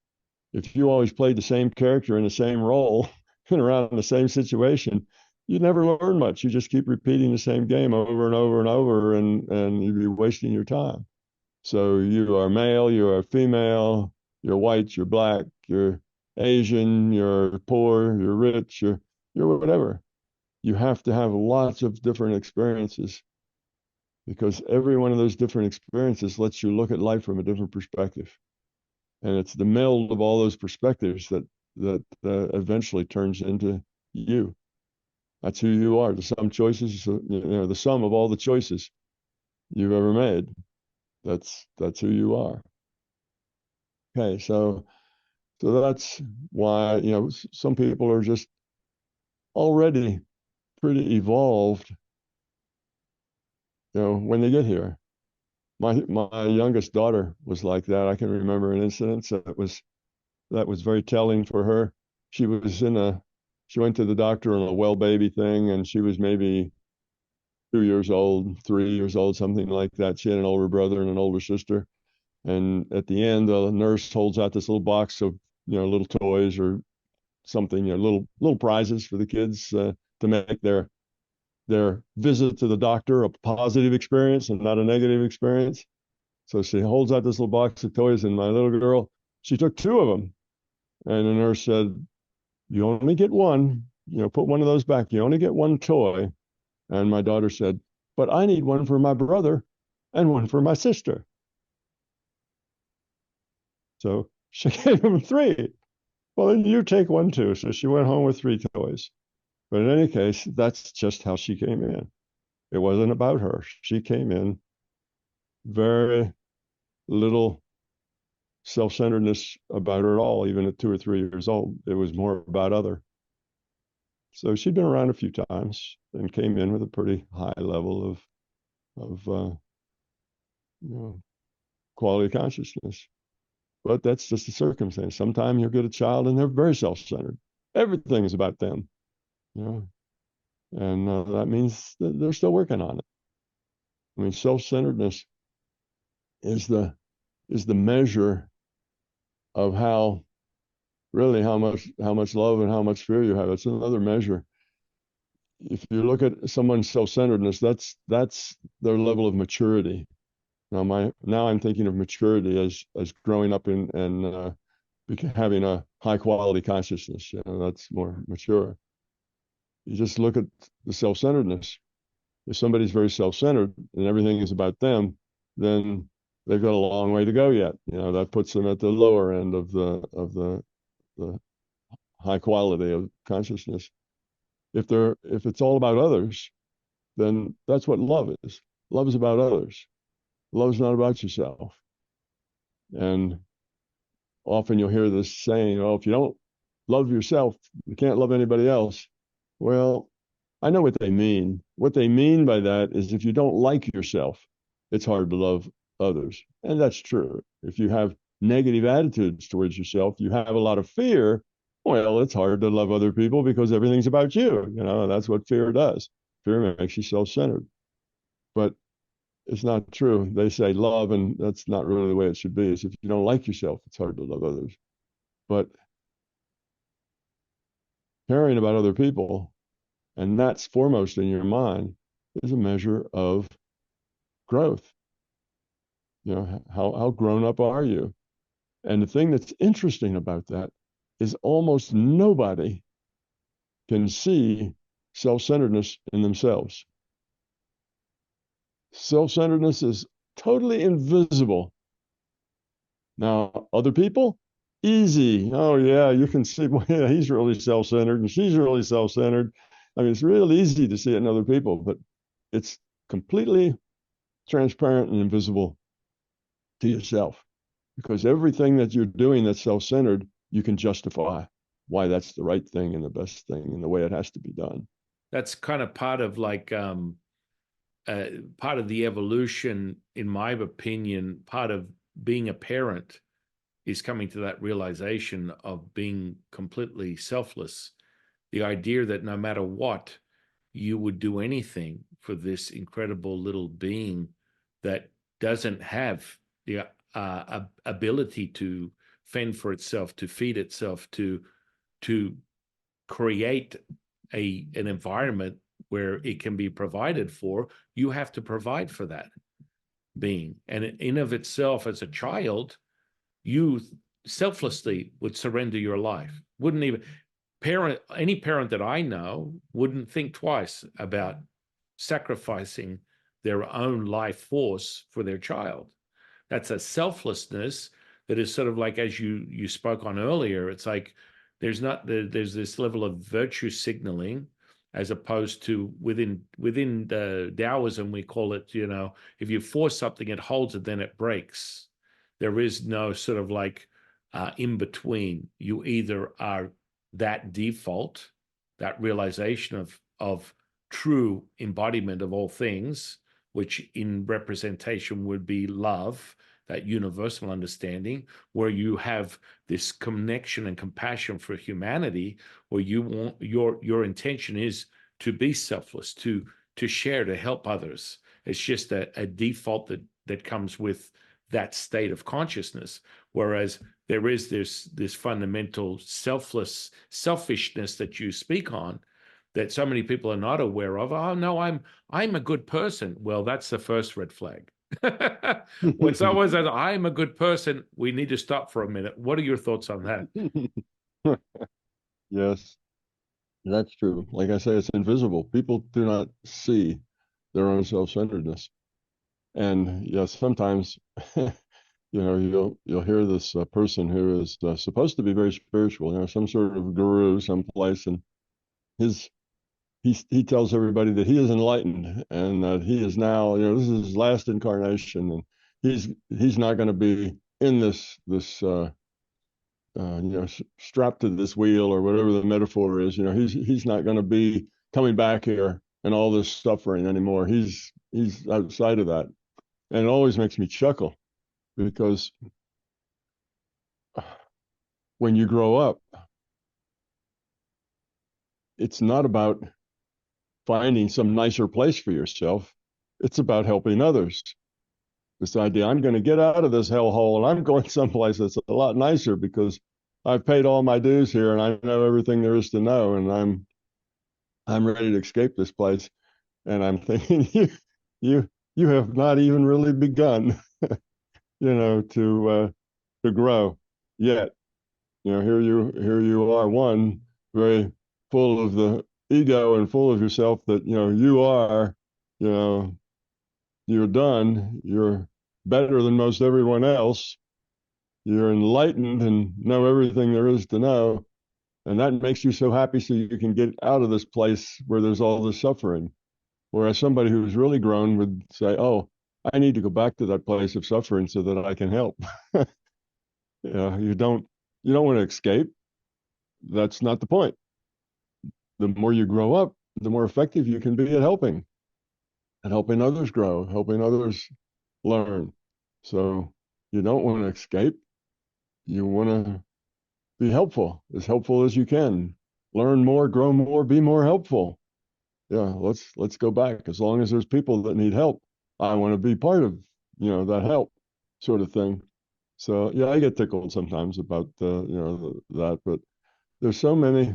If you always played the same character in the same role and around the same situation, you never learn much. You just keep repeating the same game over and over and over, and you'd be wasting your time. So you are male, you are female, you're white, you're black, you're Asian, you're poor, you're rich, you're whatever. You have to have lots of different experiences, because every one of those different experiences lets you look at life from a different perspective. And it's the meld of all those perspectives that eventually turns into you. That's who you are. The sum choices, the sum of all the choices you've ever made. That's who you are. Okay, so that's why some people are just already pretty evolved, when they get here. My youngest daughter was like that. I can remember an incident that was very telling for her. She went to the doctor on a well baby thing, and she was maybe 2 years old, 3 years old, something like that. She had an older brother and an older sister. And at the end, the nurse holds out this little box of, little toys or something, little prizes for the kids to make their visit to the doctor a positive experience and not a negative experience. So she holds out this little box of toys, and my little girl, she took two of them. And the nurse said, you only get one. put one of those back. You only get one toy. And my daughter said, but I need one for my brother and one for my sister. So she gave him three. Well, then you take one too. So she went home with three toys. But in any case, that's just how she came in. It wasn't about her. She came in very little self-centeredness about her at all, even at 2 or 3 years old. It was more about other. So she'd been around a few times and came in with a pretty high level of quality of consciousness. But that's just a circumstance. Sometimes you'll get a child and they're very self-centered. Everything is about them, and that means that they're still working on it. I mean, self-centeredness is the measure of how much love and how much fear you have. It's another measure. If you look at someone's self-centeredness, that's their level of maturity. Now I'm thinking of maturity as growing up and having a high quality consciousness. That's more mature. You just look at the self-centeredness. If somebody's very self-centered and everything is about them, then they've got a long way to go yet. That puts them at the lower end of the high quality of consciousness. If it's all about others, then that's what love is. Love is about others. Love is not about yourself. And often you'll hear this saying, "Oh, if you don't love yourself, you can't love anybody else." Well, I know what they mean. What they mean by that is if you don't like yourself, it's hard to love others. And that's true. If you have negative attitudes towards yourself, you have a lot of fear, well, it's hard to love other people because everything's about you. That's what fear does. Fear makes you self-centered. But it's not true. They say love, and that's not really the way it should be. Is if you don't like yourself, it's hard to love others. But caring about other people, and that's foremost in your mind, is a measure of growth. How grown up are you? And the thing that's interesting about that is almost nobody can see self-centeredness in themselves. Self-centeredness is totally invisible. Now, other people, easy. Oh, yeah, you can see, well, yeah, he's really self-centered and she's really self-centered. I mean, it's real easy to see it in other people, but it's completely transparent and invisible to yourself, because everything that you're doing that's self-centered, you can justify why that's the right thing and the best thing and the way it has to be done. That's kind of part of part of the evolution, in my opinion. Part of being a parent is coming to that realization of being completely selfless. The idea that no matter what, you would do anything for this incredible little being that doesn't have the ability to fend for itself, to feed itself, to create an environment where it can be provided for. You have to provide for that being. And in of itself, as a child, you selflessly would surrender your life. Wouldn't even any parent that I know wouldn't think twice about sacrificing their own life force for their child. That's a selflessness that is sort of like, as you spoke on earlier, it's like there's this level of virtue signaling, as opposed to within the Taoism, we call it, if you force something, it holds it, then it breaks. There is no sort of like in between. You either are that default, that realization of true embodiment of all things, which in representation would be love, that universal understanding, where you have this connection and compassion for humanity, where you want your intention is to be selfless, to share, to help others. It's just a default that comes with that state of consciousness. Whereas there is this fundamental selfishness that you speak on, that so many people are not aware of. Oh no, I'm a good person. Well, that's the first red flag. When someone says I'm a good person, we need to stop for a minute. What are your thoughts on that? Yes. That's true. Like I say, it's invisible. People do not see their own self-centeredness. And yes, sometimes, you'll hear this person who is supposed to be very spiritual, some sort of guru someplace, and his he tells everybody that he is enlightened and that he is now, this is his last incarnation, and he's not going to be in this strapped to this wheel or whatever the metaphor is. He's not going to be coming back here and all this suffering anymore. He's outside of that, and it always makes me chuckle because when you grow up, it's not about finding some nicer place for yourself. It's about helping others. This idea, I'm going to get out of this hellhole and I'm going someplace that's a lot nicer because I've paid all my dues here and I know everything there is to know, and I'm ready to escape this place. And I'm thinking, you you have not even really begun, to grow yet. Here you are, one very full of the ego and full of yourself that you are, you know, you're done, you're better than most everyone else, you're enlightened and know everything there is to know, and that makes you so happy so you can get out of this place where there's all this suffering. Whereas somebody who's really grown would say, oh, I need to go back to that place of suffering so that I can help. You don't want to escape. That's not the point. The more you grow up, the more effective you can be at helping and helping others grow, helping others learn. So you don't want to escape. You want to be helpful as you can. Learn more, grow more, be more helpful. Yeah, let's go back. As long as there's people that need help, I want to be part of, that help sort of thing. So yeah, I get tickled sometimes about that, but there's so many.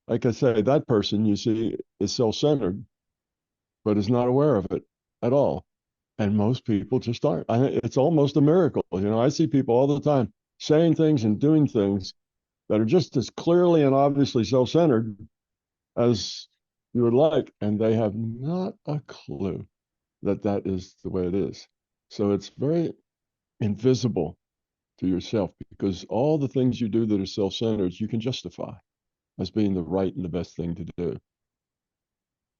Like I say, that person you see is self-centered, but is not aware of it at all. And most people just aren't. It's almost a miracle. I see people all the time saying things and doing things that are just as clearly and obviously self-centered as you would like, and they have not a clue that that is the way it is. So it's very invisible to yourself because all the things you do that are self-centered, you can justify as being the right and the best thing to do.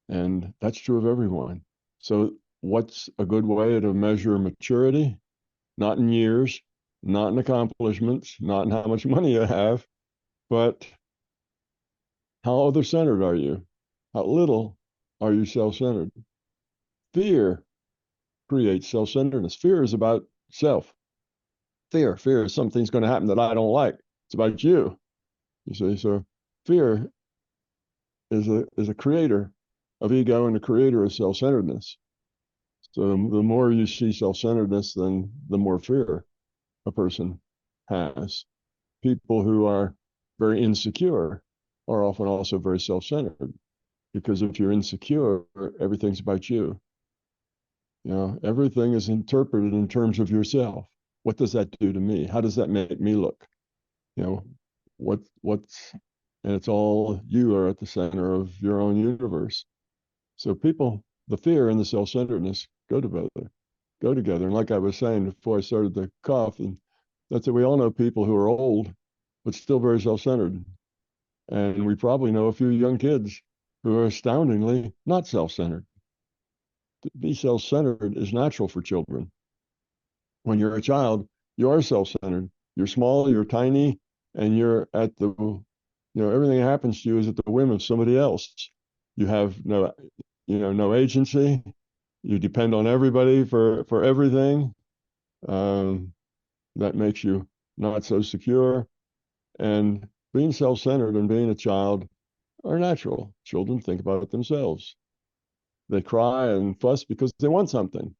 And that's true of everyone. So what's a good way to measure maturity? Not in years, not in accomplishments, not in how much money you have, but how other-centered are you? How little are you self-centered? Fear creates self-centeredness. Fear is about self. Fear is something's going to happen that I don't like. It's about you. You see, so fear is a creator of ego and a creator of self-centeredness. So the more you see self-centeredness, then the more fear a person has. People who are very insecure are often also very self-centered because if you're insecure, everything's about you. Everything is interpreted in terms of yourself. What does that do to me? How does that make me look? You know, what's and it's all you are at the center of your own universe. So the fear and the self-centeredness go together. And like I was saying before I started the cough, and that's it. We all know people who are old, but still very self-centered. And we probably know a few young kids who are astoundingly not self-centered. To be self-centered is natural for children. When you're a child, you are self-centered. You're small, you're tiny, and you're at everything that happens to you is at the whim of somebody else. You have no agency. You depend on everybody for everything. That makes you not so secure. And being self-centered and being a child are natural. Children think about it themselves. They cry and fuss because they want something,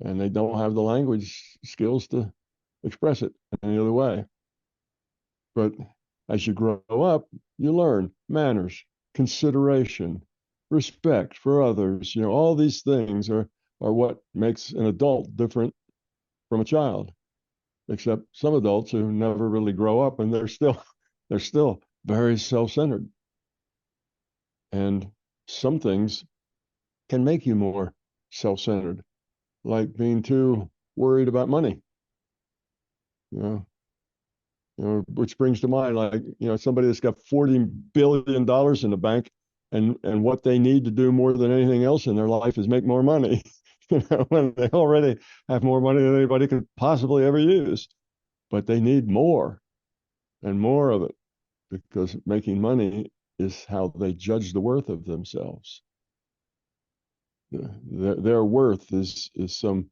and they don't have the language skills to express it any other way. But as you grow up, you learn manners, consideration, respect for others. All these things are what makes an adult different from a child. Except some adults who never really grow up, and they're still very self-centered. And some things can make you more self-centered, like being too worried about money. You know, which brings to mind, like, somebody that's got $40 billion in the bank, and what they need to do more than anything else in their life is make more money. When they already have more money than anybody could possibly ever use, but they need more and more of it, because making money is how they judge the worth of themselves. Their worth is some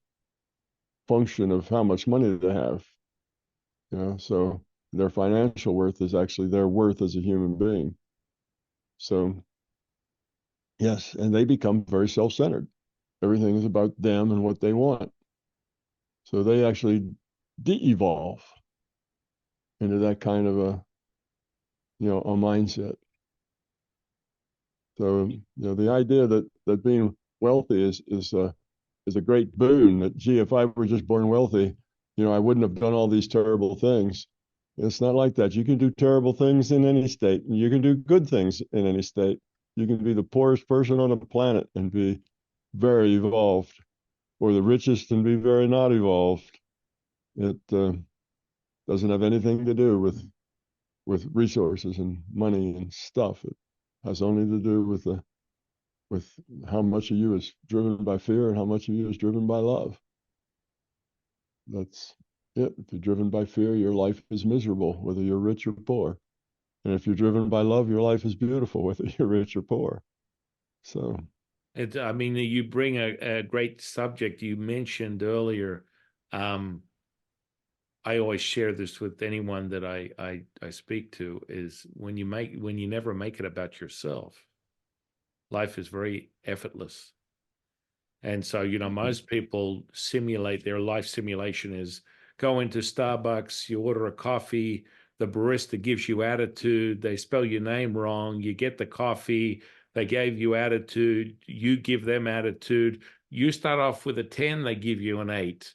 function of how much money they have. So their financial worth is actually their worth as a human being. So yes, and they become very self-centered. Everything is about them and what they want. So they actually de-evolve into that kind of a mindset. So, the idea that being wealthy is a great boon. That, gee, if I were just born wealthy, I wouldn't have done all these terrible things. It's not like that. You can do terrible things in any state, and you can do good things in any state. You can be the poorest person on the planet and be very evolved, or the richest and be very not evolved. It doesn't have anything to do with resources and money and stuff. It has only to do with how much of you is driven by fear and how much of you is driven by love. That's it. If you're driven by fear, your life is miserable, whether you're rich or poor. And if you're driven by love, your life is beautiful, whether you're rich or poor. So, I mean, you bring a great subject. You mentioned earlier. I always share this with anyone that I speak to, is when you never make it about yourself, life is very effortless. And so, most people simulate, their life simulation is go into Starbucks, you order a coffee, the barista gives you attitude, they spell your name wrong, you get the coffee, they gave you attitude, you give them attitude. You start off with a 10, they give you an 8.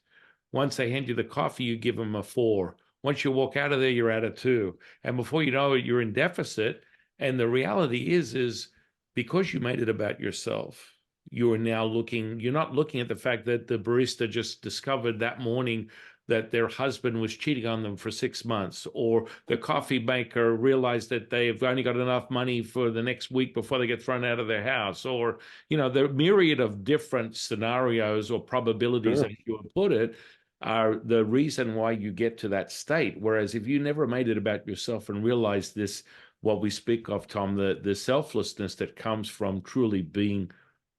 Once they hand you the coffee, you give them a 4. Once you walk out of there, you're at a 2. And before you know it, you're in deficit. And the reality is because you made it about yourself, you're not looking at the fact that the barista just discovered that morning that their husband was cheating on them for 6 months, or the coffee maker realized that they've only got enough money for the next week before they get thrown out of their house, or, the myriad of different scenarios or probabilities, sure. as you would put it, are the reason why you get to that state. Whereas if you never made it about yourself and realized this, what we speak of, Tom, the selflessness that comes from truly being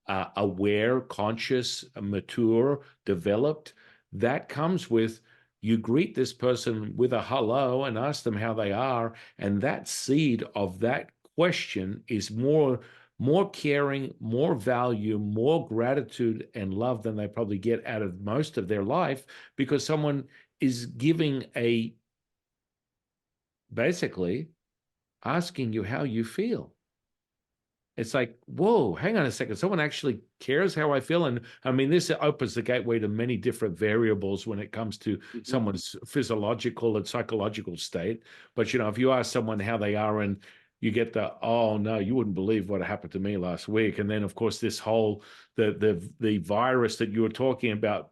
aware, conscious, mature, developed, that comes with, you greet this person with a hello and ask them how they are. And that seed of that question is more caring, more value, more gratitude and love than they probably get out of most of their life, because someone is basically asking you how you feel. It's like, whoa, hang on a second. Someone actually cares how I feel. And I mean, this opens the gateway to many different variables when it comes to someone's physiological and psychological state. But, if you ask someone how they are and you get oh no, you wouldn't believe what happened to me last week. And then of course, this whole, the virus that you were talking about,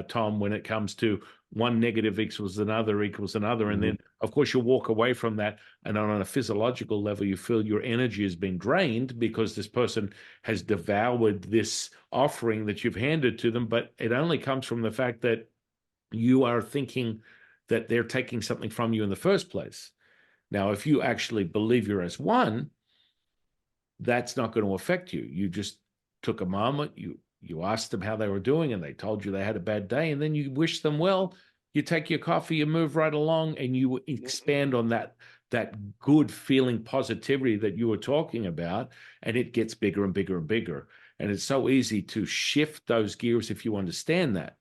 Tom, when it comes to one negative equals another. And then of course you walk away from that, and on a physiological level, you feel your energy has been drained because this person has devoured this offering that you've handed to them. But it only comes from the fact that you are thinking that they're taking something from you in the first place. Now, if you actually believe you're as one, that's not going to affect you. You just took a moment, you asked them how they were doing, and they told you they had a bad day, and then you wish them well. You take your coffee, you move right along, and you expand on that good feeling positivity that you were talking about, and it gets bigger and bigger and bigger. And it's so easy to shift those gears if you understand that.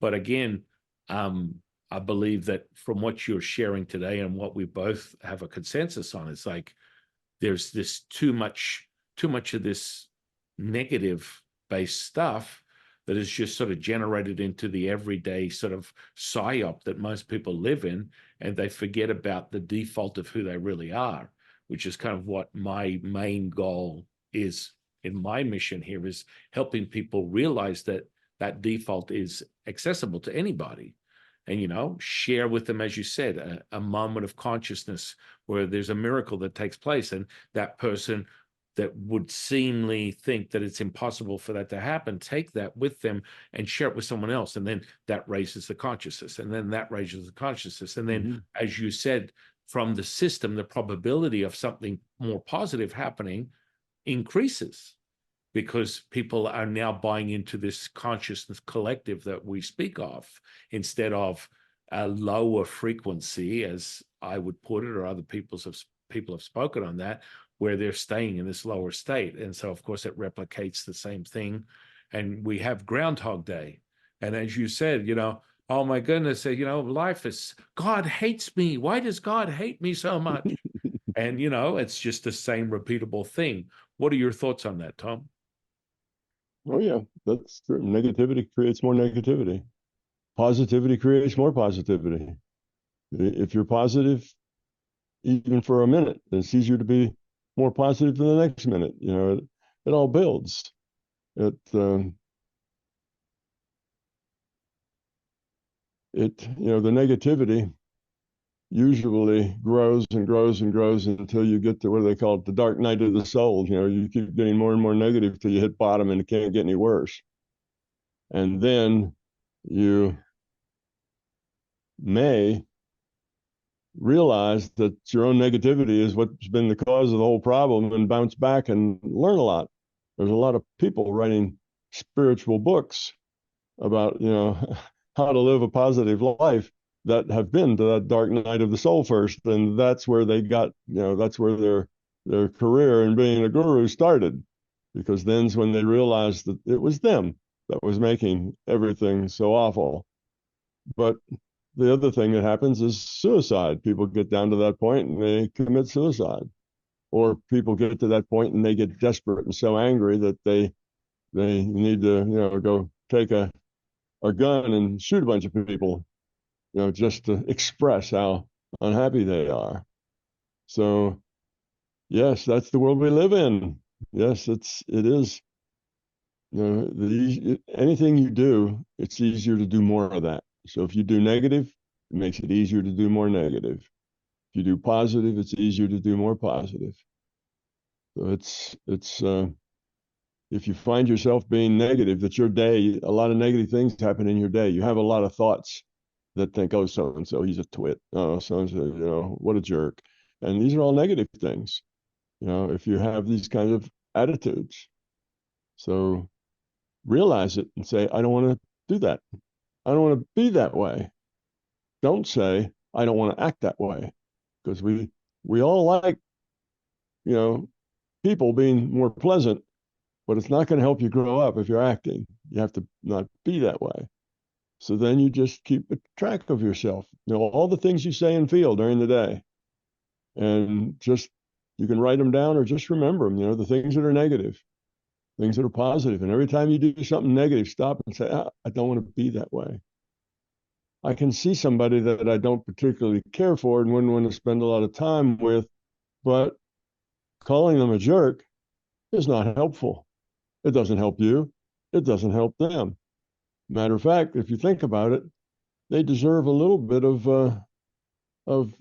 But again, I believe that from what you're sharing today and what we both have a consensus on, it's like there's this too much of this negative based stuff that is just sort of generated into the everyday sort of psyop that most people live in, and they forget about the default of who they really are, which is kind of what my main goal is in my mission here is helping people realize that that default is accessible to anybody. And, share with them, as you said, a moment of consciousness where there's a miracle that takes place, and that person that would seemingly think that it's impossible for that to happen, take that with them and share it with someone else. And then that raises the consciousness, and then that raises the consciousness. And then, as you said, from the system, the probability of something more positive happening increases, because people are now buying into this consciousness collective that we speak of, instead of a lower frequency, as I would put it, or other people have spoken on that, where they're staying in this lower state. And so, of course, it replicates the same thing. And we have Groundhog Day. And as you said, oh my goodness, life is, God hates me. Why does God hate me so much? And, it's just the same repeatable thing. What are your thoughts on that, Tom? Oh, yeah, that's true. Negativity creates more negativity. Positivity creates more positivity. If you're positive, even for a minute, it's easier to be more positive than the next minute. It all builds. The negativity usually grows and grows and grows until you get to what they call it, the dark night of the soul. You keep getting more and more negative till you hit bottom and it can't get any worse. And then you may realize that your own negativity is what's been the cause of the whole problem, and bounce back and learn a lot. There's a lot of people writing spiritual books about, how to live a positive life that have been to that dark night of the soul first. And that's where they got, that's where their career in being a guru started, because then's when they realized that it was them that was making everything so awful. But the other thing that happens is suicide. People get down to that point and they commit suicide, or people get to that point and they get desperate and so angry that they need to, go take a gun and shoot a bunch of people, just to express how unhappy they are. So, yes, that's the world we live in. Yes, it is. Anything you do, it's easier to do more of that. So if you do negative, it makes it easier to do more negative. If you do positive, it's easier to do more positive. So it's if you find yourself being negative, that your day, a lot of negative things happen in your day. You have a lot of thoughts that think, oh, so and so, he's a twit. Oh, so and so, what a jerk. And these are all negative things. If you have these kinds of attitudes, so realize it and say, I don't want to do that. I don't want to be that way. Don't say, I don't want to act that way, because we all like, people being more pleasant, but it's not going to help you grow up if you're acting. You have to not be that way. So then you just keep a track of yourself, all the things you say and feel during the day, and just, you can write them down or just remember them, the things that are negative, things that are positive. And every time you do something negative, stop and say, I don't want to be that way. I can see somebody that I don't particularly care for and wouldn't want to spend a lot of time with, but calling them a jerk is not helpful. It doesn't help you. It doesn't help them. Matter of fact, if you think about it, they deserve a little bit of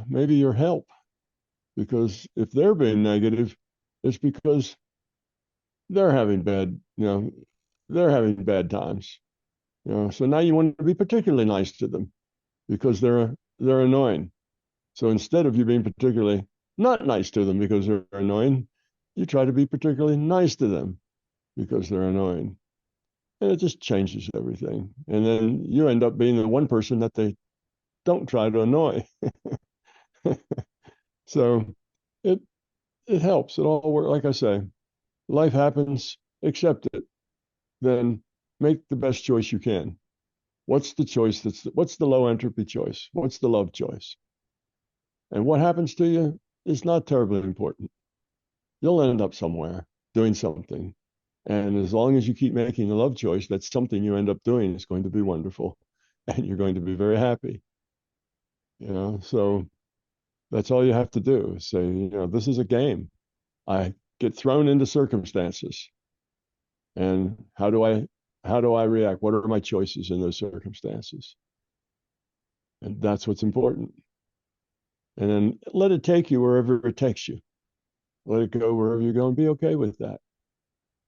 maybe your help, because if they're being negative, it's because they're having they're having bad times. So now you want to be particularly nice to them because they're annoying. So instead of you being particularly not nice to them because they're annoying, you try to be particularly nice to them because they're annoying. And it just changes everything. And then you end up being the one person that they don't try to annoy. So it helps. It all works. Like I say, life happens, accept it. Then make the best choice you can. What's the choice? What's the low entropy choice? What's the love choice? And what happens to you is not terribly important. You'll end up somewhere doing something. And as long as you keep making the love choice, that's something you end up doing. It's going to be wonderful. And you're going to be very happy. So that's all you have to do. Say, this is a game. I get thrown into circumstances. And how do I react? What are my choices in those circumstances? And that's what's important. And then let it take you wherever it takes you. Let it go wherever you're going. Be okay with that.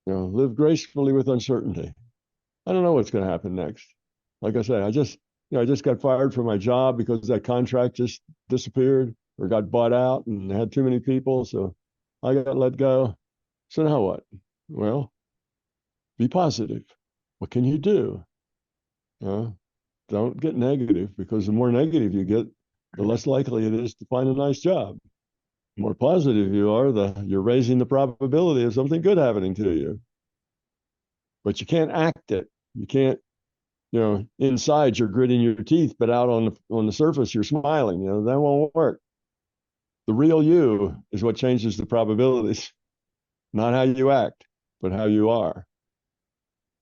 Live gracefully with uncertainty. I don't know what's going to happen next. Like I say, I just got fired from my job because that contract just disappeared or got bought out and had too many people. So I got let go. So now what? Well, be positive. What can you do? Don't get negative, because the more negative you get, the less likely it is to find a nice job. The more positive you are, you're raising the probability of something good happening to you. But you can't act it. You can't, inside you're gritting your teeth, but out on the surface you're smiling. That won't work. The real you is what changes the probabilities, not how you act, but how you are.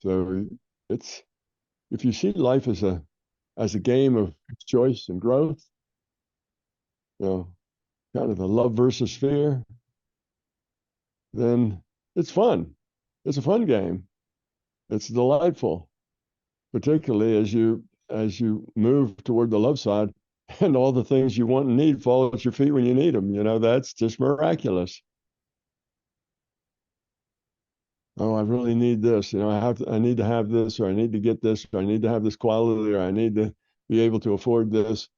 So if you see life as a game of choice and growth, kind of a love versus fear, then it's fun. It's a fun game. It's delightful, particularly as you move toward the love side, and all the things you want and need fall at your feet when you need them. That's just miraculous. Oh, I really need this. I need to have this, or I need to get this, or I need to have this quality, or I need to be able to afford this.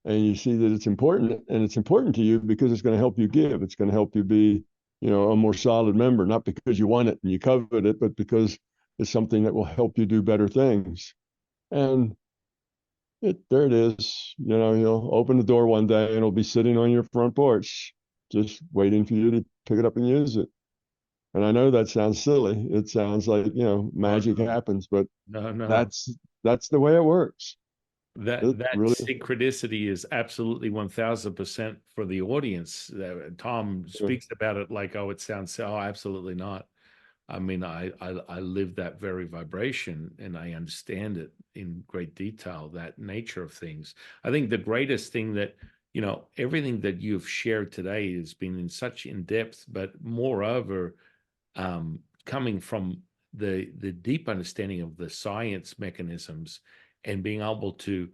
And you see that it's important, and it's important to you because it's going to help you give. It's going to help you be, a more solid member, not because you want it and you covet it, but because it's something that will help you do better things. And there it is. You'll open the door one day and it'll be sitting on your front porch, just waiting for you to pick it up and use it. And I know that sounds silly. It sounds like, magic happens, but No. that's the way it works. It That really, synchronicity is absolutely 1000% for the audience. Tom speaks about it like, oh, it sounds so. Oh, absolutely not. I mean, I live that very vibration, and I understand it in great detail, that nature of things. I think the greatest thing that, everything that you've shared today has been in such in depth, but moreover, coming from the deep understanding of the science mechanisms and being able to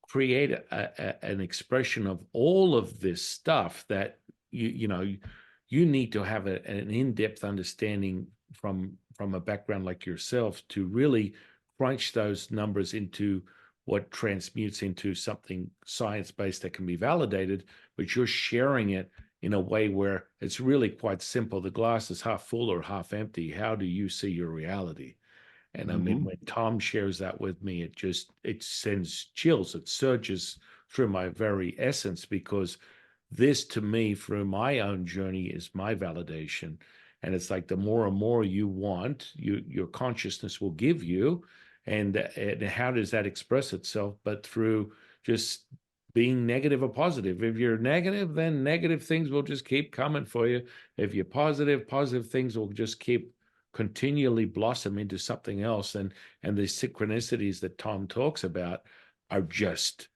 create an expression of all of this stuff that you need to have an in-depth understanding from a background like yourself to really crunch those numbers into what transmutes into something science-based that can be validated, but you're sharing it in a way where it's really quite simple. The glass is half full or half empty. How do you see your reality? And I mean, when Tom shares that with me, it sends chills. It surges through my very essence, because this, to me, through my own journey, is my validation. And it's like the more and more you want, your consciousness will give you. And how does that express itself? But through just being negative or positive. If you're negative, then negative things will just keep coming for you. If you're positive, positive things will just keep continually blossom into something else. And the synchronicities that Tom talks about are just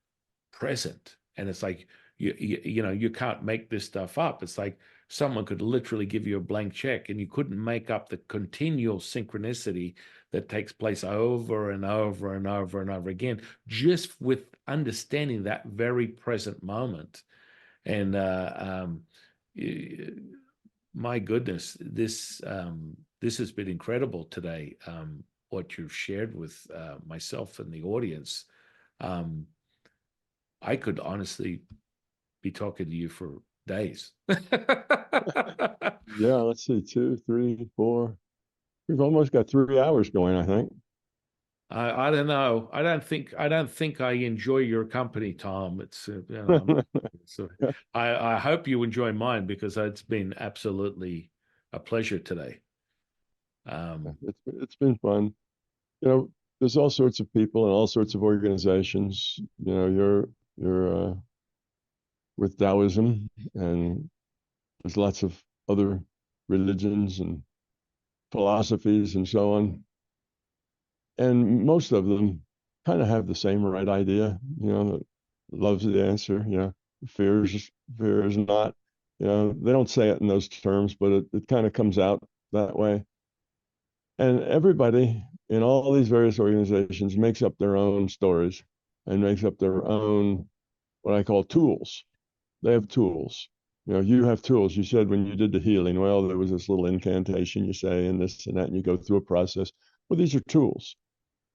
present. And it's like, you can't make this stuff up. It's like someone could literally give you a blank check and you couldn't make up the continual synchronicity that takes place over and over and over and over again, just with understanding that very present moment. And my goodness, this has been incredible today. What you've shared with myself and the audience. I could honestly be talking to you for days. Yeah, let's see, 2, 3, 4. We've almost got 3 hours going, I think. I don't know. I don't think I enjoy your company, Tom. It's so I hope you enjoy mine, because it's been absolutely a pleasure today. It's been fun. There's all sorts of people and all sorts of organizations. You're with Taoism, and there's lots of other religions and philosophies and so on. And most of them kind of have the same right idea, that love's the answer, fear is not. You know, they don't say it in those terms, but it kind of comes out that way. And everybody in all these various organizations makes up their own stories and makes up their own, what I call tools. They have tools. You know, you have tools. You said when you did the healing, well, there was this little incantation you say and this and that, and you go through a process. Well, these are tools.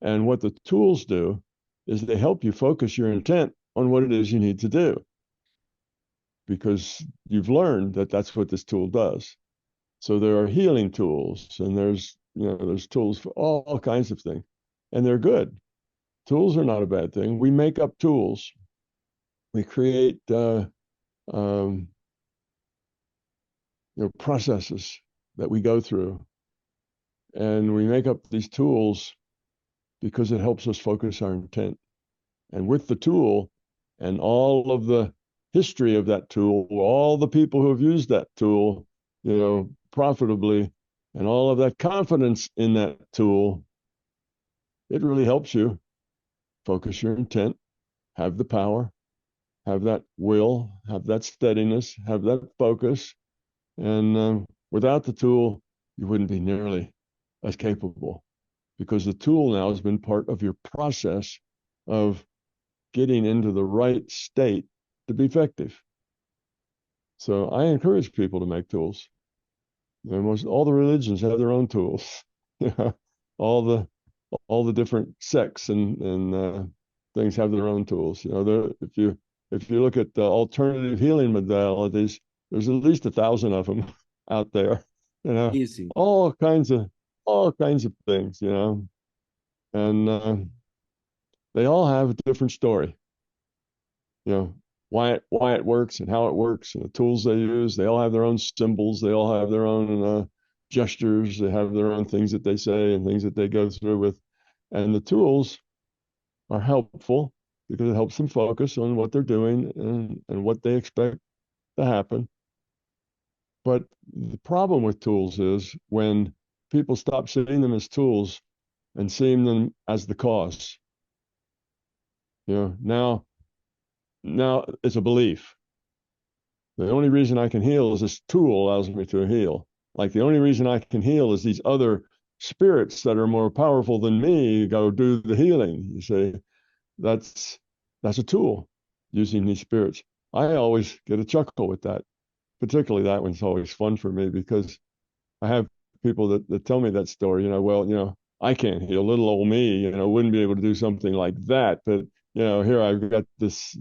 And what the tools do is they help you focus your intent on what it is you need to do because you've learned that that's what this tool does. So there are healing tools and there's tools for all kinds of things and they're good. Tools are not a bad thing. We make up tools. We create um, processes that we go through and we make up these tools because it helps us focus our intent. And with the tool and all of the history of that tool, all the people who have used that tool, profitably, and all of that confidence in that tool, it really helps you focus your intent, have the power, have that will, have that steadiness, have that focus. And without the tool, you wouldn't be nearly as capable because the tool now has been part of your process of getting into the right state to be effective. So I encourage people to make tools. Most all the religions have their own tools. All the different sects and things have their own tools. If you look at the alternative healing modalities, there's at least 1,000 of them out there. Easy. All kinds of things. And they all have a different story. Why it works and how it works and the tools they use. They all have their own symbols. They all have their own gestures. They have their own things that they say and things that they go through with. And the tools are helpful because it helps them focus on what they're doing and what they expect to happen. But the problem with tools is when people stop seeing them as tools and seeing them as the cause. Now it's a belief. The only reason I can heal is this tool allows me to heal. Like the only reason I can heal is these other spirits that are more powerful than me go do the healing. You see, that's a tool using these spirits. I always get a chuckle with that. Particularly that one's always fun for me because I have people that tell me that story, I can't heal. Little old me, wouldn't be able to do something like that. But, here I've got this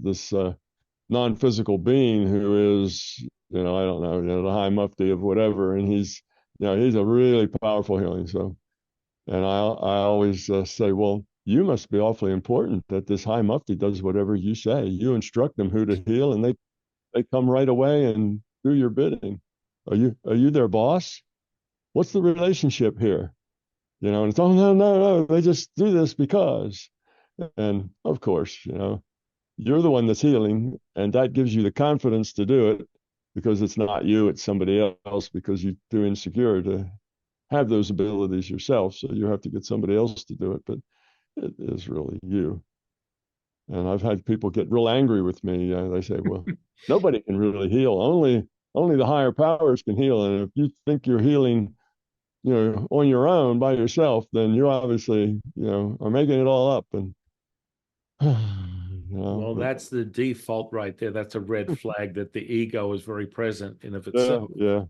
non-physical being who is, I don't know, the high mufti of whatever. And he's a really powerful healing. So, and I always say, well, you must be awfully important that this high mufti does whatever you say. You instruct them who to heal and they come right away and do your bidding. Are you their boss? What's the relationship here? And it's, oh, no, they just do this because. And of course, you're the one that's healing, and that gives you the confidence to do it because it's not you, it's somebody else because you're too insecure to have those abilities yourself. So you have to get somebody else to do it, but it is really you. And I've had people get real angry with me. They say, well, nobody can really heal. Only the higher powers can heal. And if you think you're healing, on your own by yourself, then you obviously, are making it all up. And Well, that's the default right there. That's a red flag that the ego is very present in of yeah, itself. yeah,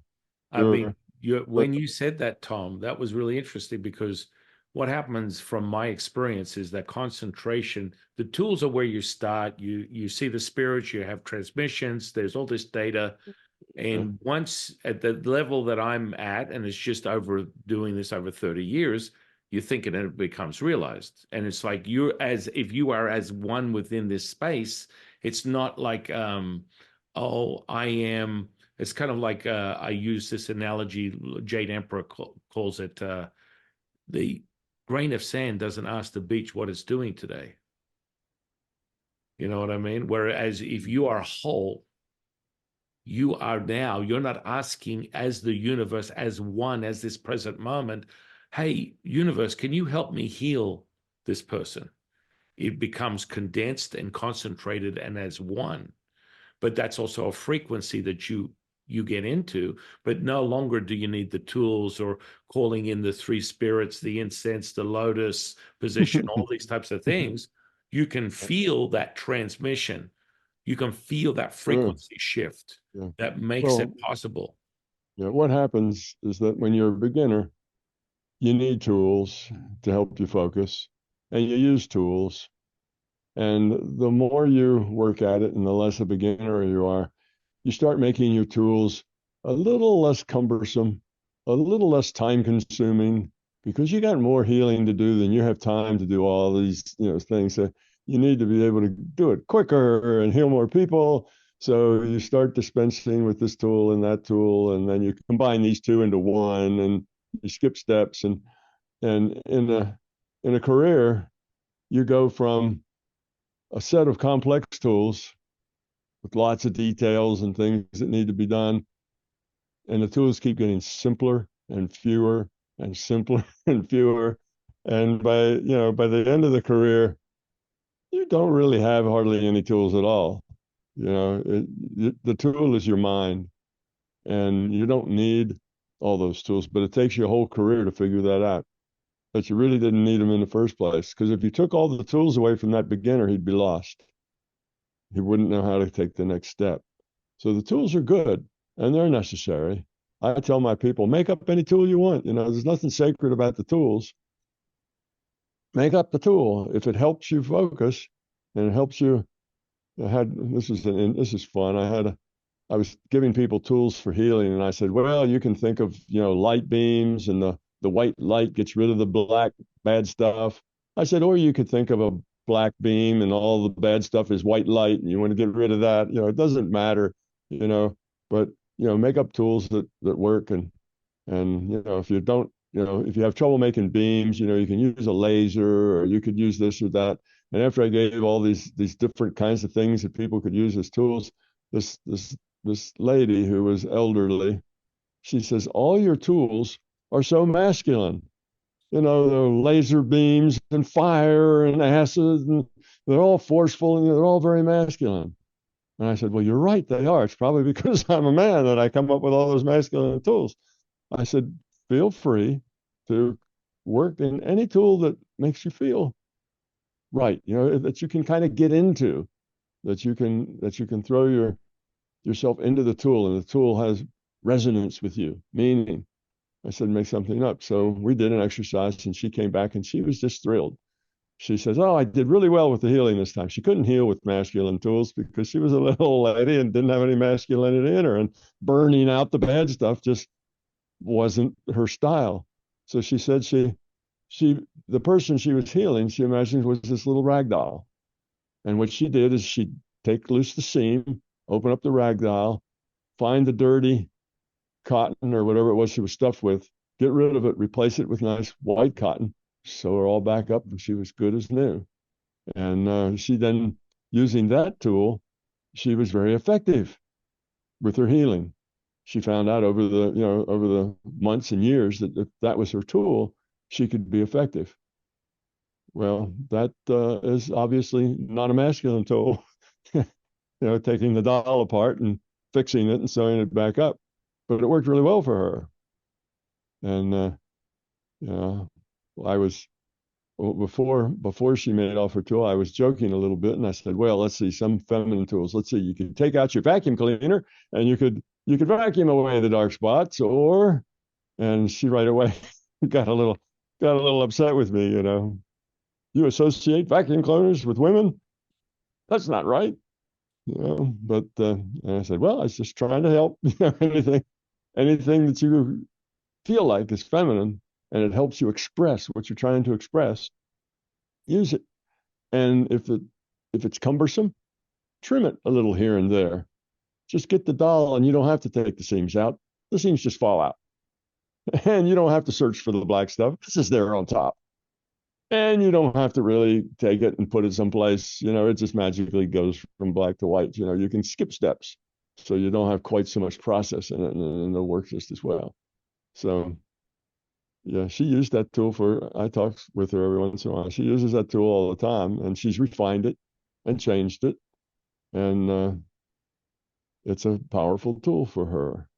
I sure. mean, when you said that, Tom, that was really interesting because what happens from my experience is that concentration, the tools are where you start. You see the spirits, you have transmissions, there's all this data. And once at the level that I'm at, and it's just over doing this over 30 years, you think it and it becomes realized. And it's like if you are as one within this space, it's not like, oh, I am. It's kind of like I use this analogy, Jade Emperor calls it the grain of sand doesn't ask the beach what it's doing today. You know what I mean? Whereas if you are whole, you're not asking as the universe, as one, as this present moment, hey, universe, can you help me heal this person? It becomes condensed and concentrated and as one. But that's also a frequency that you you get into, but no longer do you need the tools or calling in the three spirits, the incense, the lotus position, all these types of things. You can feel that transmission. You can feel that Sure. frequency shift Yeah. that makes it Well, possible. yeah, what happens is that when you're a beginner, you need tools to help you focus, and you use tools. And the more you work at it and the less a beginner you are, you start making your tools a little less cumbersome, a little less time consuming, because you got more healing to do than you have time to do all these, things. So you need to be able to do it quicker and heal more people. So you start dispensing with this tool and that tool, and then you combine these two into one, and you skip steps. And in a career, you go from a set of complex tools with lots of details and things that need to be done. And the tools keep getting simpler and fewer and simpler and fewer. And by the end of the career, you don't really have hardly any tools at all. The tool is your mind, and you don't need all those tools, but it takes you a whole career to figure that out. But you really didn't need them in the first place. Because if you took all the tools away from that beginner, he'd be lost. He wouldn't know how to take the next step. So the tools are good and they're necessary. I tell my people, make up any tool you want. There's nothing sacred about the tools. Make up the tool. If it helps you focus and it helps you, this is fun. I was giving people tools for healing, and I said, well, you can think of, light beams, and the white light gets rid of the black bad stuff. I said, or you could think of a black beam and all the bad stuff is white light, and you want to get rid of that. It doesn't matter, but make up tools that work. And if you don't, if you have trouble making beams, you can use a laser, or you could use this or that. And after I gave all these different kinds of things that people could use as tools, this lady who was elderly, she says, all your tools are so masculine. The laser beams and fire and acid, and they're all forceful, and they're all very masculine. And I said, well, you're right, they are. It's probably because I'm a man that I come up with all those masculine tools. I said, feel free to work in any tool that makes you feel right, that you can kind of get into, that you can throw yourself into the tool, and the tool has resonance with you, meaning. I said, make something up. So we did an exercise, and she came back and she was just thrilled. She says, oh, I did really well with the healing this time. She couldn't heal with masculine tools because she was a little old lady and didn't have any masculinity in her, and burning out the bad stuff just wasn't her style. So she said the person she was healing, she imagined was this little rag doll. And what she did is she'd take loose the seam, open up the rag doll, find the dirty cotton or whatever it was she was stuffed with, get rid of it, replace it with nice white cotton, sew her all back up, and she was good as new. And she then, using that tool, she was very effective with her healing. She found out over the months and years that if that was her tool, she could be effective. Well, that is obviously not a masculine tool. Taking the doll apart and fixing it and sewing it back up, but it worked really well for her. And I was before she made off her tool, I was joking a little bit, and I said, well, let's see some feminine tools. Let's see, you could take out your vacuum cleaner, and you could vacuum away the dark spots, and she right away got a little upset with me. You associate vacuum cleaners with women? That's not right. But and I said, well, I was just trying to help. Anything that you feel like is feminine and it helps you express what you're trying to express, use it. And if it's cumbersome, trim it a little here and there. Just get the doll, and you don't have to take the seams out. The seams just fall out. And you don't have to search for the black stuff. This is there on top. And you don't have to really take it and put it someplace. It just magically goes from black to white. You can skip steps, so you don't have quite so much process in it, and it'll work just as well. So, yeah, she used that tool I talk with her every once in a while. She uses that tool all the time, and she's refined it and changed it. And it's a powerful tool for her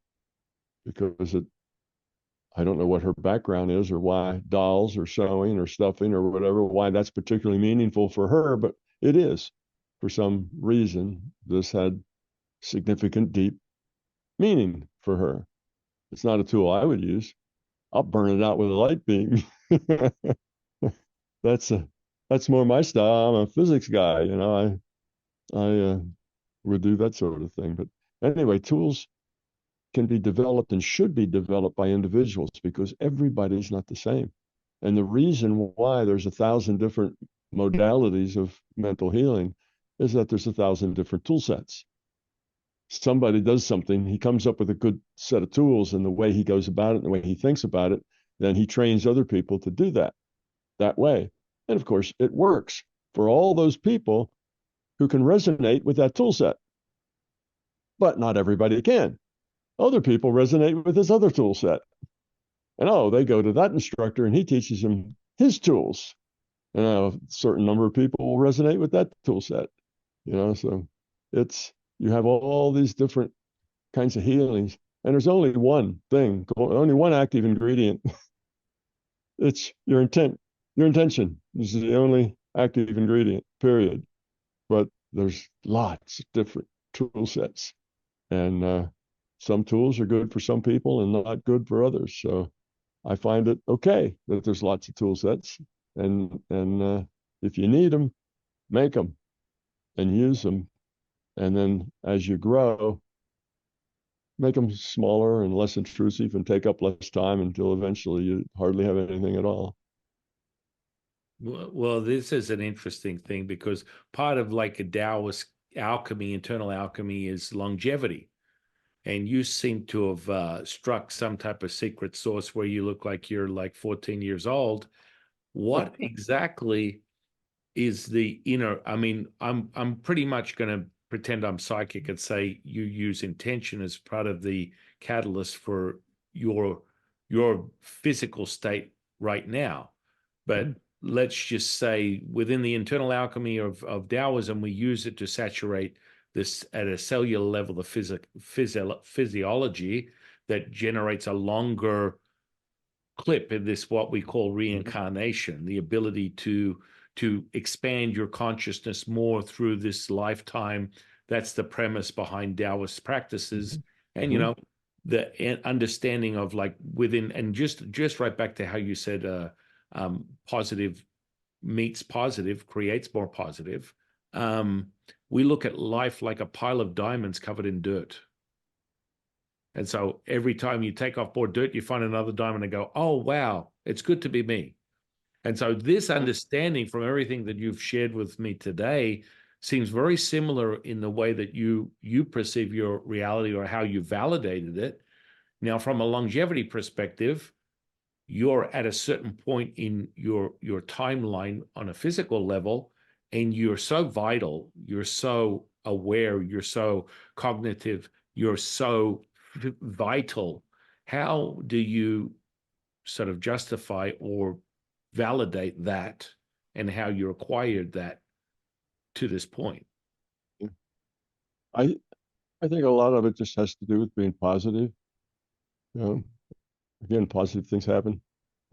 because I don't know what her background is or why dolls or sewing or stuffing or whatever, why that's particularly meaningful for her, but it is. For some reason, this had significant, deep meaning for her. It's not a tool I would use. I'll burn it out with a light beam. that's a that's more my style. I'm a physics guy, you know. I would do that sort of thing. But anyway, tools can be developed and should be developed by individuals because everybody's not the same. And the reason why there's 1,000 different modalities of mental healing is that there's 1,000 different tool sets. Somebody does something, he comes up with a good set of tools, and the way he goes about it and the way he thinks about it, then he trains other people to do that way. And of course, it works for all those people who can resonate with that tool set. But not everybody can. Other people resonate with this other tool set. And they go to that instructor and he teaches them his tools. And a certain number of people will resonate with that tool set. So you have all these different kinds of healings. And there's only one thing, only one active ingredient. It's your intent. Your intention is the only active ingredient, period. But there's lots of different tool sets. And some tools are good for some people and not good for others. So I find it okay that there's lots of tool sets. And if you need them, make them and use them. And then as you grow, make them smaller and less intrusive and take up less time until eventually you hardly have anything at all. Well, this is an interesting thing because part of like a Taoist alchemy, internal alchemy, is longevity. And you seem to have struck some type of secret sauce where you look like you're like 14 years old. What exactly is the inner? I mean, I'm pretty much going to pretend I'm psychic and say you use intention as part of the catalyst for your your physical state right now. But let's just say within the internal alchemy of Taoism, we use it to saturate this at a cellular level, the physiology that generates a longer clip in this what we call reincarnation, the ability to expand your consciousness more through this lifetime. That's the premise behind Taoist practices. And the understanding of like within, and just right back to how you said positive meets positive creates more positive. We look at life like a pile of diamonds covered in dirt. And so every time you take off more dirt, you find another diamond and go, oh, wow, it's good to be me. And so this understanding from everything that you've shared with me today seems very similar in the way that you perceive your reality or how you validated it. Now, from a longevity perspective, you're at a certain point in your timeline on a physical level, and you're so vital, you're so aware, you're so cognitive, you're so vital. How do you sort of justify or validate that, and how you acquired that to this point? I I think a lot of it just has to do with being positive. You know, again, positive things happen.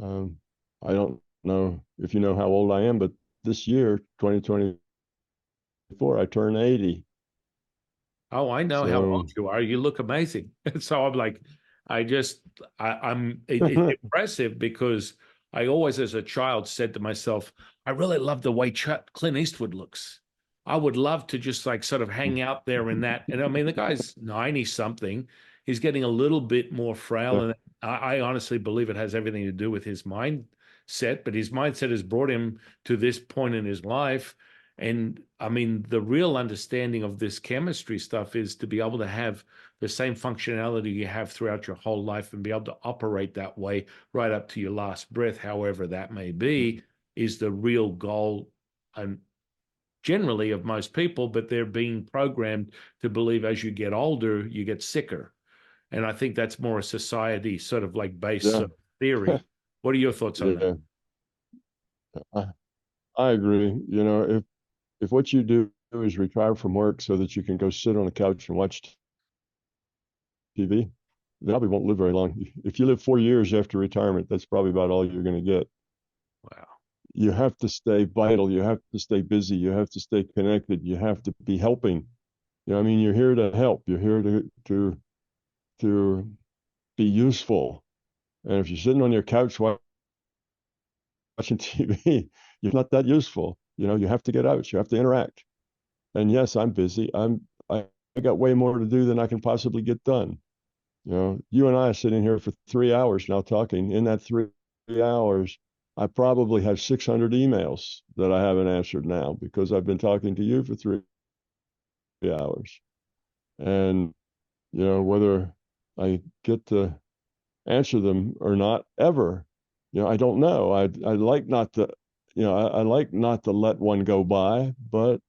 Um, I don't know if you know how old I am, but this year, 2024, I turn 80. Oh, I know how old So you are. You look amazing. So I'm like, it's impressive because I always, as a child, said to myself, I really love the way Clint Eastwood looks. I would love to just like sort of hang out there in that. And I mean, the guy's 90 something. He's getting a little bit more frail. yeah, And I honestly believe it has everything to do with his mindset, but his mindset has brought him to this point in his life. And I mean, the real understanding of this chemistry stuff is to be able to have the same functionality you have throughout your whole life and be able to operate that way right up to your last breath, however that may be, is the real goal and generally of most people, but they're being programmed to believe as you get older, you get sicker. And I think that's more a society sort of like based yeah, sort of theory. What are your thoughts on that? yeah. I, I agree. If what you do is retire from work so that you can go sit on a couch and watch TV, they probably won't live very long. If you live 4 years after retirement, that's probably about all you're going to get. Wow. You have to stay vital. You have to stay busy. You have to stay connected. You have to be helping. You know, I mean, you're here to help. You're here to be useful. And if you're sitting on your couch watching TV, you're not that useful. You know, you have to get out. You have to interact. And yes, I'm busy. I got way more to do than I can possibly get done. You know, you and I are sitting here for 3 hours now talking. In that 3 hours, I probably have 600 emails that I haven't answered now because I've been talking to you for 3 hours. And, you know, whether I get to answer them or not ever, you know, I don't know. I like not to, you know, I like not to let one go by, but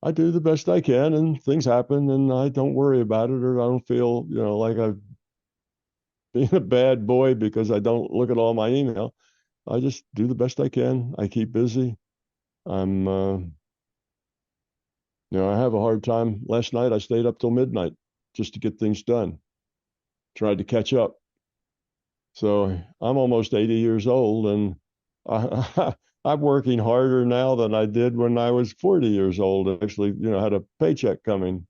I do the best I can and things happen and I don't worry about it or I don't feel, you know, like I've been a bad boy because I don't look at all my email. I just do the best I can. I keep busy. I'm, you know, I have a hard time. Last night I stayed up till midnight just to get things done, tried to catch up. So I'm almost 80 years old and I'm working harder now than I did when I was 40 years old. Actually, you know, had a paycheck coming.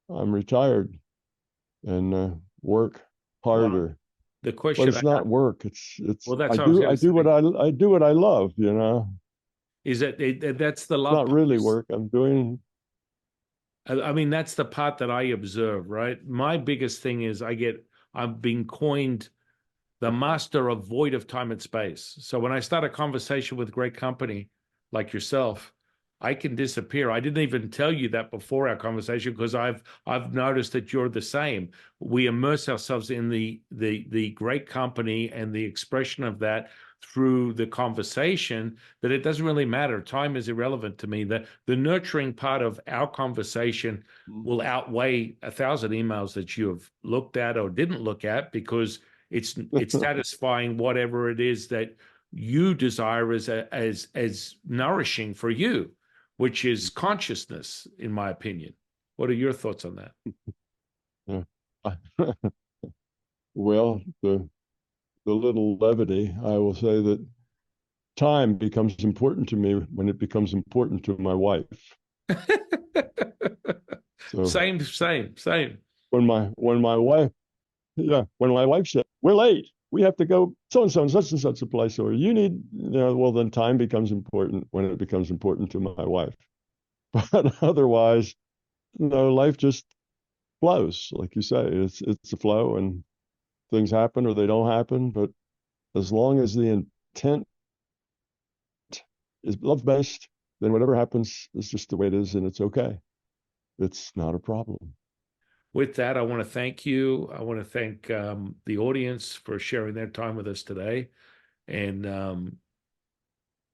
I'm retired and work Well, harder. the But question it's I not have, work. It's well, that's what I was going I to do what say, I do what I love, you know. is that that's the It's love not part. really work. I'm doing I mean, that's the part that I observe, right? My biggest thing is I've been coined the master of void of time and space. So when I start a conversation with a great company like yourself, I can disappear. I didn't even tell you that before our conversation because I've noticed that you're the same. We immerse ourselves in the great company and the expression of that through the conversation that it doesn't really matter. Time is irrelevant to me. The nurturing part of our conversation will outweigh 1,000 emails that you have looked at or didn't look at because it's satisfying whatever it is that you desire as nourishing for you, which is consciousness, in my opinion. What are your thoughts on that? yeah. Well, the little levity, I will say that time becomes important to me when it becomes important to my wife. So Same. when my wife, yeah, when my wife said, "We're late. We have to go so and so and such a place," or you need, you know, well then time becomes important when it becomes important to my wife. But otherwise, you know, life just flows, like you say. It's a flow, and things happen or they don't happen. But as long as the intent is love based, then whatever happens is just the way it is, and it's okay. It's not a problem. With that, I want to thank you. I want to thank the audience for sharing their time with us today. And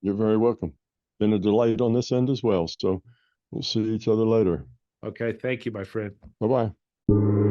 You're very welcome. Been a delight on this end as well. So we'll see each other later. okay, thank you, my friend. Bye bye.